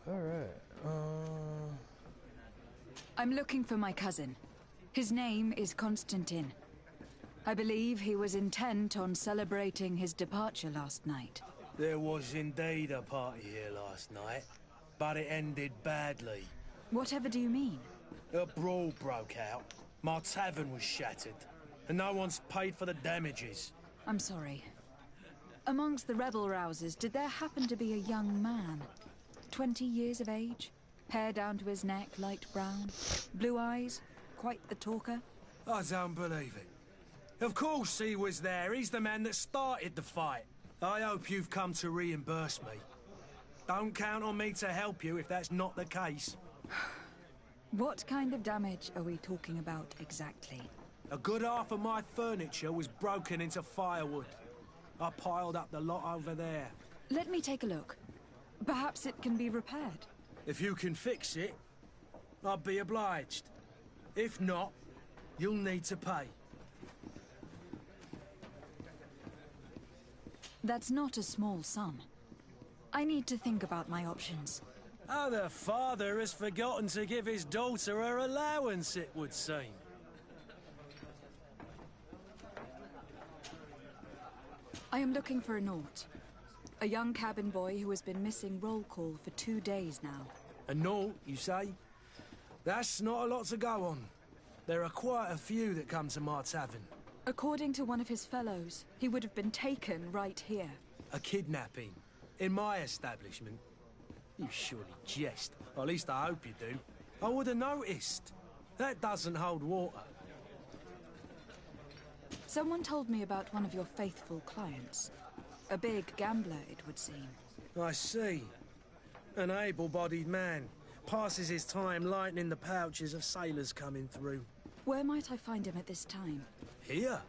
Alright, I'm looking for my cousin. His name is Constantine. I believe he was intent on celebrating his departure last night. There was indeed a party here last night, but it ended badly. Whatever do you mean? A brawl broke out. My tavern was shattered, and no one's paid for the damages. I'm sorry. Amongst the rebel rousers, did there happen to be a young man? 20 years of age? Hair down to his neck, light brown? Blue eyes? Quite the talker? I don't believe it. Of course he was there. He's the man that started the fight. I hope you've come to reimburse me. Don't count on me to help you if that's not the case. What kind of damage are we talking about exactly? A good half of my furniture was broken into firewood. I piled up the lot over there. Let me take a look. Perhaps it can be repaired. If you can fix it, I'd be obliged. If not, you'll need to pay. That's not a small sum. I need to think about my options. Oh, the father has forgotten to give his daughter her allowance, it would seem. I am looking for a Naut. A young cabin boy who has been missing roll call for 2 days now. A Naut, you say? That's not a lot to go on. There are quite a few that come to my tavern. According to one of his fellows, he would have been taken right here. A kidnapping? In my establishment? You surely jest. Or at least I hope you do. I would have noticed. That doesn't hold water. Someone told me about one of your faithful clients. A big gambler, it would seem. I see. An able-bodied man. Passes his time lightening the pouches of sailors coming through. Where might I find him at this time? Here?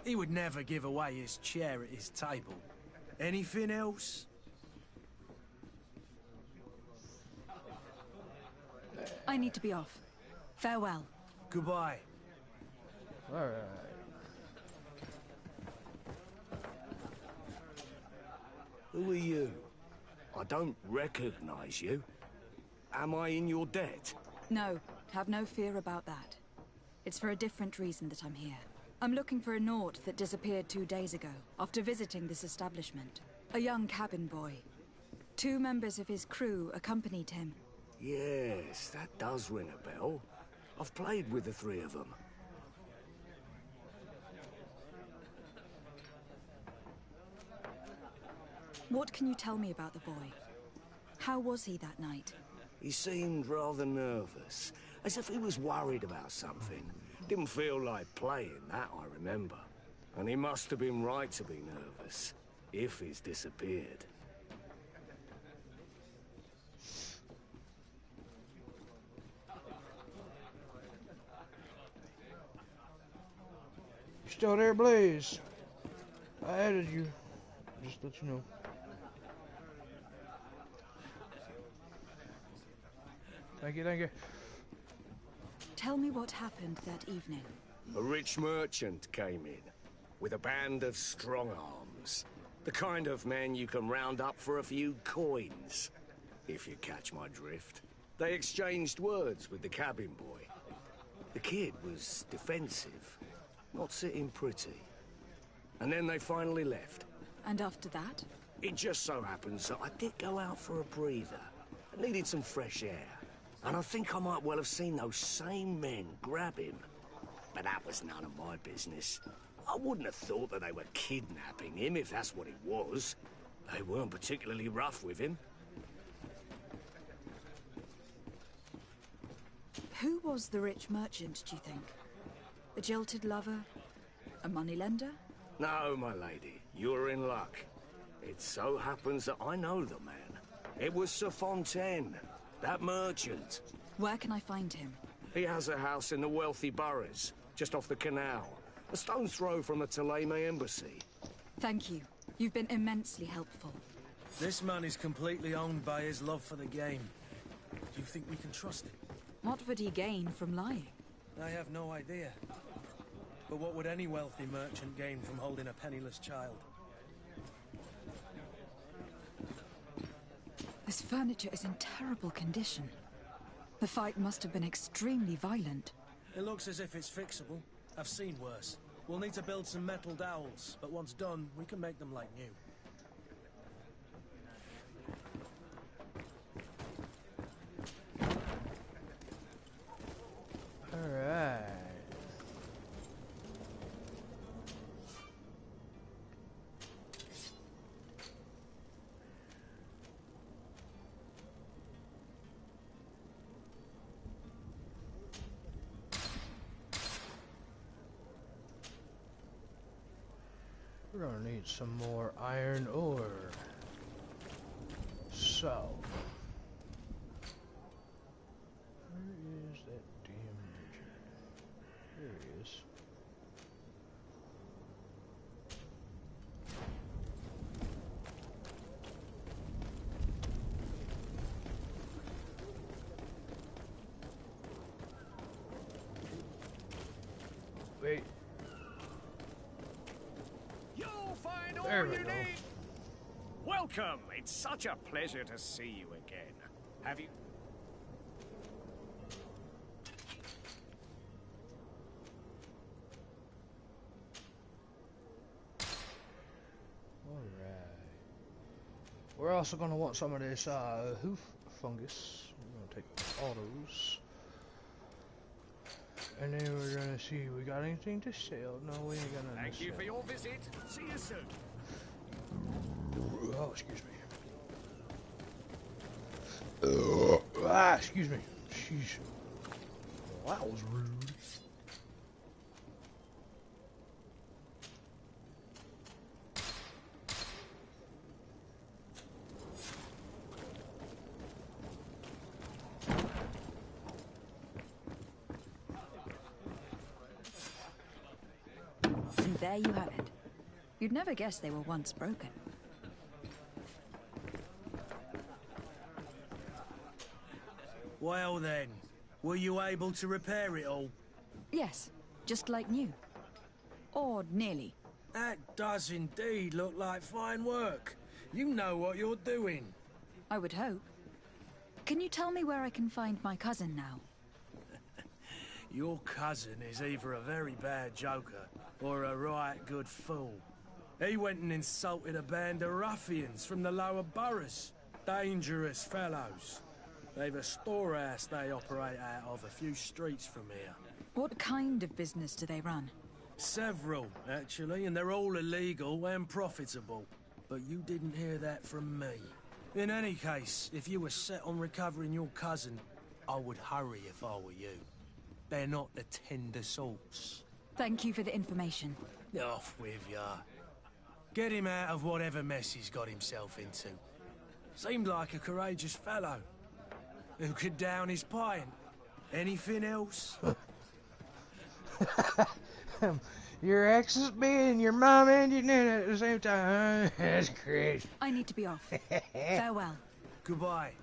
He would never give away his chair at his table. Anything else? I need to be off. Farewell. Goodbye. alright. Who are you? I don't recognize you. Am I in your debt? No, have no fear about that. It's for a different reason that I'm here. I'm looking for a Naut that disappeared 2 days ago, after visiting this establishment. A young cabin boy. 2 members of his crew accompanied him. Yes, that does ring a bell. I've played with the 3 of them. What can you tell me about the boy? How was he that night? He seemed rather nervous, as if he was worried about something. Didn't feel like playing, that I remember. And he must have been right to be nervous, if he's disappeared. You still there, Blaze? I added you. Just let you know. Thank you, thank you. Tell me what happened that evening. A rich merchant came in, with a band of strong arms. The kind of men you can round up for a few coins, if you catch my drift. They exchanged words with the cabin boy. The kid was defensive, not sitting pretty. And then they finally left. And after that? It just so happens that I did go out for a breather. I needed some fresh air. and I think I might well have seen those same men grab him. But that was none of my business. I wouldn't have thought that they were kidnapping him if that's what it was. They weren't particularly rough with him. Who was the rich merchant, do you think? A jilted lover? A moneylender? No, my lady, you're in luck. It so happens that I know the man. It was Sir Fontaine, that merchant. Where can I find him? He has a house in the wealthy boroughs, just off the canal. A stone's throw from the Thélème embassy. Thank you. You've been immensely helpful. This man is completely owned by his love for the game. Do you think we can trust him? What would he gain from lying? I have no idea. But what would any wealthy merchant gain from holding a penniless child? This furniture is in terrible condition. The fight must have been extremely violent. It looks as if it's fixable. I've seen worse. We'll need to build some metal dowels, but once done, we can make them like new. Alright. We're gonna need some more iron ore. So, where is that damn butcher? There he is. Wait. You'll find all There we you go. need. Welcome. It's such a pleasure to see you again. Have you... Alright. We're also going to want some of this hoof fungus. We're going to take all those. And then we're going to see we got anything to sell. No, we ain't got nothing Thank to you sell. for your visit. See you soon. Oh, excuse me. Excuse me. Sheesh. Well, that was rude. And there you have it. You'd never guess they were once broken. Well then, were you able to repair it all? Yes, just like new. Or nearly. That does indeed look like fine work. You know what you're doing. I would hope. Can you tell me where I can find my cousin now? Your cousin is either a very bad joker or a right good fool. He went and insulted a band of ruffians from the lower boroughs. Dangerous fellows. They've a storehouse they operate out of a few streets from here. What kind of business do they run? Several, actually, and they're all illegal and profitable. But you didn't hear that from me. In any case, if you were set on recovering your cousin, I would hurry if I were you. They're not the tender sorts. Thank you for the information. Off with ya. Get him out of whatever mess he's got himself into. Seemed like a courageous fellow. Who could down his pint? Anything else? Your ex is me and your mom and your nana at the same time. That's crazy. I need to be off. Farewell. Goodbye.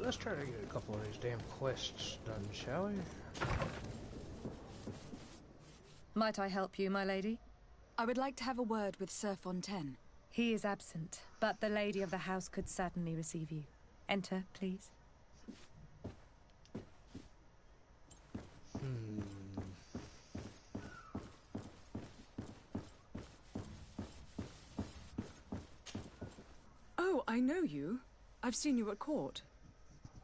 let's try to get a couple of these damn quests done, shall we? Might I help you, my lady? I would like to have a word with Sir Fontaine. He is absent, but the lady of the house could certainly receive you. Enter, please. Oh, I know you. I've seen you at court.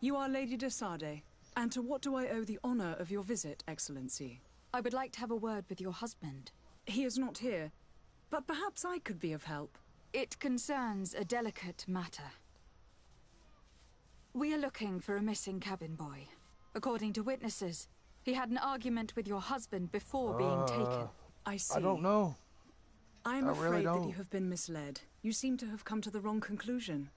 You are Lady de Sade. And to what do I owe the honor of your visit, Excellency? I would like to have a word with your husband. He is not here, but perhaps I could be of help. It concerns a delicate matter. We are looking for a missing cabin boy. According to witnesses, he had an argument with your husband before being taken. I see. I don't know. I am really afraid that don't. you have been misled. You seem to have come to the wrong conclusion.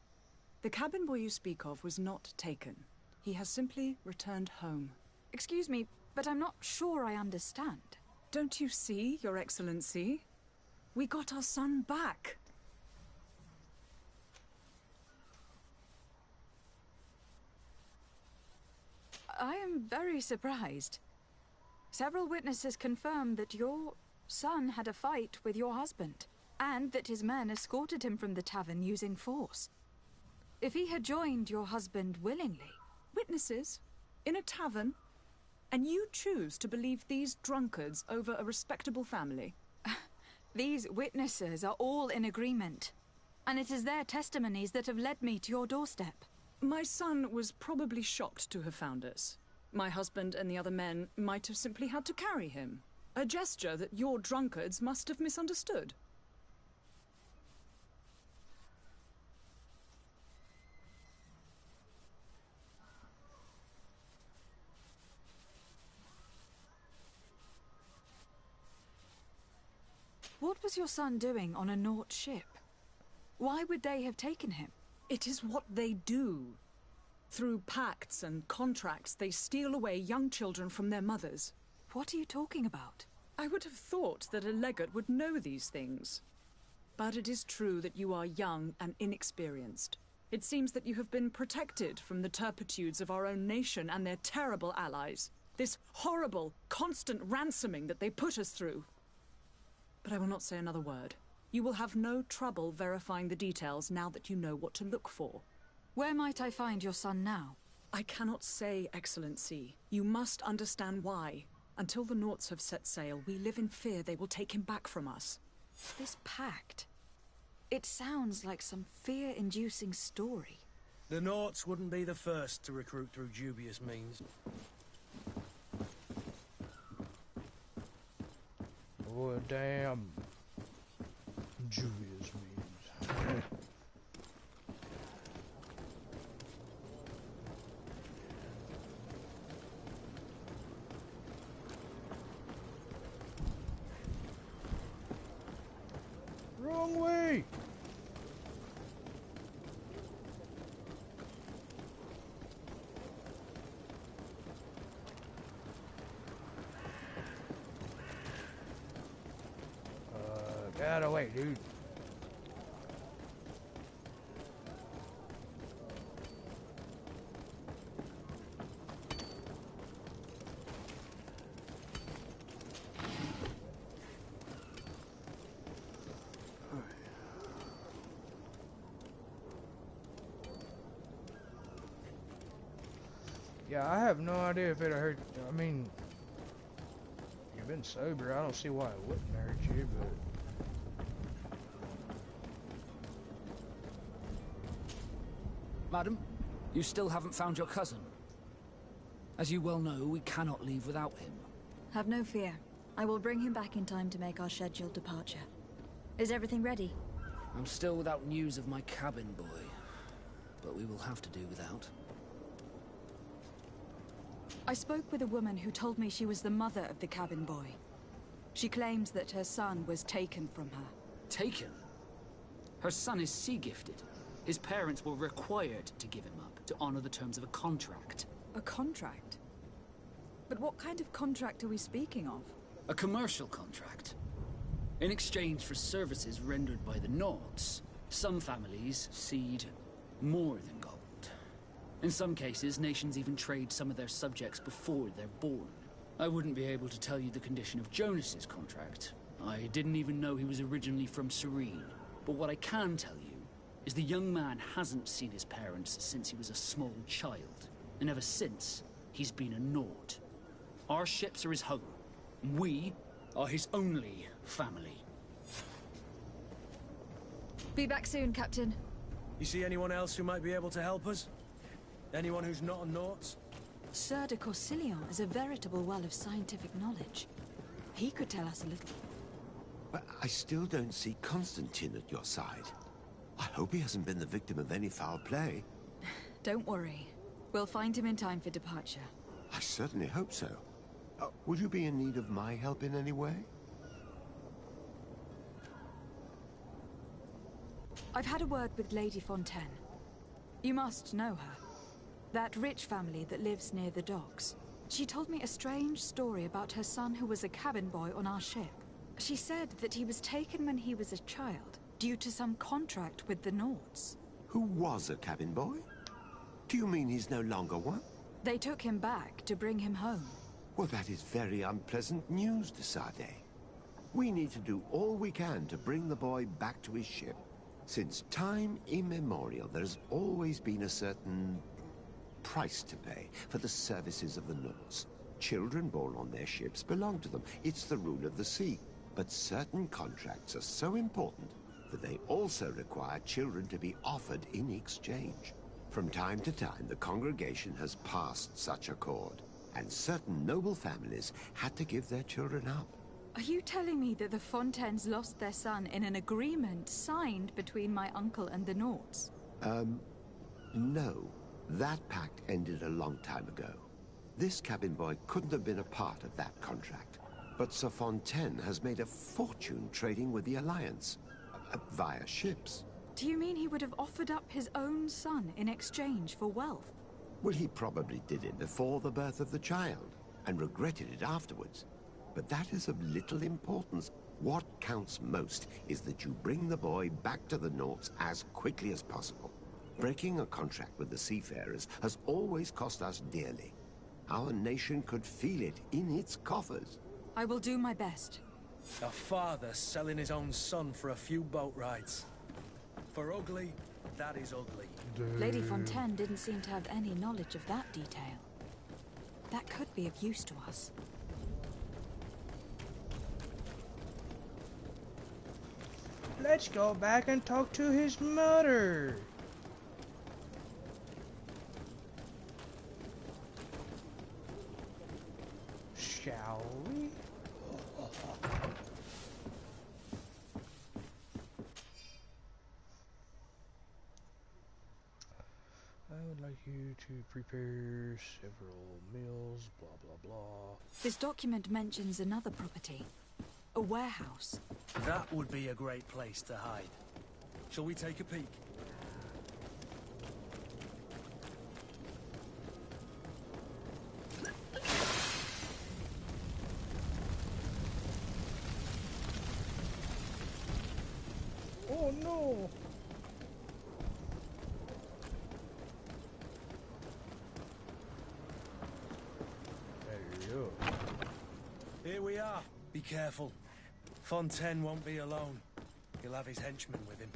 The cabin boy you speak of was not taken. He has simply returned home. Excuse me, but I'm not sure I understand. Don't you see, Your Excellency? We got our son back. I am very surprised. Several witnesses confirmed that your son had a fight with your husband, and that his men escorted him from the tavern using force. If he had joined your husband willingly... Witnesses? In a tavern? And you choose to believe these drunkards over a respectable family? These witnesses are all in agreement, and it is their testimonies that have led me to your doorstep. My son was probably shocked to have found us. My husband and the other men might have simply had to carry him. A gesture that your drunkards must have misunderstood. What was your son doing on a Naut ship? Why would they have taken him? It is what they do. Through pacts and contracts, they steal away young children from their mothers. What are you talking about? I would have thought that a legate would know these things. But it is true that you are young and inexperienced. It seems that you have been protected from the turpitudes of our own nation and their terrible allies. This horrible, constant ransoming that they put us through. But I will not say another word. You will have no trouble verifying the details now that you know what to look for. Where might I find your son now? I cannot say, Excellency. You must understand why. Until the Nauts have set sail, we live in fear they will take him back from us. This pact... It sounds like some fear-inducing story. The Nauts wouldn't be the first to recruit through dubious means. Oh, damn. Julius means. Wrong way! Get out of the way, dude. Yeah, I have no idea if it'll hurt. I mean, you've been sober. I don't see why it wouldn't hurt you, but. Madam, you still haven't found your cousin. As you well know, we cannot leave without him. Have no fear. I will bring him back in time to make our scheduled departure. Is everything ready? I'm still without news of my cabin boy, but we will have to do without. I spoke with a woman who told me she was the mother of the cabin boy. She claims that her son was taken from her. Taken? Her son is sea-gifted. His parents were required to give him up to honor the terms of a contract. A contract? But what kind of contract are we speaking of? A commercial contract. In exchange for services rendered by the Nauts, some families cede more than gold. In some cases, nations even trade some of their subjects before they're born. I wouldn't be able to tell you the condition of Jonas's contract. I didn't even know he was originally from Serene. But what I can tell you is the young man hasn't seen his parents since he was a small child. And ever since, he's been a Nord. Our ships are his home. We are his only family. Be back soon, Captain. You see anyone else who might be able to help us? Anyone who's not a Naut? Sir de Corsilion is a veritable well of scientific knowledge. He could tell us a little. But I still don't see Constantine at your side. I hope he hasn't been the victim of any foul play. Don't worry. We'll find him in time for departure. I certainly hope so. Would you be in need of my help in any way? I've had a word with Lady Fontaine. You must know her. That rich family that lives near the docks. She told me a strange story about her son who was a cabin boy on our ship. She said that he was taken when he was a child, due to some contract with the Nords. Who was a cabin boy? Do you mean he's no longer one? They took him back to bring him home. Well, that is very unpleasant news, de Sade. We need to do all we can to bring the boy back to his ship. Since time immemorial, there's always been a certain price to pay for the services of the Nords. Children born on their ships belong to them. It's the rule of the sea. But certain contracts are so important that they also require children to be offered in exchange. From time to time, the congregation has passed such accord, and certain noble families had to give their children up. Are you telling me that the Fontaines lost their son in an agreement signed between my uncle and the Nords? No. That pact ended a long time ago. This cabin boy couldn't have been a part of that contract. But Sir Fontaine has made a fortune trading with the Alliance, via ships. Do you mean he would have offered up his own son in exchange for wealth? Well, he probably did it before the birth of the child, and regretted it afterwards. But that is of little importance. What counts most is that you bring the boy back to the Nords as quickly as possible. Breaking a contract with the seafarers has always cost us dearly. Our nation could feel it in its coffers. I will do my best. A father selling his own son for a few boat rides. For ugly, that is ugly. Lady Fontaine didn't seem to have any knowledge of that detail. That could be of use to us. Let's go back and talk to his mother. Shall we? I would like you to prepare several meals, blah blah blah. This document mentions another property. A warehouse. That would be a great place to hide. Shall we take a peek? Oh no! Hello. Here we are. Be careful. Fontaine won't be alone. He'll have his henchmen with him.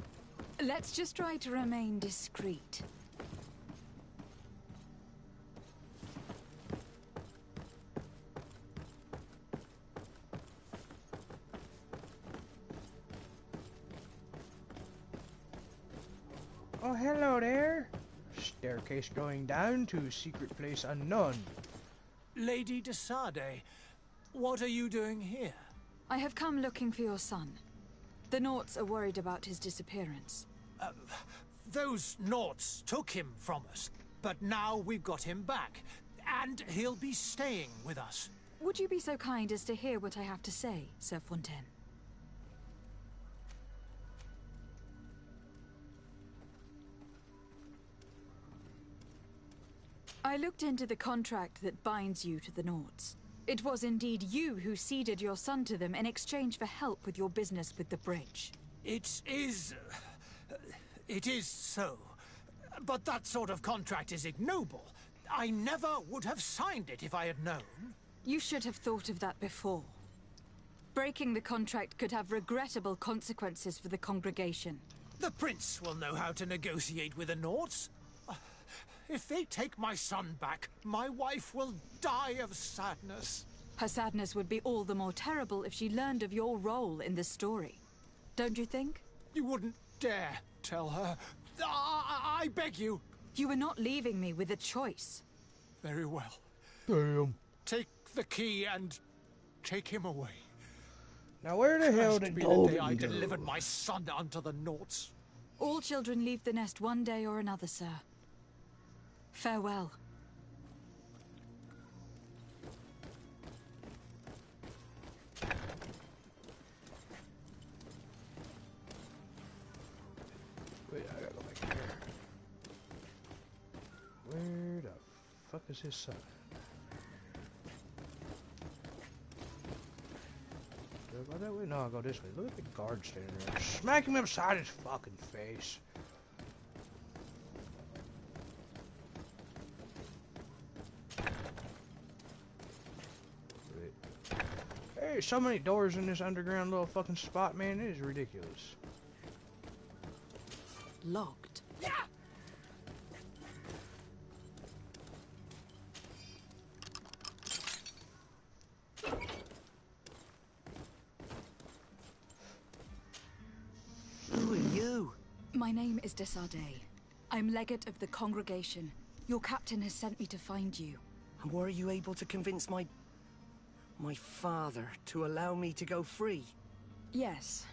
Let's just try to remain discreet. Oh, hello there. Staircase going down to secret place unknown. Lady de Sade, what are you doing here? I have come looking for your son. The Nords are worried about his disappearance. Those Nords took him from us, but now we've got him back, and he'll be staying with us. Would you be so kind as to hear what I have to say, Sir Fontaine? I looked into the contract that binds you to the Nords. It was indeed you who ceded your son to them in exchange for help with your business with the bridge. It is so. But that sort of contract is ignoble. I never would have signed it if I had known. You should have thought of that before. Breaking the contract could have regrettable consequences for the congregation. The prince will know how to negotiate with the Nords. If they take my son back, my wife will die of sadness. Her sadness would be all the more terrible if she learned of your role in the story. Don't you think? You wouldn't dare tell her. I beg you. You were not leaving me with a choice. Very well. Damn. Take the key and take him away. Now where the hell did Golden I go? delivered my son unto the Nords. All children leave the nest one day or another, sir. Farewell. Wait, I gotta go back here. Where the fuck is his son? Do I go that way? No, I'll go this way. Look at the guard standing there. Smack him upside his fucking face. Wait. Hey, so many doors in this underground little fucking spot, man. It is ridiculous. Locked. Yeah! Who are you? My name is Desarde. I'm legate of the congregation. Your captain has sent me to find you. And were you able to convince my father to allow me to go free? Yes.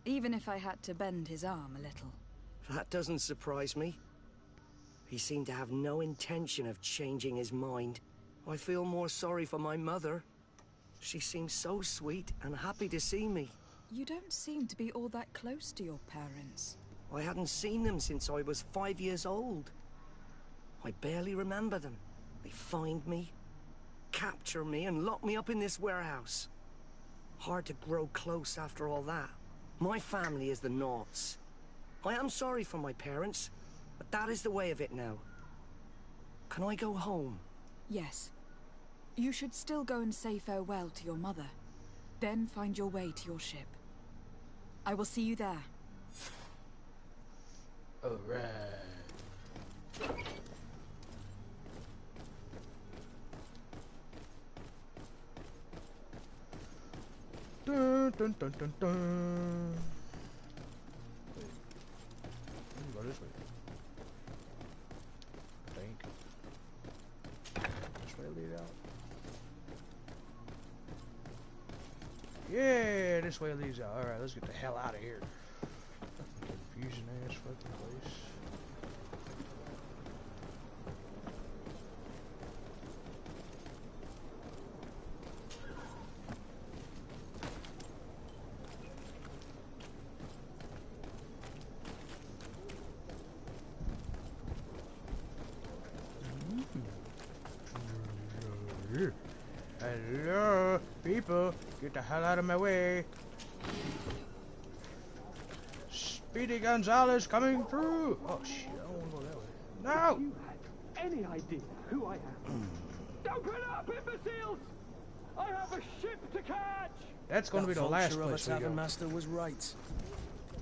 Even if I had to bend his arm a little. That doesn't surprise me. He seemed to have no intention of changing his mind. I feel more sorry for my mother. She seems so sweet and happy to see me. You don't seem to be all that close to your parents. I hadn't seen them since I was 5 years old. I barely remember them. They find me, capture me, and lock me up in this warehouse. Hard to grow close after all that. My family is the Nords. I am sorry for my parents, but that is the way of it now. Can I go home? Yes. You should still go and say farewell to your mother. Then find your way to your ship. I will see you there. Alright. Dun dun dun dun dun. Wait. Let me go this way. I think. This way lead out. Yeah, this way leads out. Alright, let's get the hell out of here. Confusing ass fucking place. Hello, people, get the hell out of my way. Speedy Gonzalez coming through. Oh shit, I don't want to go that way. No! You had any idea who I am? Open up, imbeciles! I have a ship to catch! That's going to be the last That place we tavern go. master was right.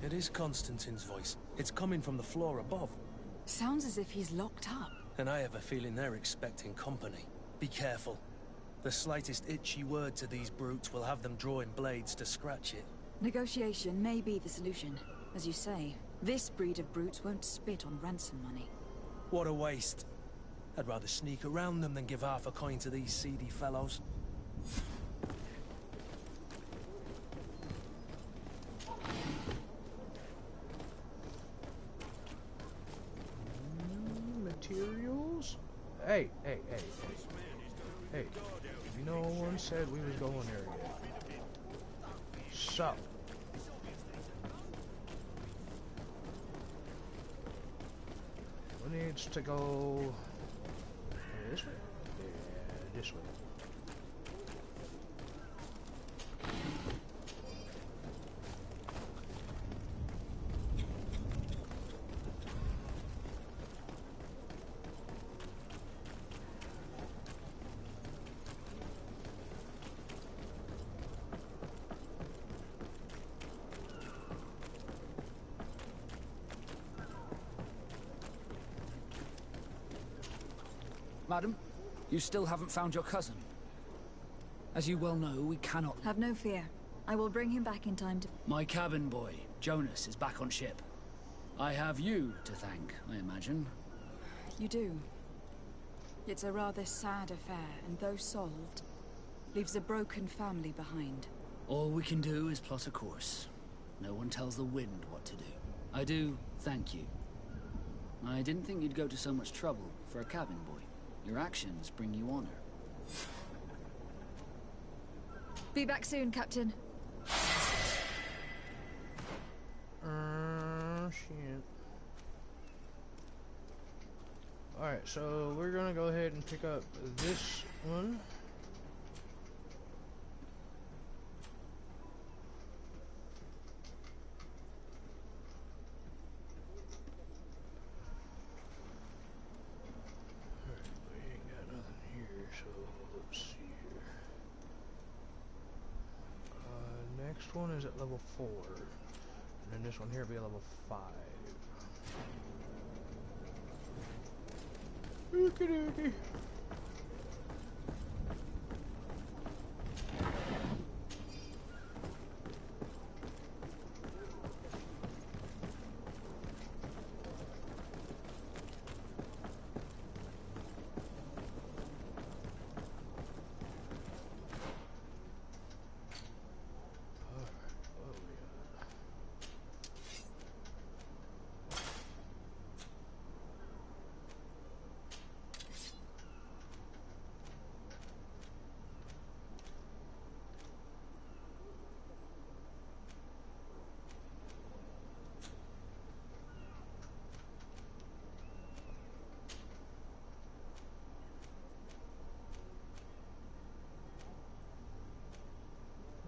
It is Constantine's voice. It's coming from the floor above. Sounds as if he's locked up. And I have a feeling they're expecting company. Be careful. The slightest itchy word to these brutes will have them drawing blades to scratch it. Negotiation may be the solution. As you say, this breed of brutes won't spit on ransom money. What a waste. I'd rather sneak around them than give half a coin to these seedy fellows. Materials? Hey. Hey, no one said we was going there yet. So. Who needs to go this way? Yeah, this way. Madam, you still haven't found your cousin. As you well know, we cannot... Have no fear. I will bring him back in time to... My cabin boy, Jonas, is back on ship. I have you to thank, I imagine. You do. It's a rather sad affair, and though solved, leaves a broken family behind. All we can do is plot a course. No one tells the wind what to do. I do thank you. I didn't think you'd go to so much trouble for a cabin boy. Your actions bring you honor. Be back soon, Captain. Shit. Alright, so we're gonna go ahead and pick up this one. Next one is at level 4, and then this one here will be at level 5. Okie dokie.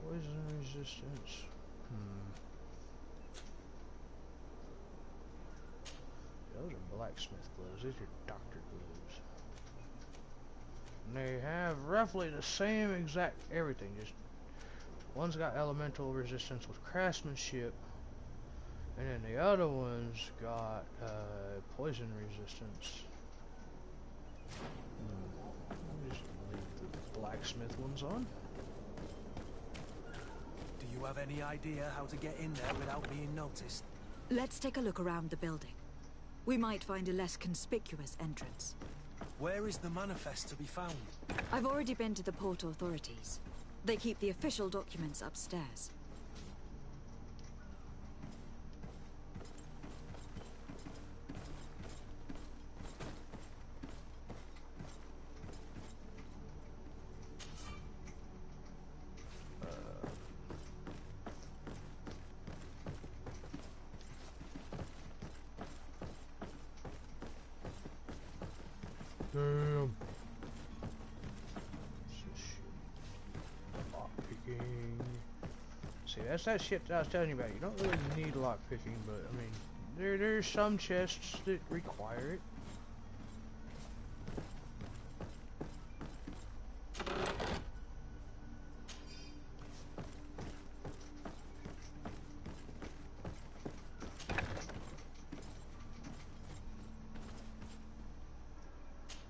Poison resistance. Those are blacksmith gloves. These are doctor gloves. And they have roughly the same exact everything. Just one's got elemental resistance with craftsmanship, and then the other one's got poison resistance. Just leave the blacksmith ones on. Do you have any idea how to get in there without being noticed? Let's take a look around the building. We might find a less conspicuous entrance. Where is the manifest to be found? I've already been to the port authorities. They keep the official documents upstairs. Damn. Lockpicking. See, that's that shit that I was telling you about. You don't really need lockpicking, but I mean, there's some chests that require it.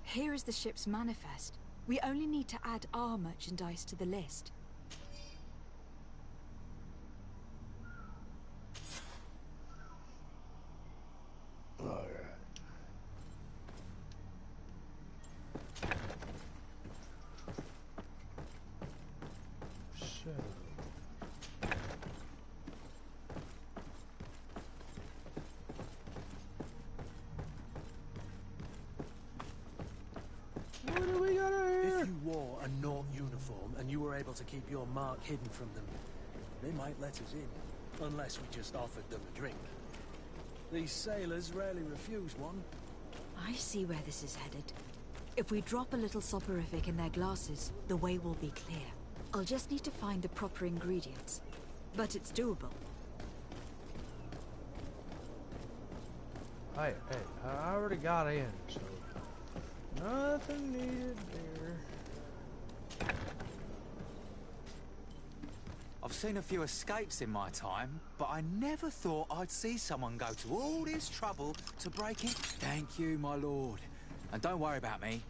Here is the ship's manifest. We only need to add our merchandise to the list. To keep your mark hidden from them, they might let us in, unless we just offered them a drink. These sailors rarely refuse one. I see where this is headed. If we drop a little soporific in their glasses, the way will be clear. I'll just need to find the proper ingredients, but it's doable. Hey, I already got in, so nothing needed there. I've seen a few escapes in my time, but I never thought I'd see someone go to all this trouble to break it. Thank you, my lord. And don't worry about me.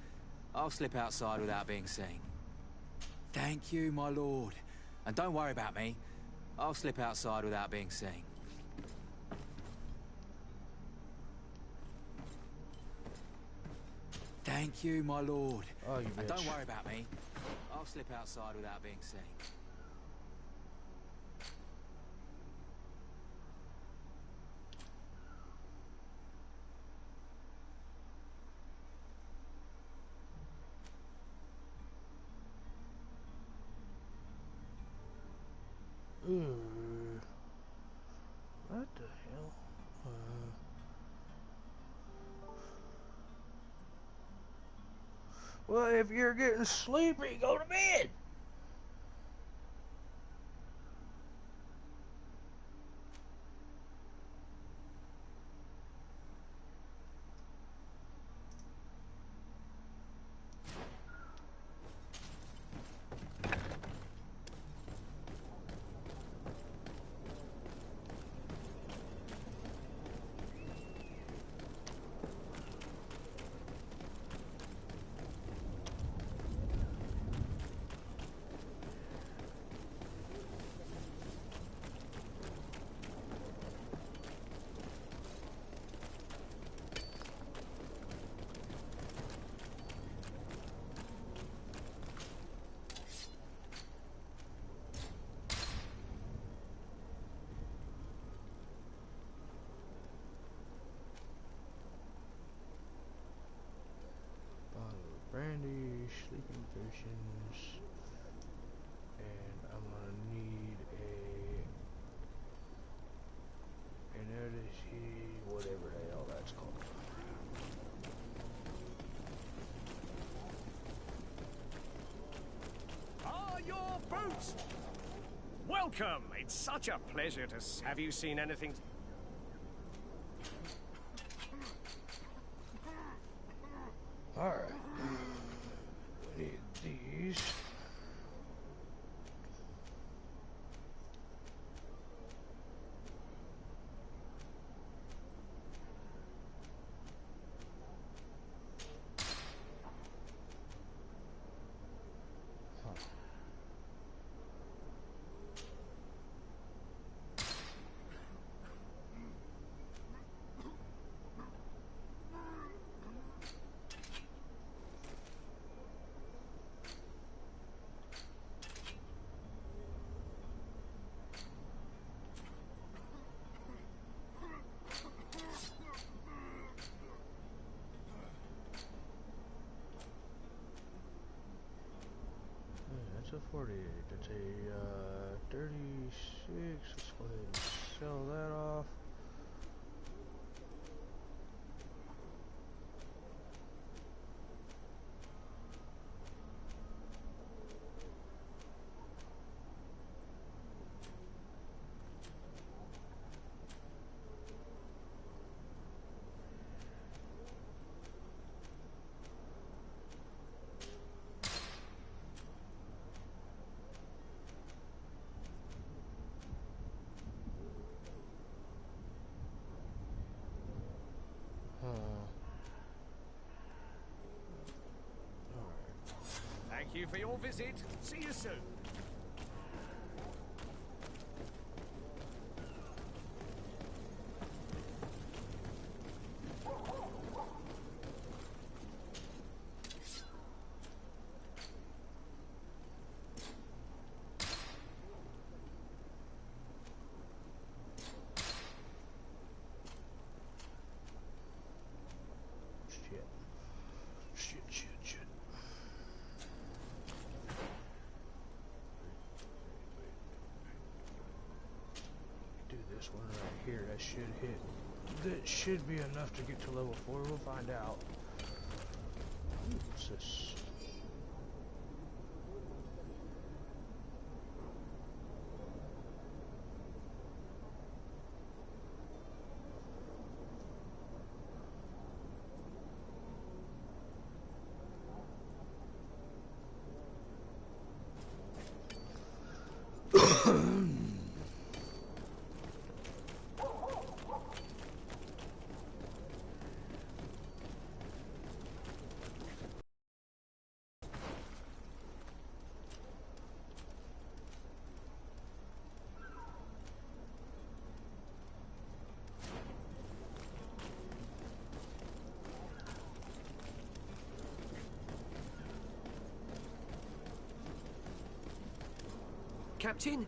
I'll slip outside without being seen. Thank you, my lord. And don't worry about me. I'll slip outside without being seen. Thank you, my lord. Oh, you and bitch. don't worry about me. I'll slip outside without being seen. What the hell? Well, if you're getting sleepy, go to bed. Brandy, sleeping potions, and I'm gonna need an energy, whatever the hell that's called. Ah, your boots! Welcome! It's such a pleasure to see. Have you seen anything? Alright. We need these. That's a 48. That's a 36. Let's go ahead and sell that off. Thank you for your visit. See you soon. Shit. Do this one right here. That should hit. That should be enough to get to level 4. We'll find out. What's this? Captain,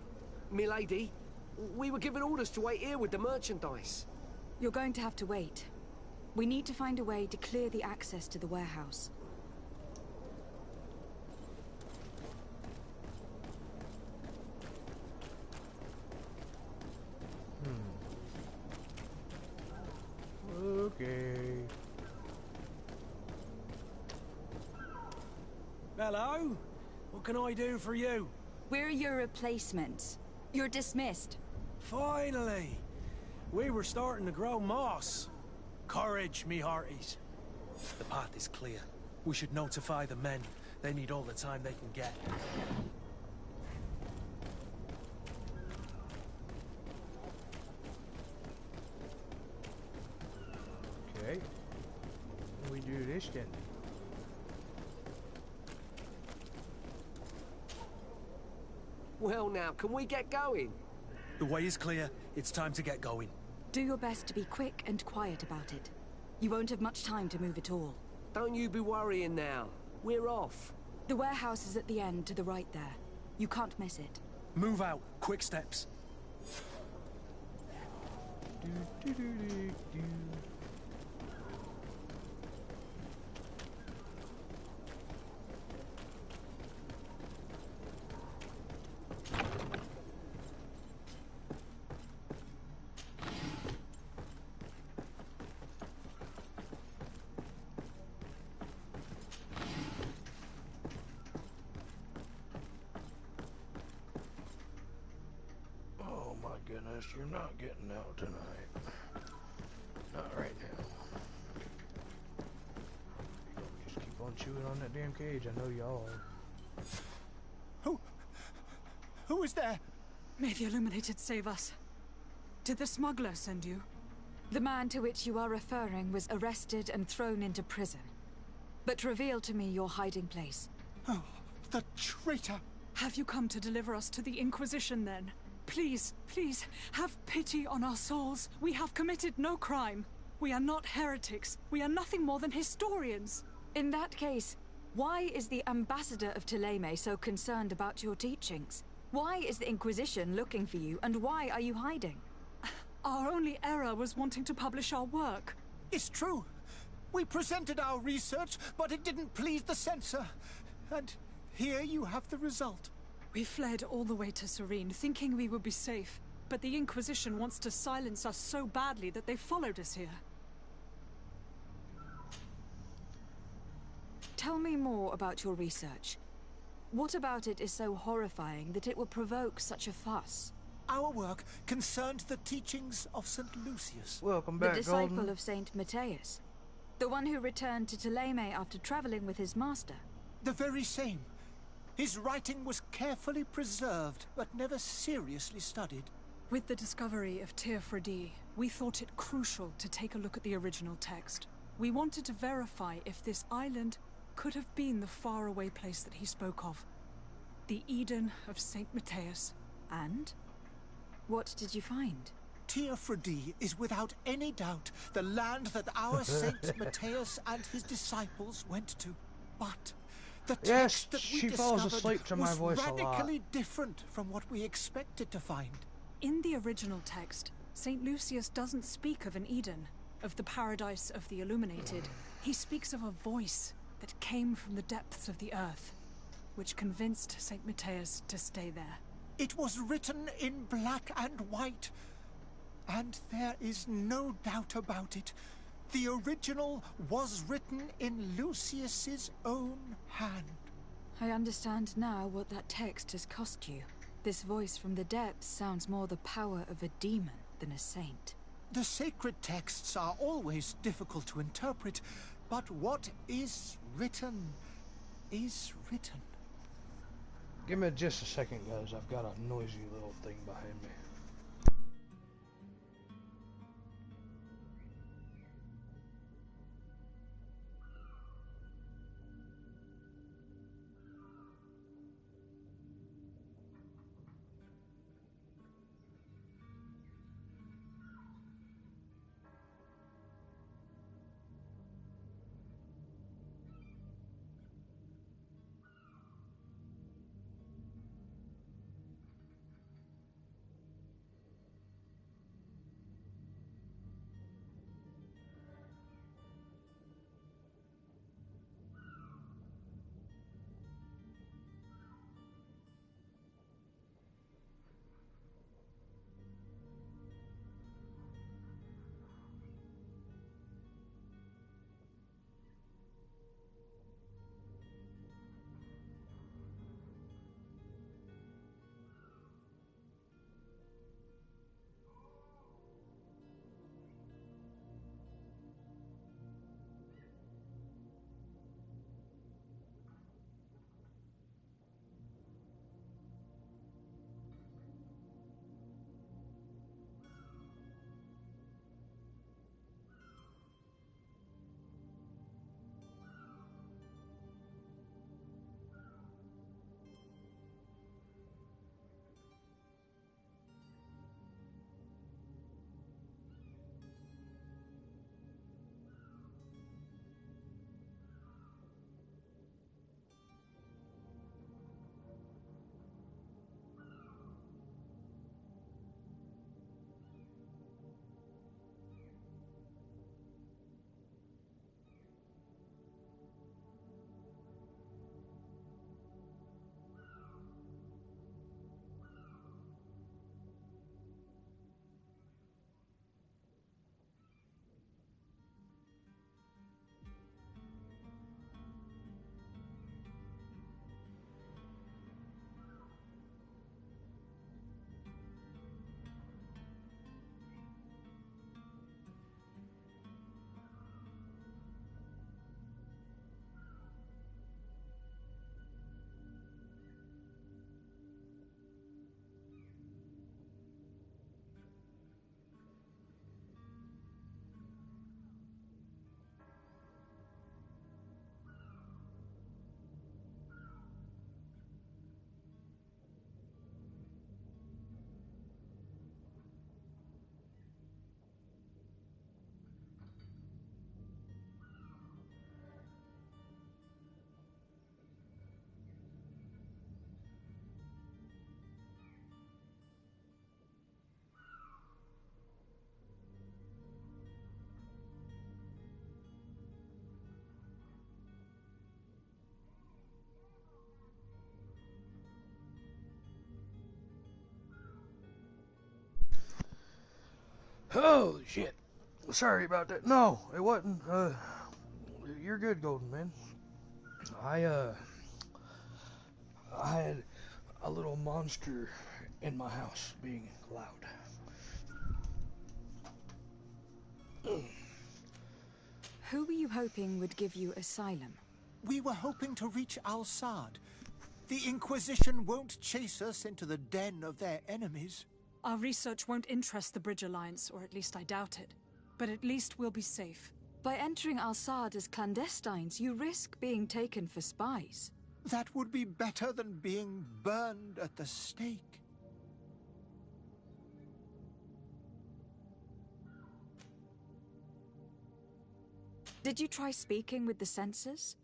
milady, we were given orders to wait here with the merchandise. You're going to have to wait. We need to find a way to clear the access to the warehouse. Okay. Hello? What can I do for you? We're your replacements. You're dismissed. Finally! We were starting to grow moss. Courage, me hearties. The path is clear. We should notify the men. They need all the time they can get. Okay. We do this then. Well now, can we get going? The way is clear. It's time to get going. Do your best to be quick and quiet about it. You won't have much time to move at all. Don't you be worrying now. We're off. The warehouse is at the end to the right there. You can't miss it. Move out. Quick steps. Oh my goodness, you're not getting out tonight. Not right now. Just keep on chewing on that damn cage. I know y'all are. Who is there? May the Illuminated save us. Did the smuggler send you? The man to which you are referring was arrested and thrown into prison. But reveal to me your hiding place. Oh, the traitor! Have you come to deliver us to the Inquisition then? Please, please, have pity on our souls. We have committed no crime. We are not heretics. We are nothing more than historians. In that case, why is the ambassador of Thélème so concerned about your teachings? Why is the Inquisition looking for you, and why are you hiding? Our only error was wanting to publish our work. It's true. We presented our research, but it didn't please the censor. And here you have the result. We fled all the way to Serene, thinking we would be safe. But the Inquisition wants to silence us so badly that they followed us here. Tell me more about your research. What about it is so horrifying that it will provoke such a fuss? Our work concerned the teachings of St. Lucius. Welcome back, the disciple Golden. of Saint Matthias. The one who returned to Thélème after traveling with his master. The very same. His writing was carefully preserved, but never seriously studied. With the discovery of Teofredi, we thought it crucial to take a look at the original text. We wanted to verify if this island could have been the faraway place that he spoke of. The Eden of Saint Matthias. And? What did you find? Teofredi is without any doubt the land that our Saint Matthias and his disciples went to. But the text that we she falls discovered asleep to my was voice a lot. radically different from what we expected to find. In the original text, Saint Lucius doesn't speak of an Eden, of the paradise of the Illuminated. He speaks of a voice that came from the depths of the earth, which convinced Saint Matthias to stay there. It was written in black and white, and there is no doubt about it. The original was written in Lucius's own hand. I understand now what that text has cost you. This voice from the depths sounds more the power of a demon than a saint. The sacred texts are always difficult to interpret, but what is written is written. Give me just a second, guys. I've got a noisy little thing behind me. Holy shit. Sorry about that. No, it wasn't. You're good, Golden Man. I had a little monster in my house being loud. Who were you hoping would give you asylum? We were hoping to reach Al-Sad. The Inquisition won't chase us into the den of their enemies. Our research won't interest the Bridge Alliance, or at least I doubt it. But at least we'll be safe. By entering Al-Sad as clandestines, you risk being taken for spies. That would be better than being burned at the stake. Did you try speaking with the censors?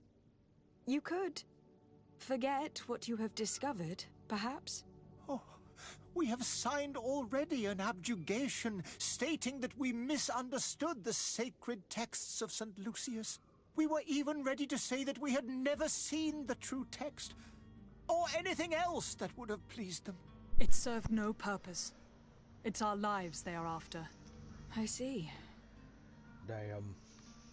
You could. Forget what you have discovered, perhaps? Oh, we have signed already an abjugation stating that we misunderstood the sacred texts of St. Lucius. We were even ready to say that we had never seen the true text, or anything else that would have pleased them. It served no purpose. It's our lives they are after. I see. Damn.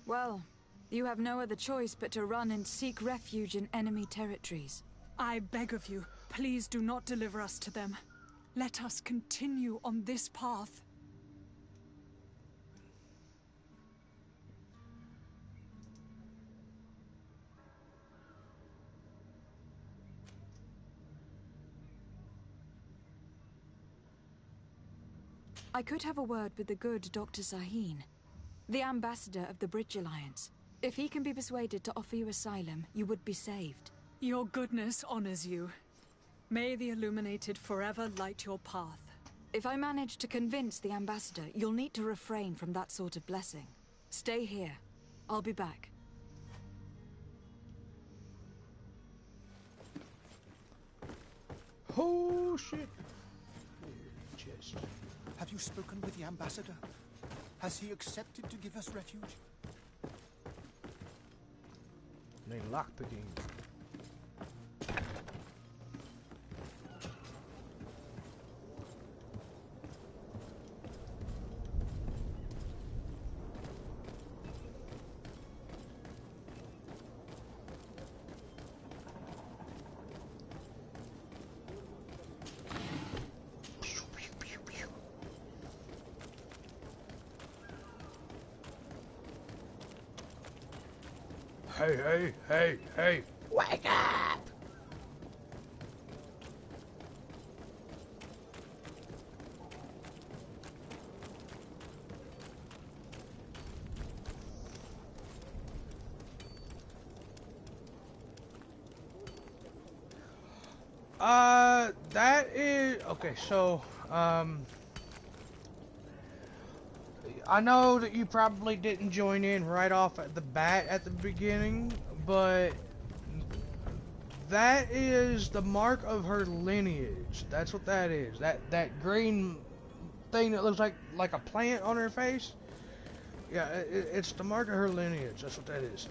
Well, you have no other choice but to run and seek refuge in enemy territories. I beg of you, please do not deliver us to them. Let us continue on this path. I could have a word with the good Dr. Sahin, the ambassador of the Bridge Alliance. If he can be persuaded to offer you asylum, you would be saved. Your goodness honors you. May the Illuminated forever light your path. If I manage to convince the ambassador, you'll need to refrain from that sort of blessing. Stay here. I'll be back. Oh, shit. Chest. Have you spoken with the ambassador? Has he accepted to give us refuge? Name lockpicking. Hey, wake up! That is... Okay, so, I know that you probably didn't join in right off at the bat at the beginning, but that is the mark of her lineage. That's what that is. That green thing that looks like a plant on her face. Yeah, it's the mark of her lineage. That's what that is.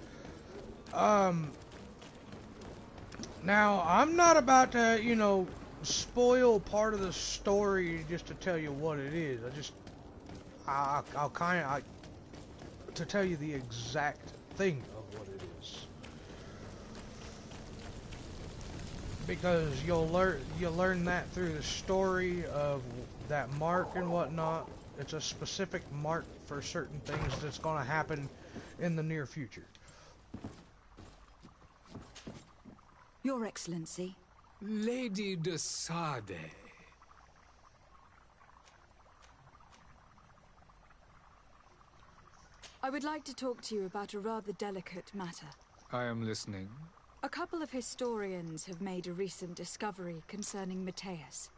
Now, I'm not about to, you know, spoil part of the story just to tell you what it is. I'll kind of to tell you the exact thing of what it is, because you'll learn that through the story of that mark and whatnot. It's a specific mark for certain things that's going to happen in the near future. Your Excellency. Lady de Sade. I would like to talk to you about a rather delicate matter. I am listening. A couple of historians have made a recent discovery concerning Matthias,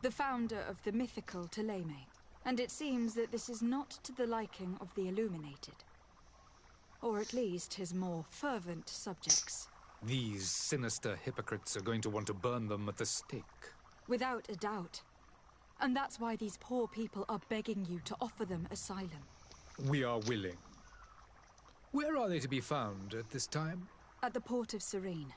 the founder of the mythical Ptolemy, and it seems that this is not to the liking of the Illuminated. Or at least his more fervent subjects. These sinister hypocrites are going to want to burn them at the stake. Without a doubt. And that's why these poor people are begging you to offer them asylum. We are willing. Where are they to be found at this time? At the port of Serene.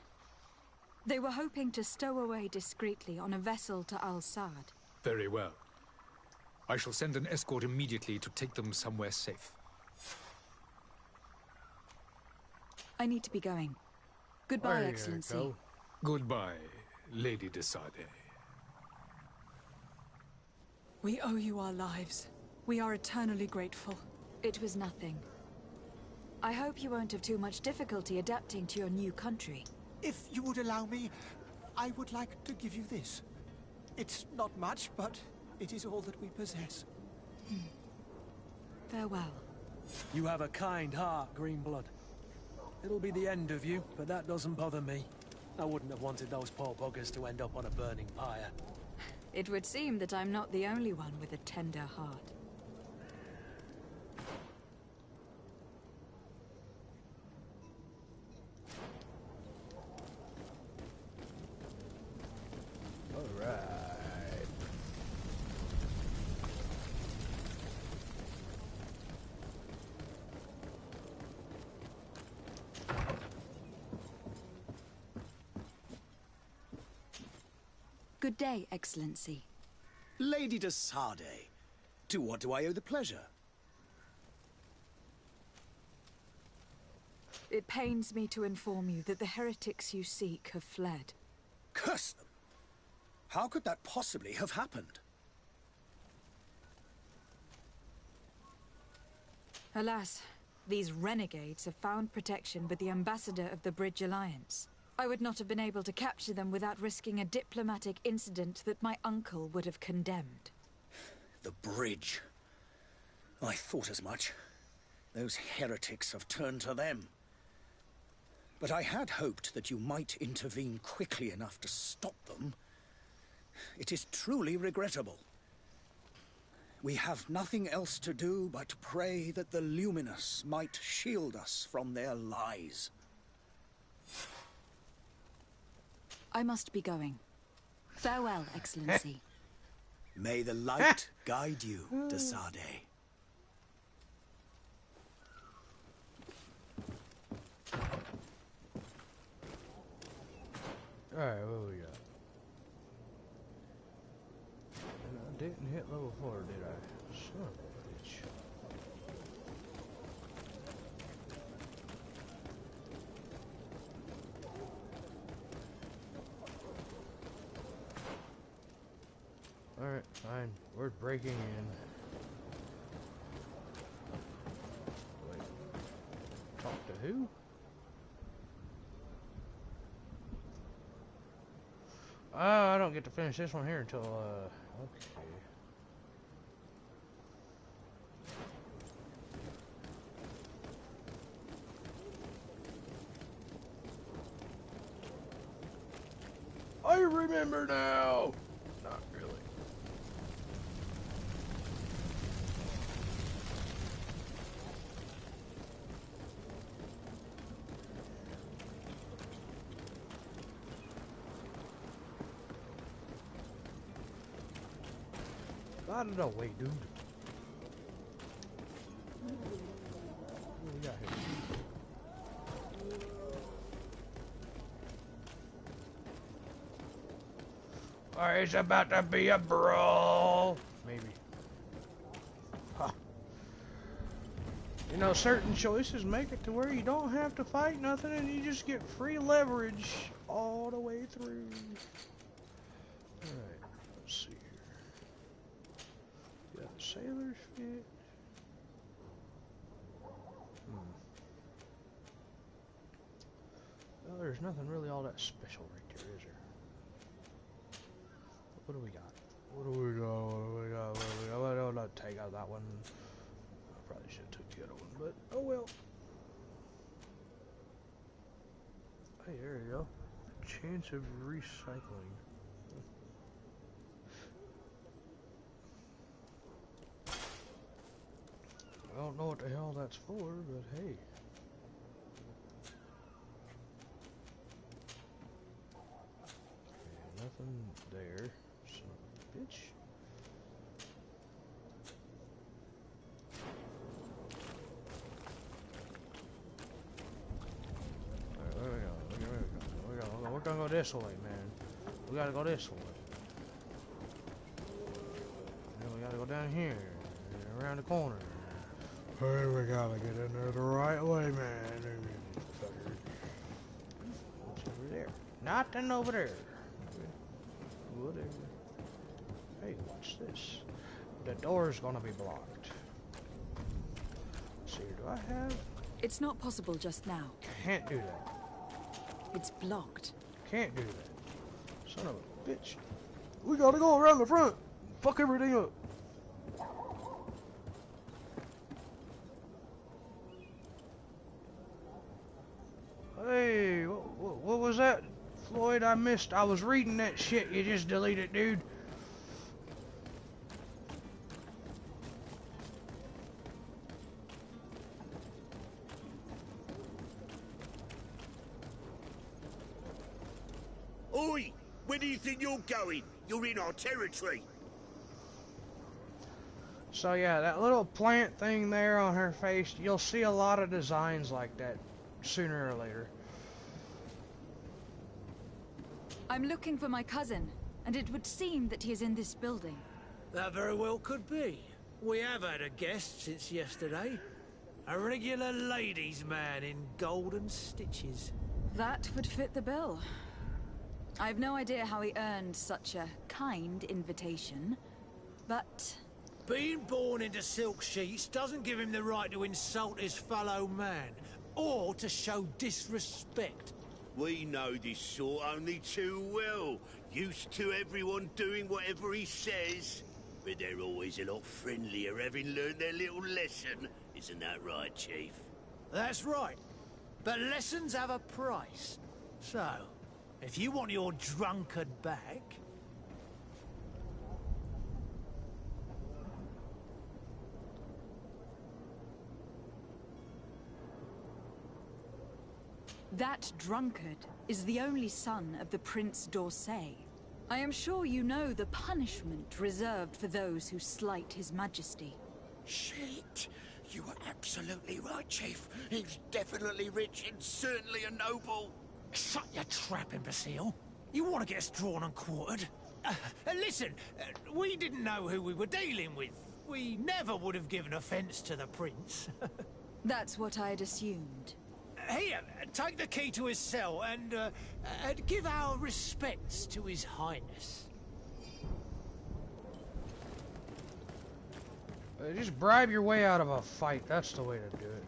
They were hoping to stow away discreetly on a vessel to Al-Sad. Very well. I shall send an escort immediately to take them somewhere safe. I need to be going. Goodbye, Excellency. Goodbye, Lady de Sardet. We owe you our lives. We are eternally grateful. It was nothing. I hope you won't have too much difficulty adapting to your new country. If you would allow me, I would like to give you this. It's not much, but it is all that we possess. Farewell. You have a kind heart, Greenblood. It'll be the end of you, but that doesn't bother me. I wouldn't have wanted those poor buggers to end up on a burning pyre. It would seem that I'm not the only one with a tender heart. Alright. Good day, Excellency. Lady de Sardet, to what do I owe the pleasure? It pains me to inform you that the heretics you seek have fled. Curse them! How could that possibly have happened? Alas, these renegades have found protection with the ambassador of the Bridge Alliance. I would not have been able to capture them without risking a diplomatic incident that my uncle would have condemned. The bridge. I thought as much. Those heretics have turned to them. But I had hoped that you might intervene quickly enough to stop them. It is truly regrettable. We have nothing else to do but pray that the Luminous might shield us from their lies. I must be going. Farewell, Excellency. May the light guide you, de Sardet. Alright, what we got? And I didn't hit level 4, did I? Son of a bitch. Alright, fine. We're breaking in. Wait. Talk to who? Oh, I don't get to finish this one here until, okay. I remember now! Not really. Out of the way, dude. What we got here? Alright, it's about to be a brawl. Maybe. Huh. You know, certain choices make it to where you don't have to fight nothing and you just get free leverage all the way through. Alright, let's see. Sailor's fit. Well, there's nothing really all that special right there, is there? What do we got? What do we got? What do we got? What do we got? Well, I'll not take out that one. I probably should have took the other one, but oh well. Hey, there you go. Chance of recycling. I don't know what the hell that's for, but hey. Okay, nothing there. Son of a bitch. Alright, where we go? We're gonna go this way, man. We gotta go this way. Yeah, we gotta go down here, around the corner. Hey, we gotta get in there the right way, man. What's over there? Nothing over there. Whatever. Hey, what's this? The door's gonna be blocked. Let's see, do I have? It's not possible just now. Can't do that. It's blocked. Can't do that. Son of a bitch. We gotta go around the front. Fuck everything up. Hey, what was that, Floyd? I missed. I was reading that shit you just deleted, dude. Oi! Where do you think you're going? You're in our territory. So yeah, that little plant thing there on her face, you'll see a lot of designs like that sooner or later. I'm looking for my cousin, and it would seem that he is in this building. That very well could be. We have had a guest since yesterday. A regular ladies' man in golden stitches. That would fit the bill. I've no idea how he earned such a kind invitation, but... Being born into silk sheets doesn't give him the right to insult his fellow man, or to show disrespect. We know this sort only too well. Used to everyone doing whatever he says. But they're always a lot friendlier having learned their little lesson. Isn't that right, Chief? That's right. But lessons have a price. So, if you want your drunkard back... That drunkard is the only son of the Prince d'Orsay. I am sure you know the punishment reserved for those who slight his majesty. Shit! You were absolutely right, Chief. He's definitely rich and certainly a noble. Shut your trap, imbecile. You want to get us drawn and quartered? Listen, we didn't know who we were dealing with. We never would have given offense to the prince. That's what I'd assumed. Here, take the key to his cell and give our respects to his highness. Just bribe your way out of a fight. That's the way to do it.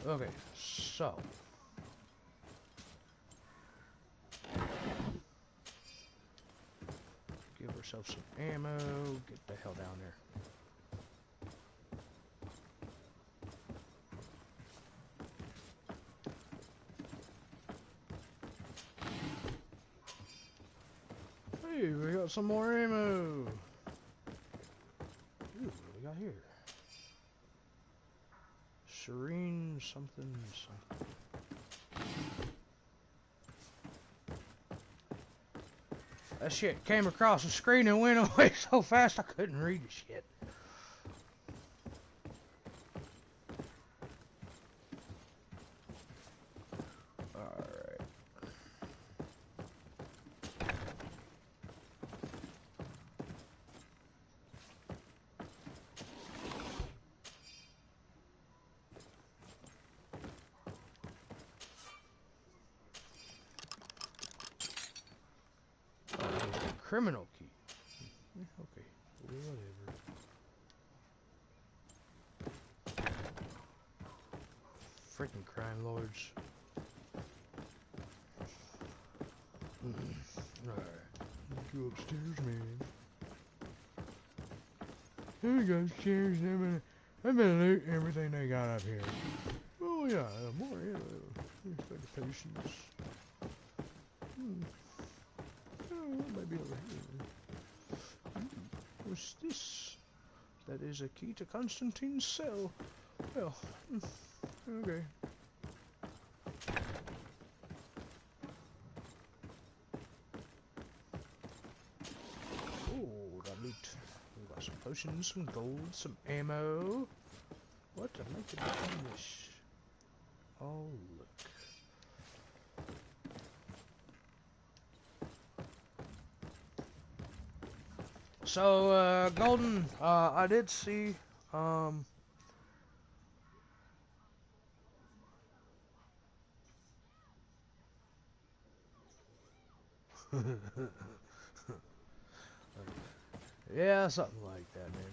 Okay, so... give ourselves some ammo. Get the hell down there. Hey, we got some more ammo. Ooh, what do we got here? Serene something something. That shit came across the screen and went away so fast I couldn't read the shit. Alright. Criminal key. Okay, whatever. Freaking crime lords. Alright. Go upstairs, man. Here we go, upstairs. I'm gonna loot everything they got up here. Oh yeah, more ammo. For the potions. Maybe over here. What's this? That is a key to Constantine's cell. Well, okay. Oh, got loot. We got some potions, some gold, some ammo. What to make it English? Oh, look. So, Golden, I did see, yeah, something like that, man.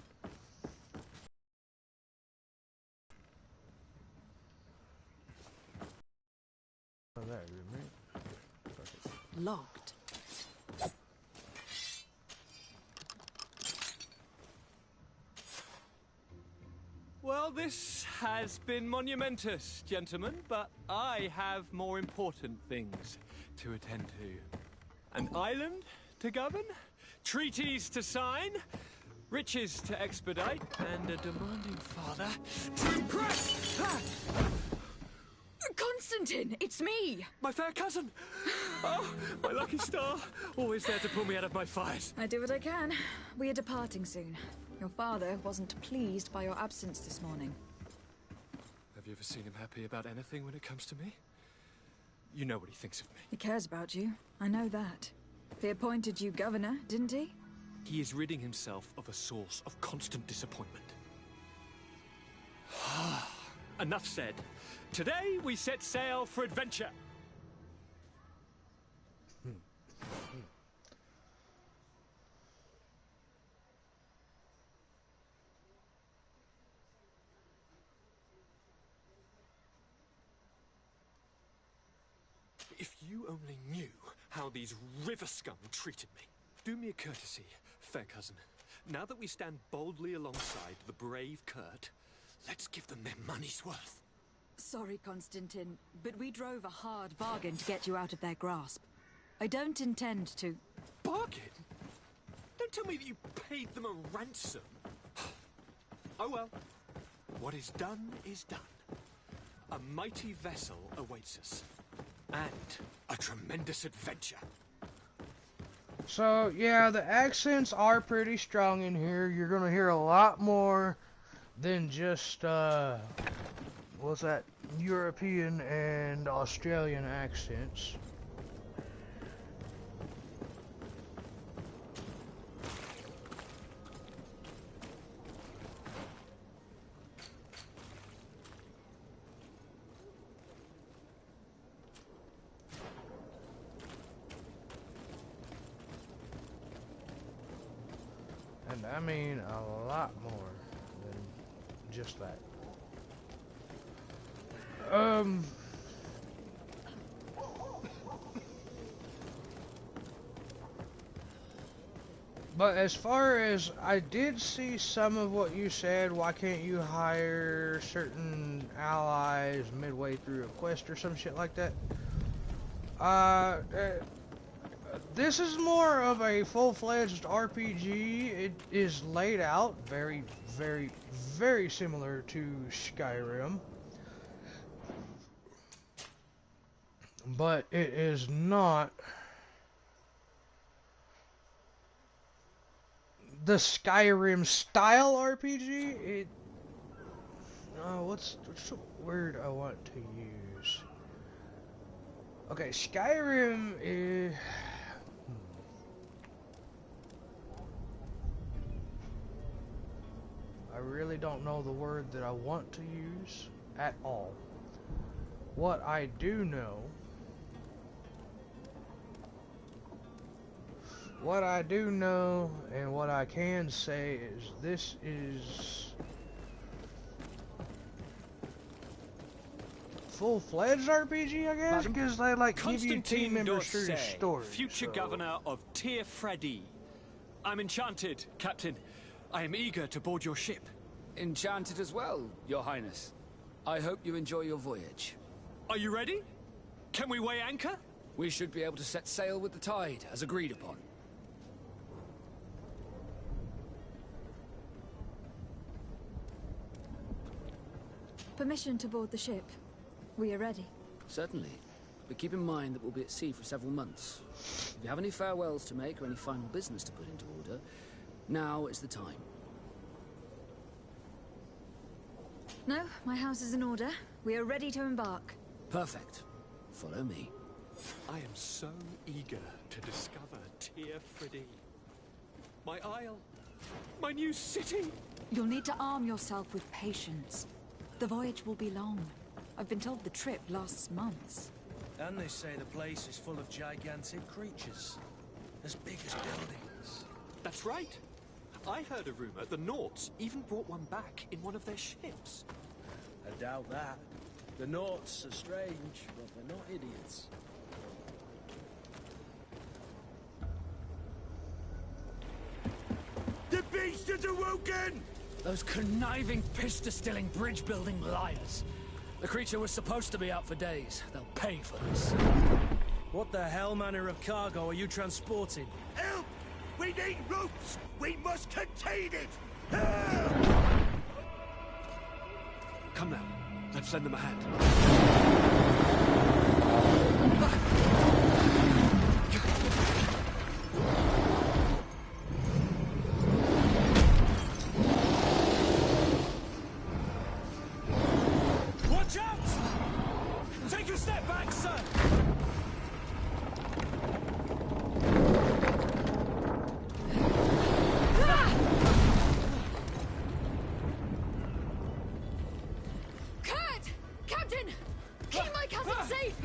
Oh, there, man. Perfect. Locked. Well, this has been monumentous, gentlemen, but I have more important things to attend to. An island to govern, treaties to sign, riches to expedite, and a demanding father to impress! Constantine, it's me! My fair cousin! Oh, my lucky star, always there to pull me out of my fires. I do what I can. We are departing soon. Your father wasn't pleased by your absence this morning. Have you ever seen him happy about anything when it comes to me? You know what he thinks of me. He cares about you. I know that. He appointed you governor, didn't he? He is ridding himself of a source of constant disappointment. Enough said. Today we set sail for adventure. If you only knew how these river scum treated me. Do me a courtesy, fair cousin. Now that we stand boldly alongside the brave Kurt, let's give them their money's worth. Sorry, Constantine, but we drove a hard bargain to get you out of their grasp. I don't intend to... Bargain? Don't tell me that you paid them a ransom. Oh well. What is done is done. A mighty vessel awaits us. And a tremendous adventure. So, yeah, the accents are pretty strong in here. You're going to hear a lot more than just, what's that, European and Australian accents. And I mean a lot more than just that. But as far as I did see some of what you said, why can't you hire certain allies midway through a quest or some shit like that? This is more of a full-fledged RPG. It is laid out very, very, very similar to Skyrim. But it is not the Skyrim style RPG. What's the word I want to use? Okay, Skyrim is... I really don't know the word that I want to use at all. What I do know... What I do know and what I can say is this is full-fledged RPG, I guess, because they like give you team members through the story. Future governor of Tir Freddy. I'm enchanted, Captain. I am eager to board your ship. Enchanted as well, Your Highness. I hope you enjoy your voyage. Are you ready? Can we weigh anchor? We should be able to set sail with the tide, as agreed upon. Permission to board the ship. We are ready. Certainly. But keep in mind that we'll be at sea for several months. If you have any farewells to make or any final business to put into order, now is the time. No, my house is in order. We are ready to embark. Perfect. Follow me. I am so eager to discover Tyr Friddy. My isle. My new city. You'll need to arm yourself with patience. The voyage will be long. I've been told the trip lasts months. And they say the place is full of gigantic creatures. As big as buildings. That's right. I heard a rumor the Nauts even brought one back in one of their ships. I doubt that. The Nauts are strange, but they're not idiots. The beast has awoken! Those conniving, pista-stilling, bridge-building liars. The creature was supposed to be out for days. They'll pay for this. What the hell manner of cargo are you transporting? Help! We need ropes! We must contain it! Come now, let's lend them a hand. Watch out! Take a step back, sir! Kurt! Captain! Keep my cousin safe!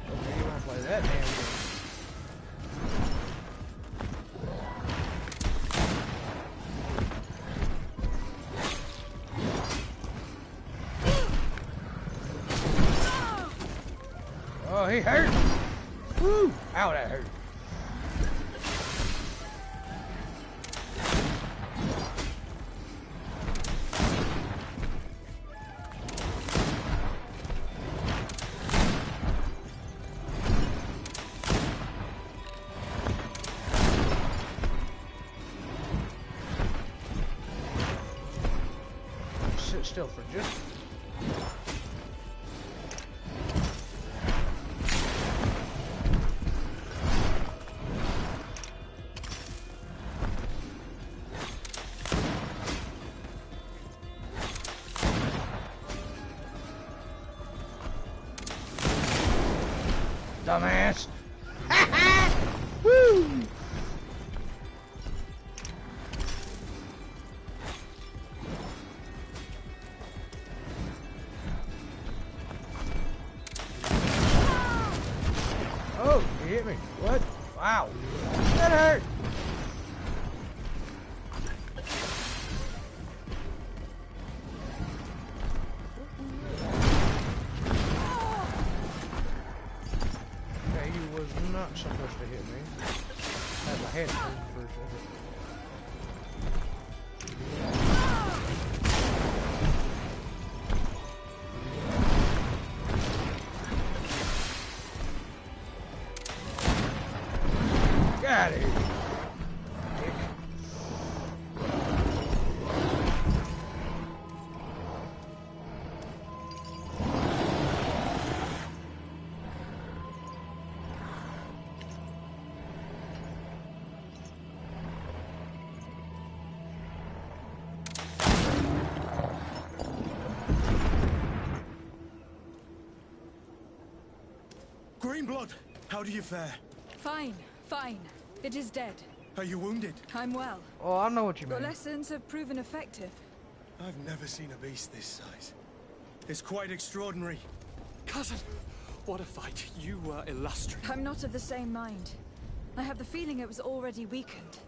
Okay, you wanna play that damn game. Oh, he hurt! Woo! Ow, that hurt. Sit still for just... Dumbass! Woo! Oh, he hit me. What? Wow. That hurt. Okay, he was not supposed to hit me. I had my head turned for a second. Got it. Dick. Greenblood, how do you fare? Fine, fine. It is dead. Are you wounded? I'm well. Oh, I know what you Your mean. lessons have proven effective. I've never seen a beast this size. It's quite extraordinary. Cousin, what a fight. You were illustrious. I'm not of the same mind. I have the feeling it was already weakened.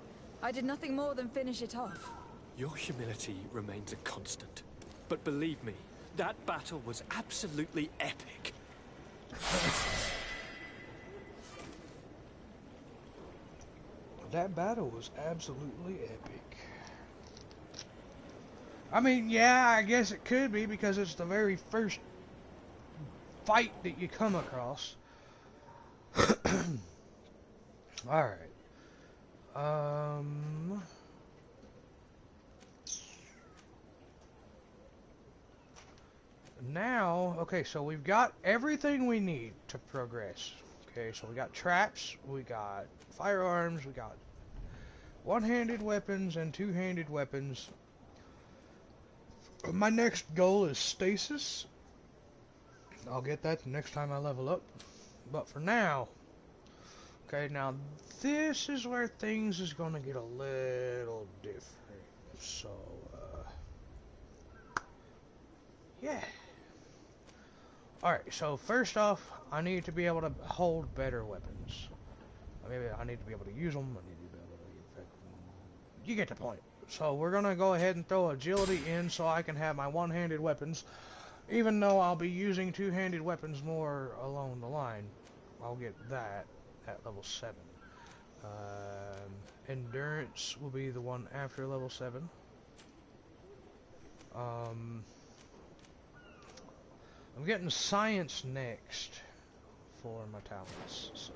I did nothing more than finish it off. Your humility remains a constant. But believe me, that battle was absolutely epic. That battle was absolutely epic. I mean, yeah, I guess it could be because it's the very first fight that you come across. Alright. now, okay, so we've got everything we need to progress. Okay, so we got traps, we got firearms, we got one-handed weapons and two-handed weapons. My next goal is stasis. I'll get that the next time I level up. But for now, okay, now this is where things is gonna get a little different. So, yeah. Alright, so first off, I need to be able to hold better weapons. Maybe I need to be able to use them. I need to be able to... You get the point. So we're gonna go ahead and throw agility in so I can have my one-handed weapons. Even though I'll be using two-handed weapons more along the line. I'll get that at level 7. Endurance will be the one after level 7. I'm getting science next for my talents, so.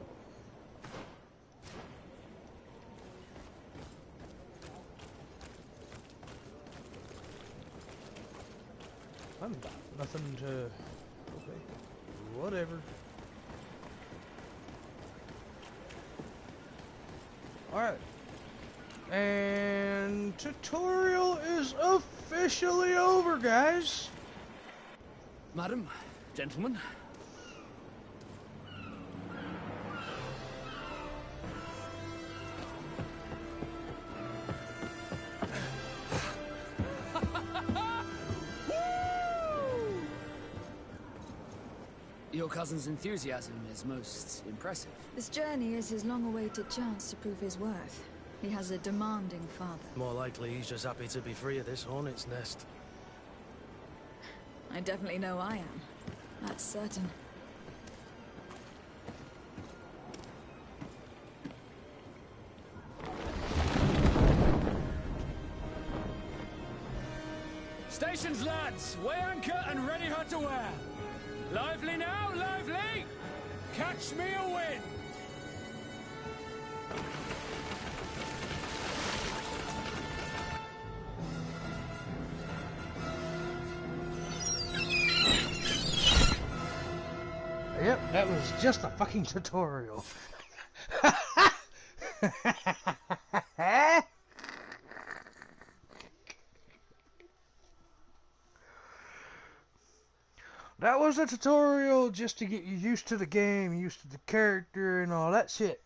I'm got nothing to... Okay. Whatever. Alright. And tutorial is officially over, guys. Madam, gentlemen. Your cousin's enthusiasm is most impressive. This journey is his long-awaited chance to prove his worth. He has a demanding father. More likely he's just happy to be free of this hornet's nest. I definitely know I am. That's certain. Stations, lads! Weigh anchor and ready her to wear. Lively now, lively! Catch me a wind! Yep, that was just a fucking tutorial. That was a tutorial just to get you used to the game, used to the character and all that shit.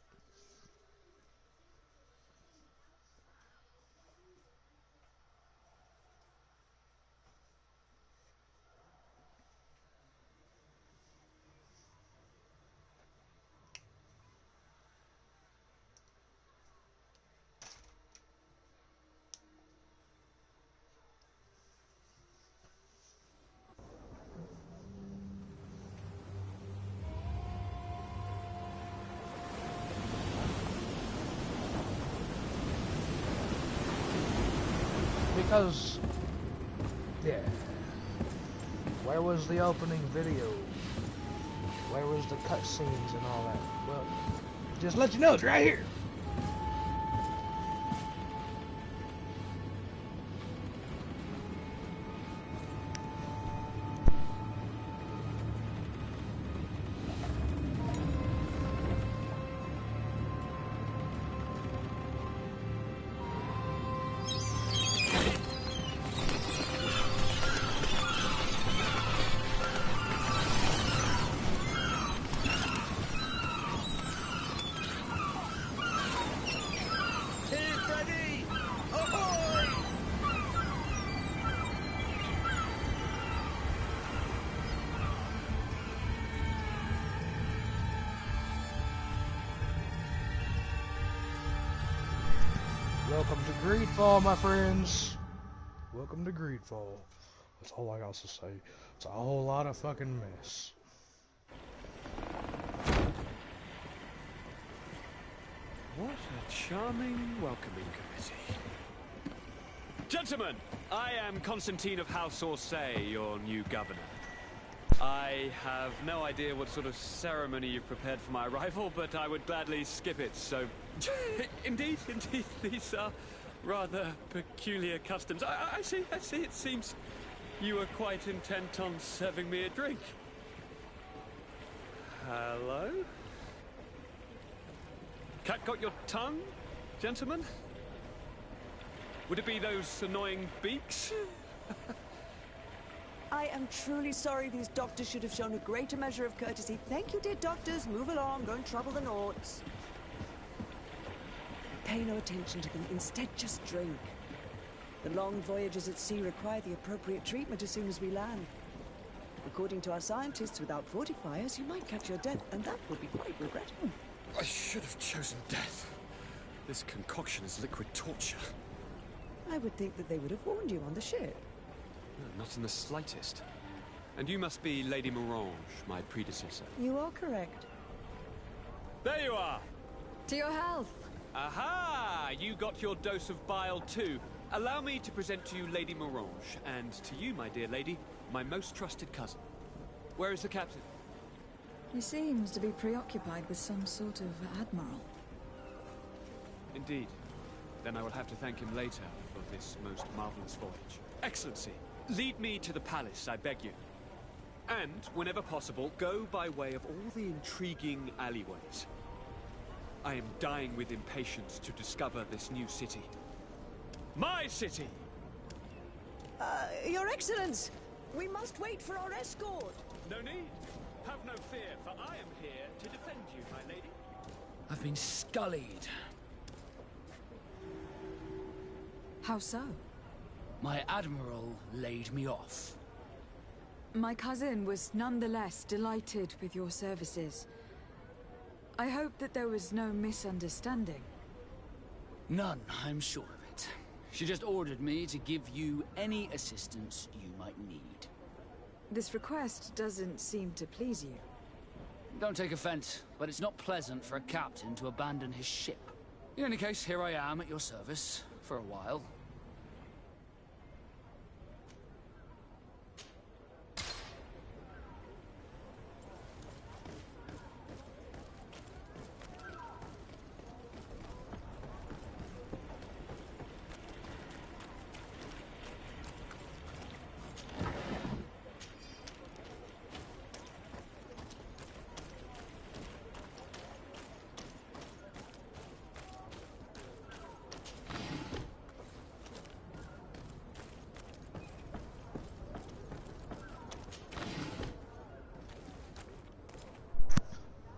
Because, yeah, where was the opening video? Where was the cutscenes and all that? Well, just let you know, it's right here. Welcome to Greedfall, my friends. Welcome to Greedfall. That's all I got to say. It's a whole lot of fucking mess. What a charming welcoming committee. Gentlemen, I am Constantine of House Orsay, your new governor. I have no idea what sort of ceremony you've prepared for my arrival, but I would gladly skip it, so... Indeed, these are rather peculiar customs. I see, it seems You were quite intent on serving me a drink. Hello? Cat got your tongue, gentlemen? Would it be those annoying beaks? I am truly sorry. These doctors should have shown a greater measure of courtesy. Thank you, dear doctors. Move along. Don't trouble the Naughts. Pay no attention to them. Instead, just drink. The long voyages at sea require the appropriate treatment as soon as we land. According to our scientists, without fortifiers, you might catch your death, and that would be quite regrettable. I should have chosen death. This concoction is liquid torture. I would think that they would have warned you on the ship. No, not in the slightest. And you must be Lady Morange, my predecessor. You are correct. There you are! To your health! Aha! You got your dose of bile too. Allow me to present to you Lady Morange, and to you, my dear lady, my most trusted cousin. Where is the captain? He seems to be preoccupied with some sort of admiral. Indeed. Then I will have to thank him later for this most marvelous voyage. Excellency, lead me to the palace, I beg you. And, whenever possible, go by way of all the intriguing alleyways. I am dying with impatience to discover this new city. My city! Your Excellence! We must wait for our escort! No need. Have no fear, for I am here to defend you, my lady. I've been scullied. How so? My admiral laid me off. My cousin was nonetheless delighted with your services. I hope that there was no misunderstanding. None, I'm sure of it. She just ordered me to give you any assistance you might need. This request doesn't seem to please you. Don't take offense, but it's not pleasant for a captain to abandon his ship. In any case, here I am at your service, for a while.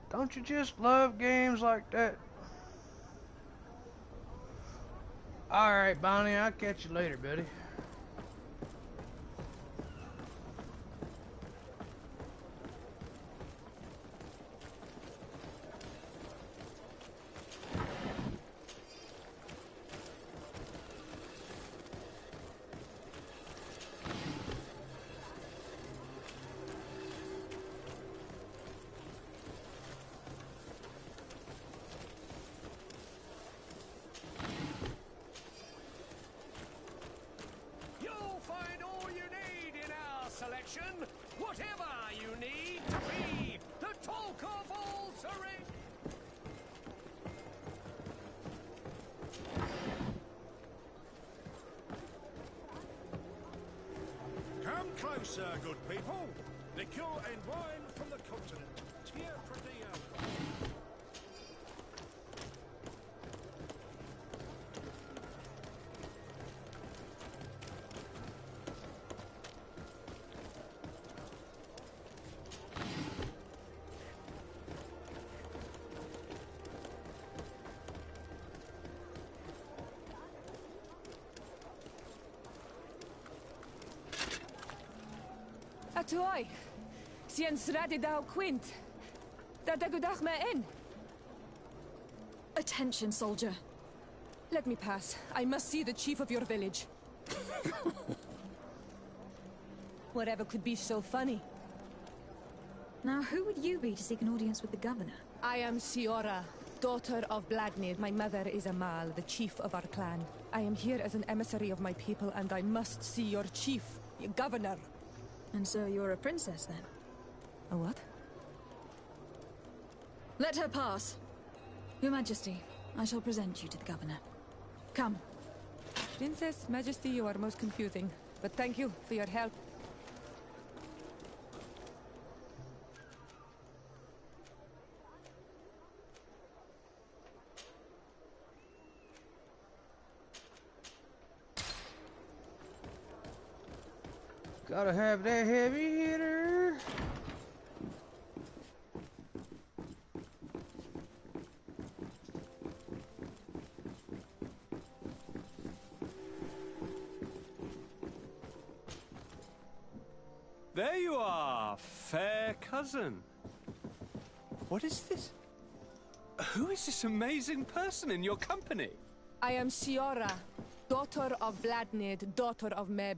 Don't you just love games like that? Alright, Bonnie, I'll catch you later, buddy. Whatever you need to be the talk of all Serene. Come closer, good people. Liquor and wine from the continent. Tier Prodeo. Atuai, sien sradi dau quint. Dadagudach me in. Attention, soldier. Let me pass. I must see the chief of your village. Whatever could be so funny? Now, who would you be to seek an audience with the governor? I am Siora, daughter of Bladnir. My mother is Amal, the chief of our clan. I am here as an emissary of my people, and I must see your chief, your governor. And so you're a princess, then? A what? Let her pass. Your Majesty, I shall present you to the governor. Come. Princess, Majesty, you are most confusing. But thank you for your help. Gotta have that heavy hitter. There you are, fair cousin. What is this? Who is this amazing person in your company? I am Siora, daughter of Vladnid, daughter of Meb.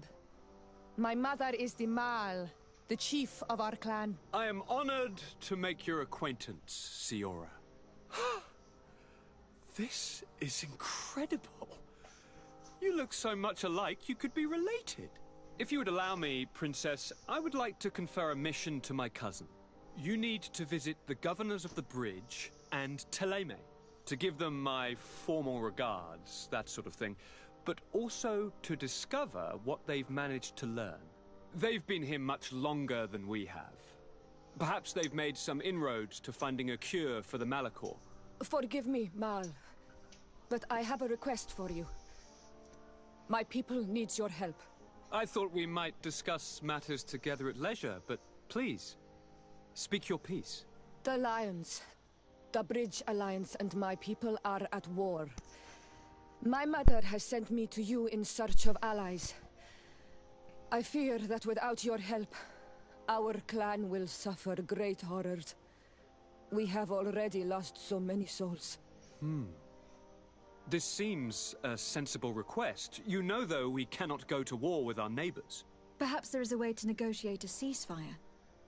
My mother is the Mal, the chief of our clan. I am honored to make your acquaintance, Siora. This is incredible. You look so much alike you could be related. If you would allow me, Princess, I would like to confer a mission to my cousin. You need to visit the governors of the bridge and Teleme to give them my formal regards, that sort of thing, but also to discover what they've managed to learn. They've been here much longer than we have. Perhaps they've made some inroads to finding a cure for the Malachor. Forgive me, Mal, but I have a request for you. My people needs your help. I thought we might discuss matters together at leisure, but please, speak your piece. The Lions, the Bridge Alliance and my people are at war. My mother has sent me to you in search of allies. I fear that without your help, our clan will suffer great horrors. We have already lost so many souls. This seems a sensible request. You know, though, we cannot go to war with our neighbors. Perhaps there is a way to negotiate a ceasefire.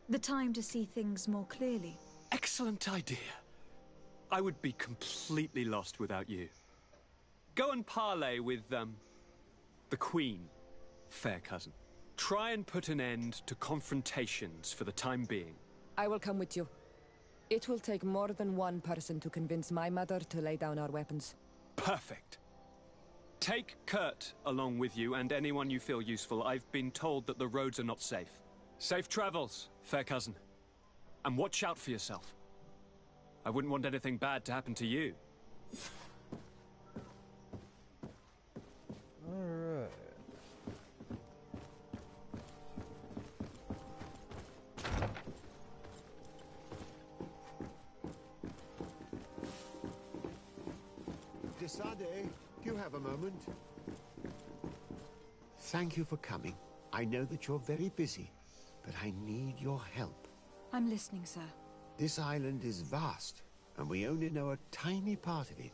The time to see things more clearly. Excellent idea. I would be completely lost without you. Go and parley with, the Queen, fair cousin. Try and put an end to confrontations for the time being. I will come with you. It will take more than one person to convince my mother to lay down our weapons. Perfect. Take Kurt along with you and anyone you feel useful. I've been told that the roads are not safe. Safe travels, fair cousin. And watch out for yourself. I wouldn't want anything bad to happen to you. Alright. Desade, you have a moment? Thank you for coming. I know that you're very busy, but I need your help. I'm listening, sir. This island is vast, and we only know a tiny part of it.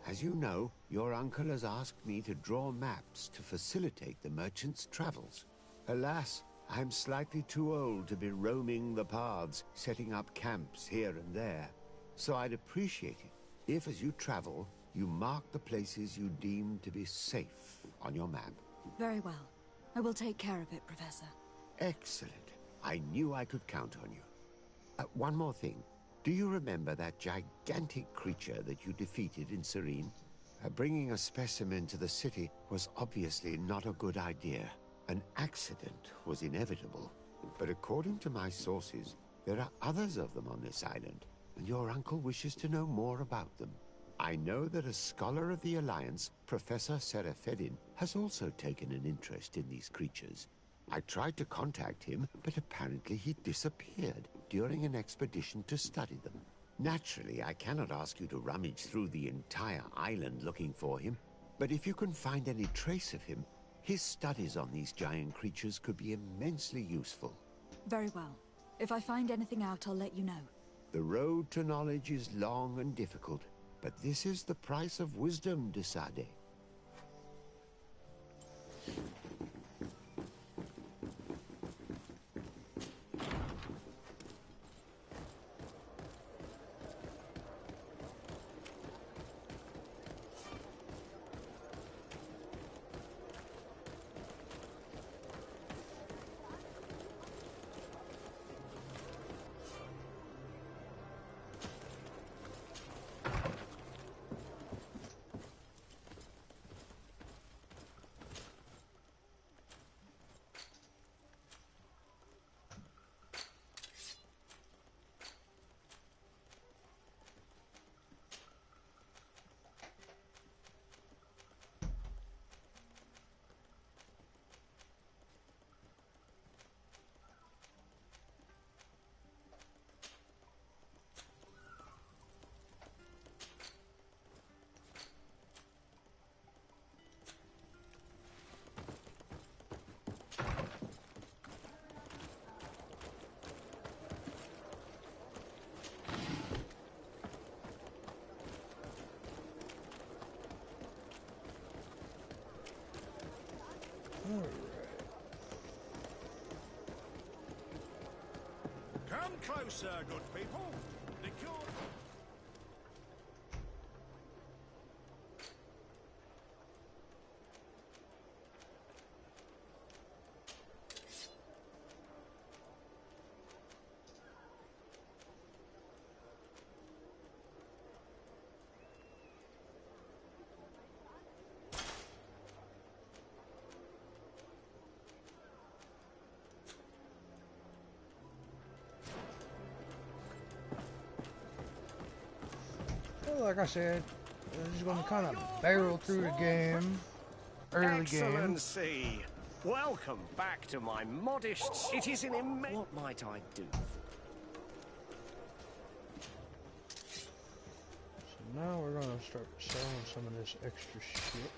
As you know, your uncle has asked me to draw maps to facilitate the merchant's travels. Alas, I'm slightly too old to be roaming the paths, setting up camps here and there. So I'd appreciate it if, as you travel, you mark the places you deem to be safe on your map. Very well. I will take care of it, Professor. Excellent. I knew I could count on you. One more thing. Do you remember that gigantic creature that you defeated in Serene? Bringing a specimen to the city was obviously not a good idea. An accident was inevitable. But according to my sources, there are others of them on this island, and your uncle wishes to know more about them. I know that a scholar of the Alliance, Professor Serafedin, has also taken an interest in these creatures. I tried to contact him, but apparently he disappeared during an expedition to study them. Naturally, I cannot ask you to rummage through the entire island looking for him, but if you can find any trace of him, his studies on these giant creatures could be immensely useful. Very well. If I find anything out, I'll let you know. The road to knowledge is long and difficult, but this is the price of wisdom, Desade. closer, good people. The cure... Well, like I said, I'm just gonna kind of barrel through the game. Early game. Excellency, welcome back to my modest. It is an immense. What might I do? So now we're gonna start selling some of this extra shit.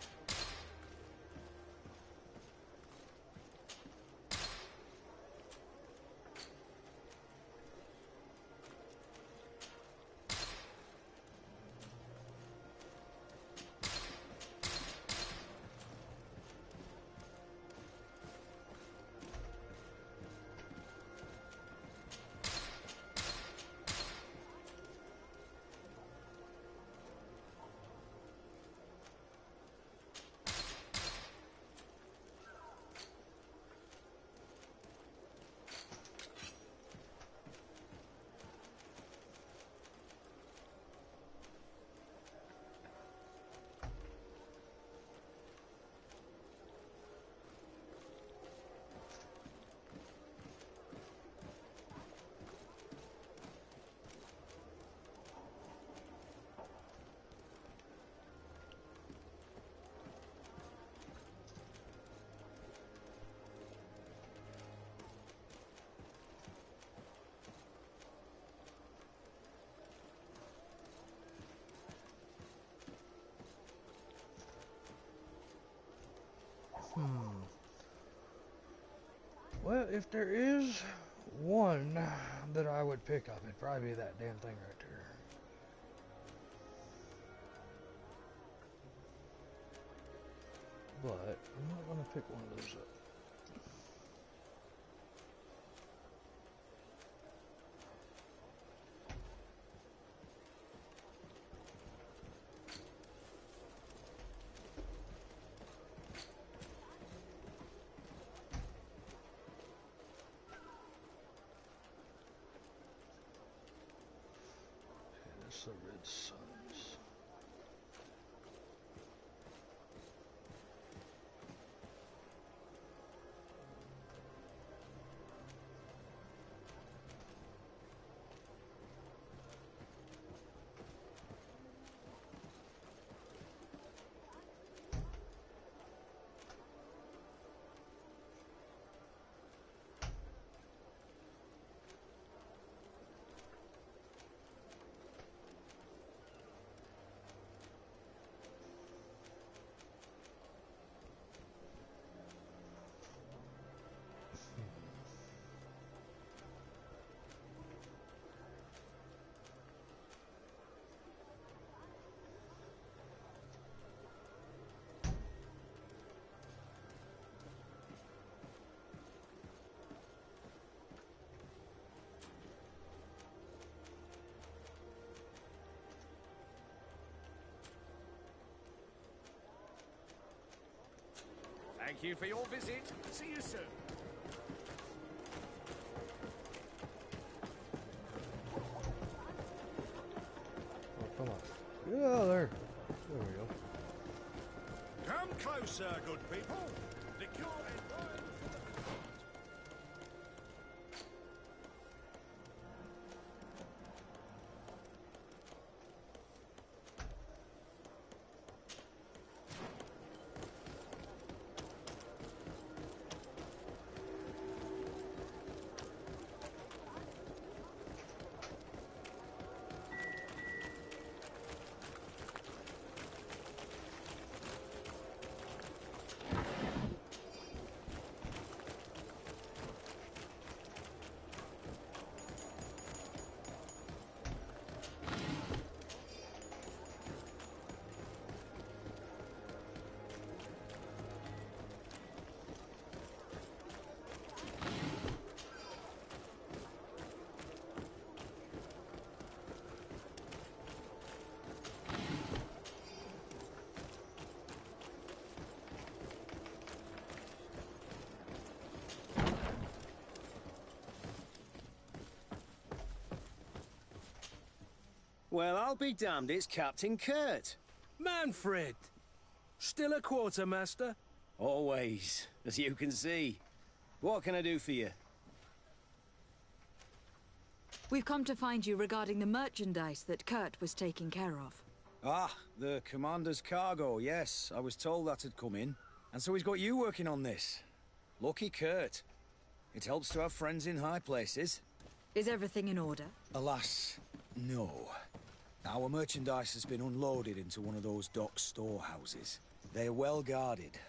Well, if there is one that I would pick up, it'd probably be that damn thing right there. But I'm not gonna pick one of those up. That's the Red Suns. Thank you for your visit. See you soon. Oh, come on. Get out of there. There we go. Come closer, good people. The cure and wine. Well, I'll be damned, it's Captain Kurt. Manfred! Still a quartermaster? Always, as you can see. What can I do for you? We've come to find you regarding the merchandise that Kurt was taking care of. Ah, the commander's cargo, yes. I was told that had come in. And so he's got you working on this. Lucky Kurt. It helps to have friends in high places. Is everything in order? Alas, no. Our merchandise has been unloaded into one of those dock storehouses. They're well guarded.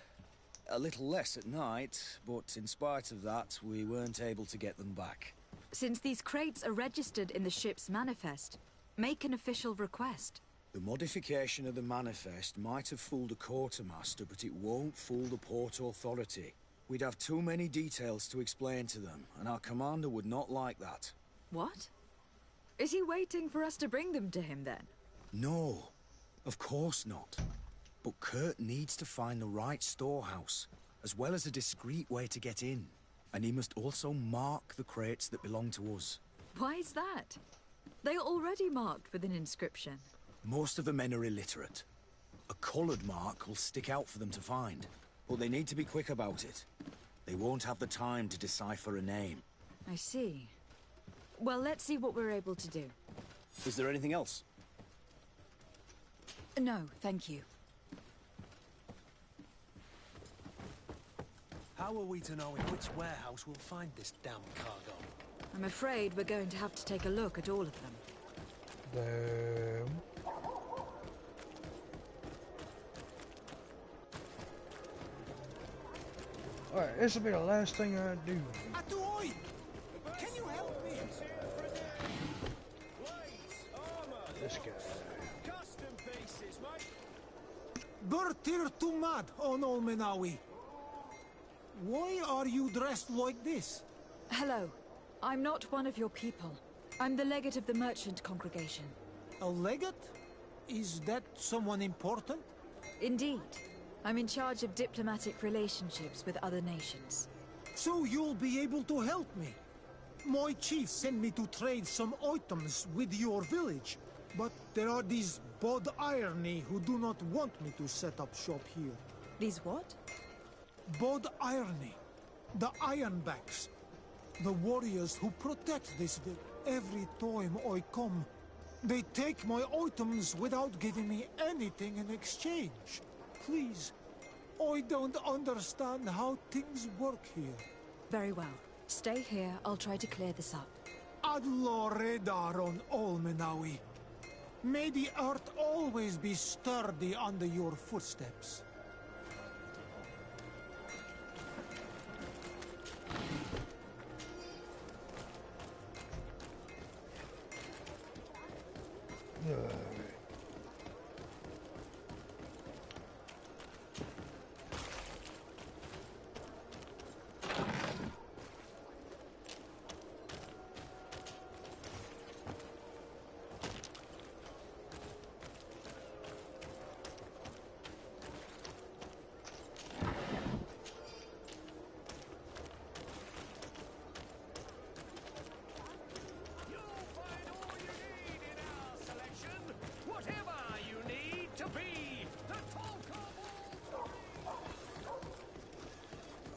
A little less at night, but in spite of that, we weren't able to get them back. Since these crates are registered in the ship's manifest, make an official request. The modification of the manifest might have fooled a quartermaster, but it won't fool the Port Authority. We'd have too many details to explain to them, and our commander would not like that. What? Is he waiting for us to bring them to him, then? No, of course not. But Kurt needs to find the right storehouse, as well as a discreet way to get in. And he must also mark the crates that belong to us. Why is that? They are already marked with an inscription. Most of the men are illiterate. A coloured mark will stick out for them to find, but they need to be quick about it. They won't have the time to decipher a name. I see. Well, let's see what we're able to do. Is there anything else? No, thank you. How are we to know in which warehouse we'll find this damn cargo? I'm afraid we're going to have to take a look at all of them. Damn. Alright, this will be the last thing I do. Atuoi! Can you help me? This guy. Custom pieces, mate. Bertir Tumad on Olmenawi. Why are you dressed like this? Hello. I'm not one of your people. I'm the legate of the merchant congregation. A legate? Is that someone important? Indeed. I'm in charge of diplomatic relationships with other nations. So you'll be able to help me. My chief sent me to trade some items with your village, but there are these Bod Irony who do not want me to set up shop here. These what? Bod Irony. The Ironbacks. The warriors who protect this village. Every time I come, they take my items without giving me anything in exchange. Please, I don't understand how things work here. Very well. Stay here, I'll try to clear this up. Adlo Redar on Olmenawi. May the earth always be sturdy under your footsteps.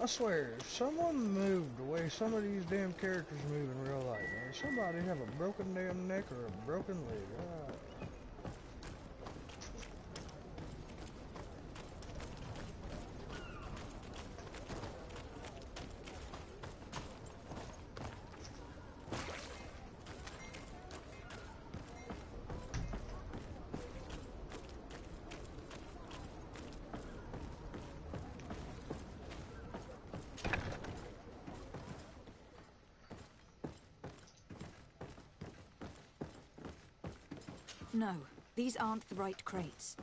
I swear, if someone moved the way some of these damn characters move in real life, man, somebody have a broken damn neck or a broken leg. No, these aren't the right crates.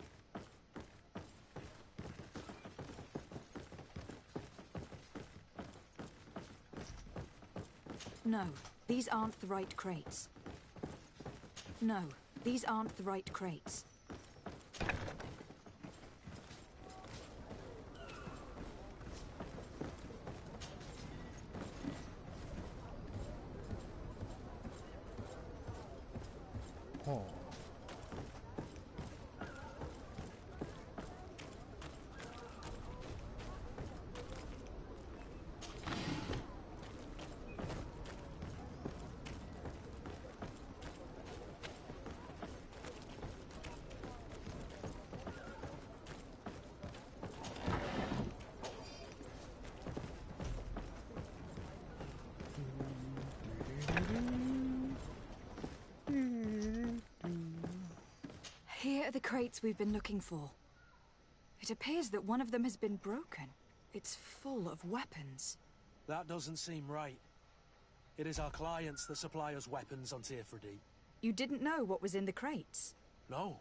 No, these aren't the right crates. No, these aren't the right crates. Oh. Here are the crates we've been looking for. It appears that one of them has been broken. It's full of weapons. That doesn't seem right. It is our clients that supply us weapons on Tirfredi. You didn't know what was in the crates? No.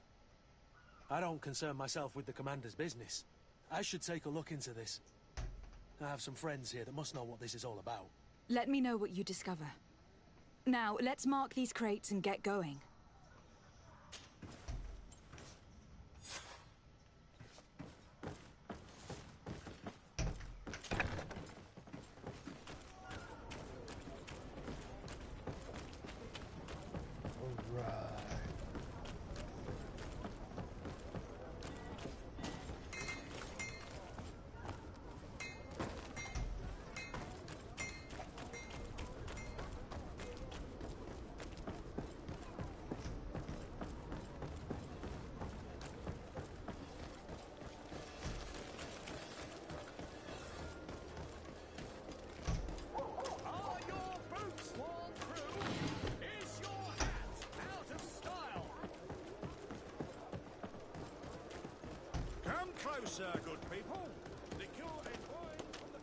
I don't concern myself with the commander's business. I should take a look into this. I have some friends here that must know what this is all about. Let me know what you discover. Now, let's mark these crates and get going. Are your boots worn through? Is your hat out of style? Come closer, good people. Liquor and wine from the...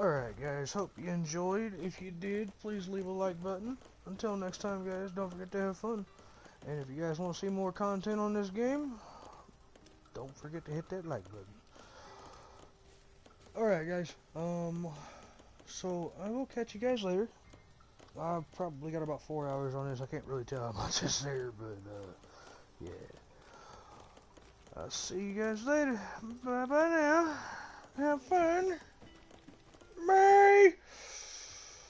Alright guys, hope you enjoyed. If you did, please leave a like button. Until next time guys, don't forget to have fun. And if you guys want to see more content on this game, don't forget to hit that like button. Alright guys, so I will catch you guys later. I've probably got about 4 hours on this. I can't really tell how much is there, but yeah. I'll see you guys later. Bye bye now. Have fun. Bye.